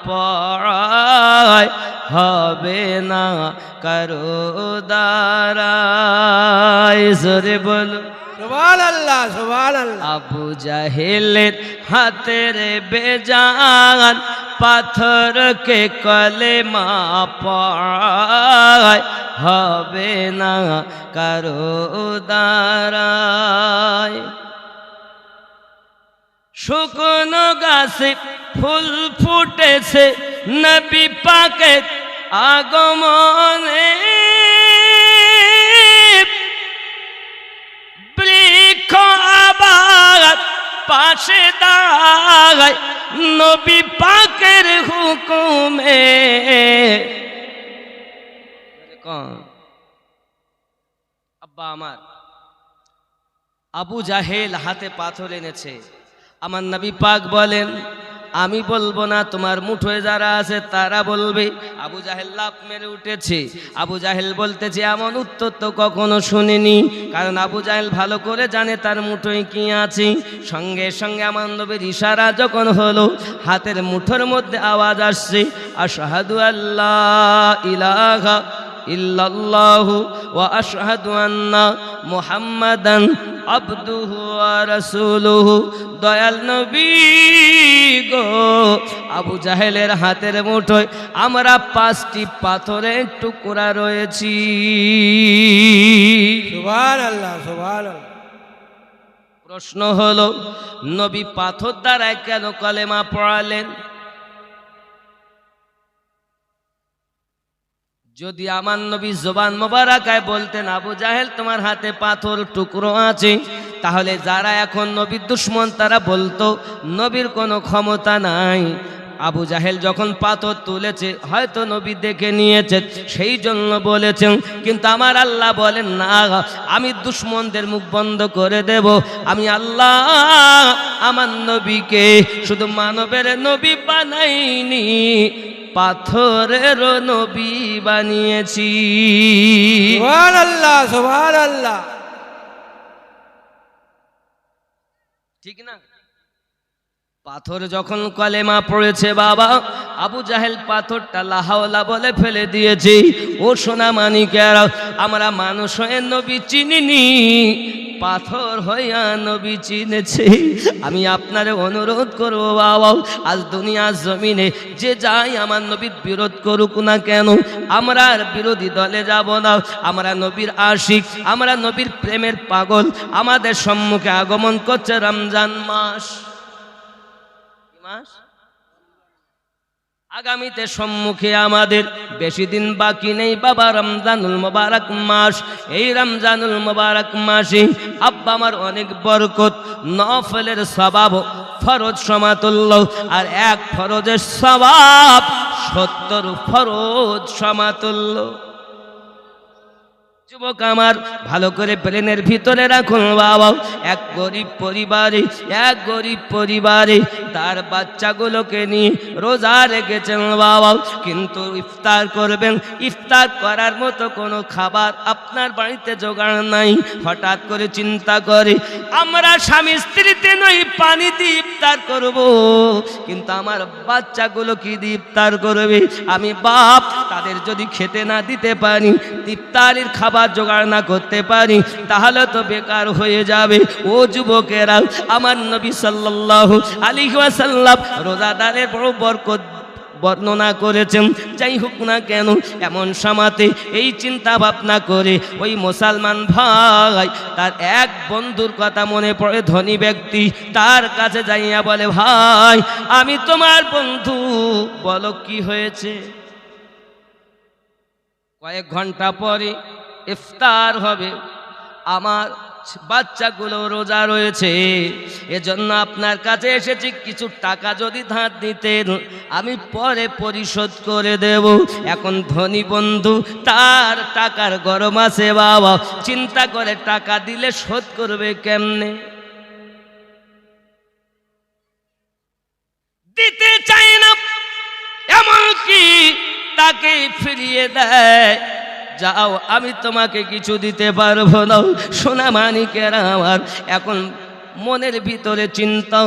পড়ায় হবে না কারো দ্বারায় জোরে বলো সুবহানাল্লাহ সুবহানাল্লাহ আবু জাহেলের হাতের বেজান পাথরকে কলেমা পড়ায় হবে না কারো দ্বারায় শুকনো গাছে ফুল ফুটেছে নবী পাকের আগমনে বৃক্ষ আবার পাশে দাঁড়ায় নবী পাকের হুকুমে আব্বা আমার আবু জাহেল হাতে পাথর এনেছে আমার নবী পাক বলেন আমি বলবো না তোমার মুঠোয় যারা আছে তারা বলবে আবু জাহেল লাফ মেরে উঠেছে আবু জাহেল বলতেছে এমন উত্তর তো কখনো শুনিনি কারণ আবু জাহেল ভালো করে জানে তার মুঠোয় কি আছে সঙ্গে সঙ্গে আমার নবীর ইশারা যখন হলো হাতের মুঠোর মধ্যে আওয়াজ আসছে আশহাদু আল্লাহ ইলাহা ইল্লাল্লাহু ওয়া আশহাদু আন্না মুহাম্মাদান আবদুহু ওয়া রাসূলুহু দয়াল নবী গো আবু জাহেলের হাতের মুঠোয় আমরা 5টি পাথরের টুকরা রয়েছি সুবহানাল্লাহ সুবহানাল্লাহ প্রশ্ন হলো নবী পাথর দ্বারা কেন কলেমা পড়ালেন যদি আমার নবী জবান মোবারকায় বলতেন আবু জাহেল তোমার হাতে পাথর টুকরো আছে, তাহলে যারা এখন নবীর দুশমন তারা বলতো নবীর কোনো ক্ষমতা নাই। আবু জাহেল যখন পাথর তুলেছে হয়তো নবী দেখে নিয়েছে, সেই জন্য বলেছেন। কিন্তু আমার আল্লাহ বলেন না, আমি দুশমনদের মুখ বন্ধ করে দেব। আমি আল্লাহ আমার নবীকে শুধু মানবের নবী বানাইনি, পাথরেরও নবী বানিয়েছি। সুবহানাল্লাহ সুবহানাল্লাহ। ঠিক না? পাথর যখন কলেমা পড়েছে বাবা, আবু জাহেল পাথরটা লাহাওলা বলে ফেলে দিয়েছে। ও সোনা মানিকেরা, আমরা মানুষ হয়ে নবী চিনিনি, পাথর হইয়া নবী চিনেছে। আমি আপনারে অনুরোধ করব বাবা, আজ দুনিয়ার জমিনে যে যাই আমার নবীর বিরোধ করুক না কেন, আমরা আর বিরোধী দলে যাব না। আমরা নবীর আশিক, আমরা নবীর প্রেমের পাগল। আমাদের সম্মুখে আগমন করছে রমজান মাস। আগামীতে সম্মুখে আমাদের বেশি দিন বাকি নেই বাবা, রমজানুল মোবারক মাস। এই রমজানুল মোবারক মাসে আব্বা আমার অনেক বরকত, নফলের সওয়াব ফরজ সমাতুল্য, আর এক ফরজের সওয়াব 70 ফরজ সমাতুল্য। যুবক আমার ভালো করে ব্রেনের ভিতরে রাখুন বাবা, এক গরিব পরিবারে তার বাচ্চাগুলোকে নিয়ে রোজা রেখেছেন বাবা, কিন্তু ইফতার করবেন, ইফতার করার মতো কোনো খাবার আপনার বাড়িতে জোগাড় নাই। হঠাৎ করে চিন্তা করে আমরা স্বামী স্ত্রীতে নই পানি দিয়ে ইফতার করব, কিন্তু আমার বাচ্চাগুলো কি দিয়ে ইফতার করবে? আমি বাপ, তাদের যদি খেতে না দিতে পারি, ইফতারের খাবার জোগাড় না করতে পারি, তাহলে তো বেকার হয়ে যাবে। ও যুবকেরা, আমার নবী সাল্লাল্লাহু আলাইহি ওয়াসাল্লাম রোজাদারের বড় বরকত বর্ণনা করেছেন। যাই হোক না কেন, এমন সময়তে এই চিন্তা ভাবনা করে ওই মুসলমান ভাই তার এক বন্ধুর কথা মনে পড়ে, ধনী ব্যক্তি, তার কাছে যাইয়া বলে, ভাই আমি তোমার বন্ধু, বলো কি হয়েছে? কয়েক ঘন্টা পরে ইফতার হবে, আমার বাচ্চাগুলো রোজা রয়েছে, এজন্য আপনার কাছে এসেছি, কিছু টাকা যদি ধার দিতেন আমি পরে পরিশোধ করে দেব। এখন ধনী বন্ধু, তার টাকার গরম আছে বাবা, চিন্তা করে টাকা দিলে শোধ করবে কেমনে, দিতে চায় না, এমনকি তাকে ফিরিয়ে দেয়, যাও আমি তোমাকে কিছু দিতে পারবো না। সোনা মানিকেরা আমার, এখন মনের ভিতরে চিন্তা,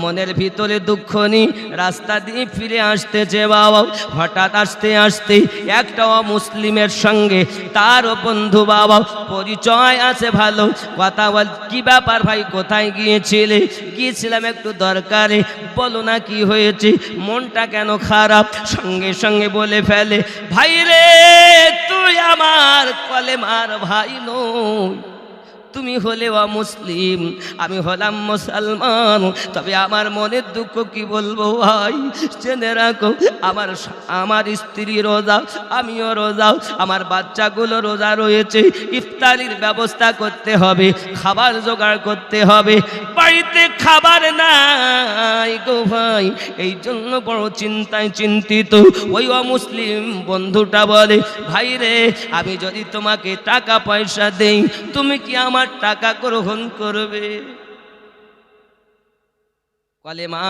মনের ভিতরে দুঃখ নিয়ে রাস্তা দিয়ে ফিরে আসতেছে বাবা। হঠাৎ আসতে আসতে একটা মুসলিমের সঙ্গে তারও বন্ধু বাবা, পরিচয় আছে ভালো, কথা বল, কি ব্যাপার ভাই, কোথায় গিয়েছিলে? গিয়েছিলাম একটু দরকারে, বলো না কি হয়েছে, মনটা কেন খারাপ? সঙ্গে সঙ্গে বলে ফেলে, ভাই রে তুই আমার কলেমার ভাই নই, তুমি হলে মুসলিম, আমি হলাম মুসলমান, তবে আমার মনের দুঃখ কি বলবো ভাই, জেনে রাখো আমার স্ত্রী রোজা, আমিও রোজা, আমার বাচ্চাগুলো রোজা রয়েছে, ইফতারির ব্যবস্থা করতে হবে, খাবার জোগাড় করতে হবে, বাড়িতে খাবার নাই গো ভাই, এই জন্য বড় চিন্তায় চিন্তিত। ওই অমুসলিম বন্ধুটা বলে, ভাই রে আমি যদি তোমাকে টাকা পয়সা দেই, তুমি কি আমার টাকা গ্রহণ করবে? কলেমা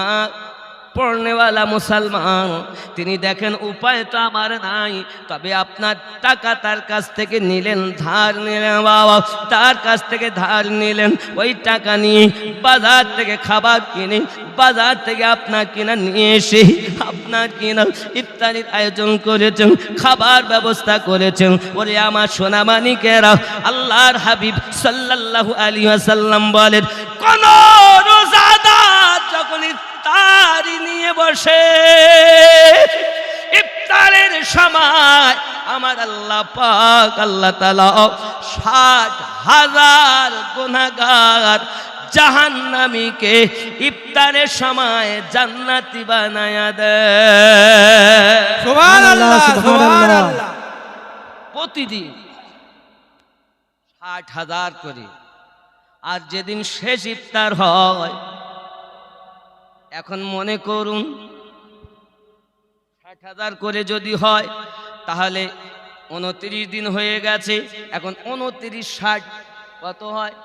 পড়নেওয়ালা মুসলমান, তিনি দেখেন উপায় তো আমার নাই, তবে আপনার টাকা তার কাছ থেকে নিলেন, ধার নিলেন বাবা, তার কাছ থেকে ধার নিলেন, ওই টাকা নিয়ে বাজার থেকে খাবার কিনে, বাজার থেকে আপনার কিনা নিয়ে এসে আপনার কিনা ইফতারির আয়োজন করেছেন, খাবার ব্যবস্থা করেছেন। ওরে আমার সোনা মানিকেরা, আল্লাহর হাবিব সাল্লাল্লাহু আলাইহি ওয়াসাল্লাম বলেন, কোন রোজাদার যখন ইফতারি নিয়ে বসে, ইফতারের সময় আমার আল্লাহ পাক আল্লাহ তাআলা 60,000 গুনাহগার জাহান্নামীকে ইফতারের সময় জান্নাতি বানায়া দেয়। সুবহানাল্লাহ সুবহানাল্লাহ। প্রতিদিন 60,000 করে। আর যেদিন শেষ ইফতার হয়, এখন মনে করুন 60,000 করে যদি হয়, তাহলে 29 দিন হয়ে গেছে। এখন 29 60 কত হয়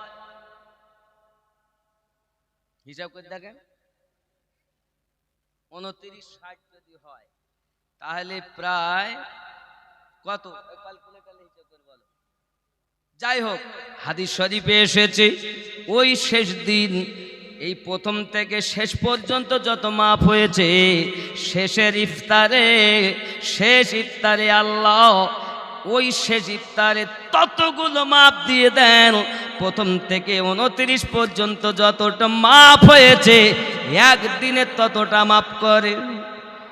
হিসাব করে দেখেন। 29 60 যদি হয়, তাহলে প্রায় কত? ক্যালকুলেটরে হিসাব করে বলো। যাই হোক, হাদিস শরীফে এসেছে ওই শেষ দিন, এই প্রথম থেকে শেষ পর্যন্ত যত মাপ হয়েছে, শেষের ইফতারে, শেষ ইফতারে আল্লাহ ওই শেষ ইফতারে ততগুলো মাপ দিয়ে দেন। প্রথম থেকে 29 পর্যন্ত যতটা মাপ হয়েছে, একদিনে ততটা মাপ করে।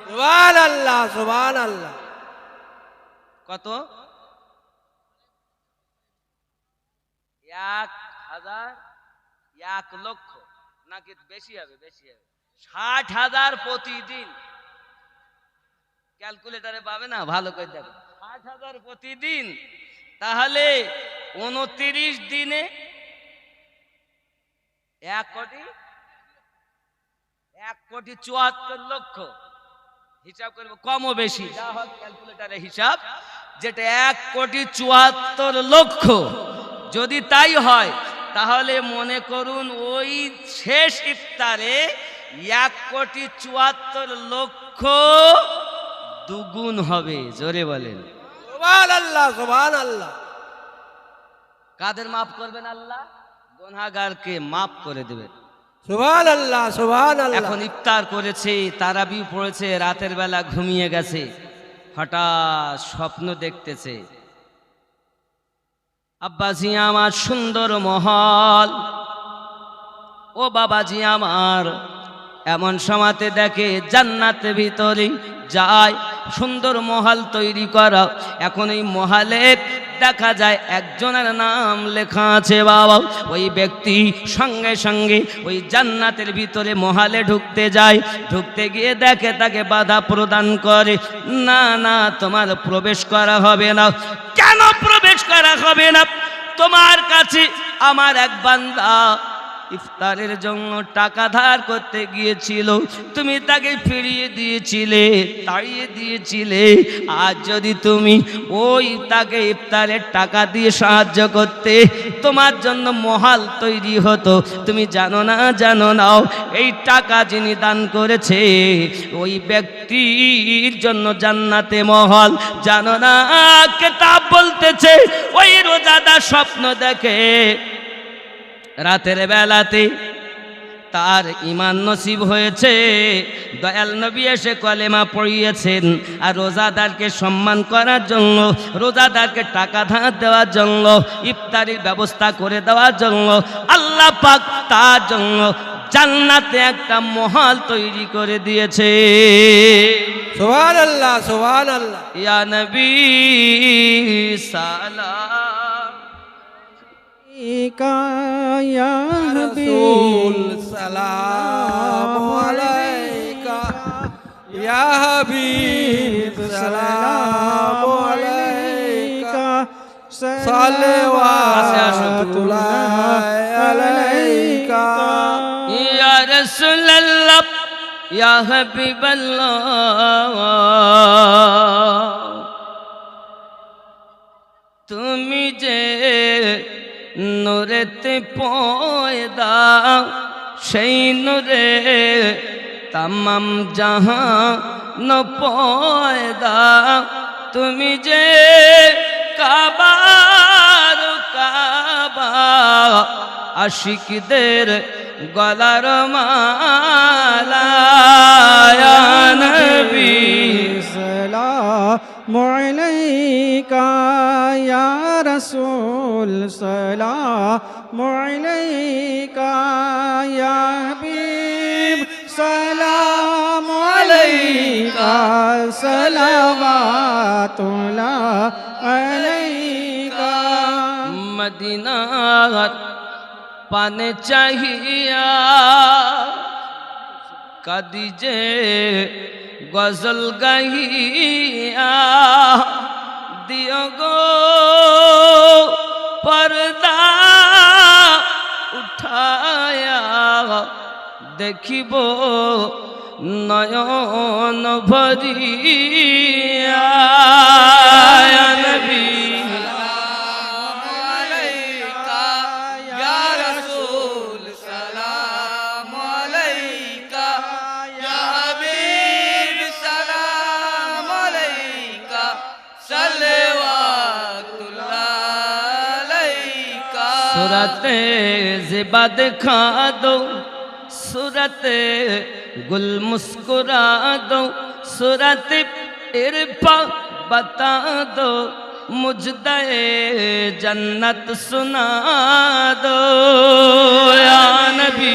সুবহানাল্লাহ সুবহানাল্লাহ। কত? 1,000, 1 লক্ষ, নাকি বেশি হবে? বেশি হবে। 60,000 প্রতিদিন। ক্যালকুলেটরে পাবে না, ভালো করে দেখো। 60,000 প্রতিদিন, তাহলে 29 দিনে 1,74,00,000 হিসাব করবো, কম ও বেশি যা হোক ক্যালকুলেটরে হিসাব, যেটা 1,74,00,000 যদি তাই হয়, তাহলে মনে করুন ওই শেষ ইফতারে 1,74,00,000 দুগুণ হবে। জোরে বলেন সুবহানাল্লাহ সুবহানাল্লাহ। কাদের মাফ করবেন? আল্লাহ গুনাহগারকে মাফ করে দেবেন। সুবহানাল্লাহ সুবহানাল্লাহ। এখন ইফতার করেছে, তারাবি পড়েছে, রাতের বেলা ঘুমিয়ে গেছে, হঠাৎ স্বপ্ন দেখতেছে, আব্বাজি আমার সুন্দর মহল, ও বাবাজি আমার। এমন সময়তে দেখে জান্নাতের ভিতরে যায়, সুন্দর মহল তৈরি করা। এখন এই মহলে দেখা যায় একজনের নাম লেখা আছে বাবা। ওই ব্যক্তি সঙ্গে সঙ্গে ওই জান্নাতের ভিতরে মহলে ঢুকতে যায়। ঢুকতে গিয়ে দেখে তাকে বাধা প্রদান করে, না না, তোমার প্রবেশ করা হবে না। কেন প্রবেশ করা হবে না? তোমার কাছে আমার এক বান্দা ইফতারের জন্য টাকা ধার করতে গিয়েছিল, তুমি তাকে ফিরিয়ে দিয়েছিলে, তাড়িয়ে দিয়েছিলে। আজ যদি তুমি ওই তাকে ইফতারের টাকা দিয়ে সাহায্য করতে, তোমার জন্য মহল তৈরি হতো। তুমি জানো না, জানো নাও, এই টাকা যিনি দান করেছে ওই ব্যক্তির জন্য জান্নাতে মহল। জানো না, কিতাব বলতেছে ওই রোজাদার স্বপ্ন দেখে রাতের বেলাতে তার ঈমান নসিব হয়েছে, দয়াল নবী এসে কলেমা পড়িয়েছেন। আর রোজাদারকে সম্মান করার জন্য, রোজাদারকে টাকা ধার দেওয়ার জন্য, ইফতারির ব্যবস্থা করে দেওয়ার জন্য আল্লাহ পাক তার জন্য জান্নাতে একটা মহল তৈরি করে দিয়েছে। সুবহানাল্লাহ সুবহানাল্লাহ। ইয়া নবী সালাম या रसूल सलाम अलैका, या हबीब सलाम अलैका, सल्लल्लाहु अलैका, या रसूल अल्लाह, या हबीब अल्लाह। তুমি যে নূরেতে পয়দা, সেই নূরে তামাম জাহান পয়দা। তুমি যে কাবার কাবা, আশিকদের গলার মালা। ইয়া নবী सलाम अलैका, या रसूल सलाम अलैका, या हबीब सलाम अलैका, सलावतुल्लाह अलैका। मदीनार पाने चाहिया कदीजे गजल गहिया, দিও গো পর্দা উঠায়া দেখিব নয়ন ভরিয়া ইয়া নবী सूरते ज़िबा दिखा दो, सूरते गुल मुस्कुरा दो, सूरत इरफा बता दो, मुझदे जन्नत सुना दो या नबी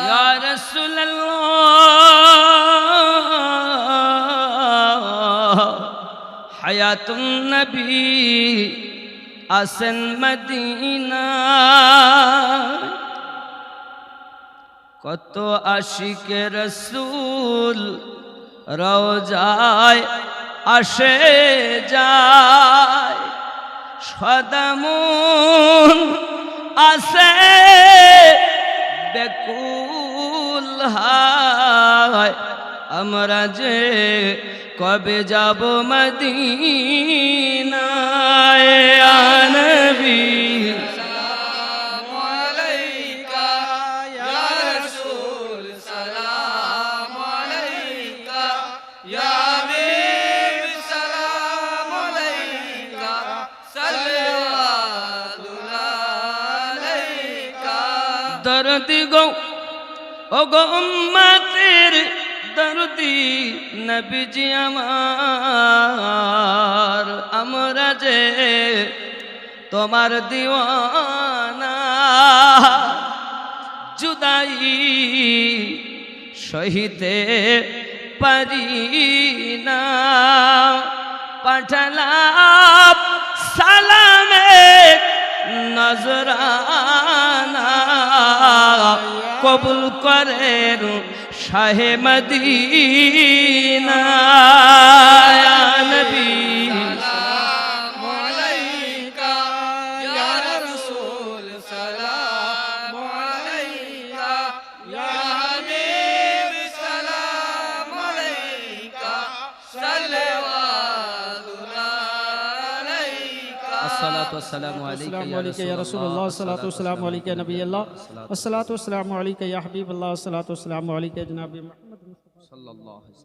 या रसूल अल्लाह हयातुन नबी आसन मदीना কত আশিকে রসূল রওজায় আসে যায় সদামুন আসে বেকুল হায় আমরা যে কবে যাব মদিনায় ইয়া নবী दर्दी गो ओ गो उम्मतेर दर्दी नबी जी আমার আমরা যে তোমার দিওয়ানা জুদাই সহিতে পারি না পাঠালাম সালামে নজরানা কবুল করেন শাহে মদিনা ইয়া নবী والسلام عليك يا رسول الله الصلاة والسلام عليك يا نبي الله والصلاة والسلام عليك يا حبيب الله والصلاة والسلام عليك يا جناب محمد صلى الله عليه وسلم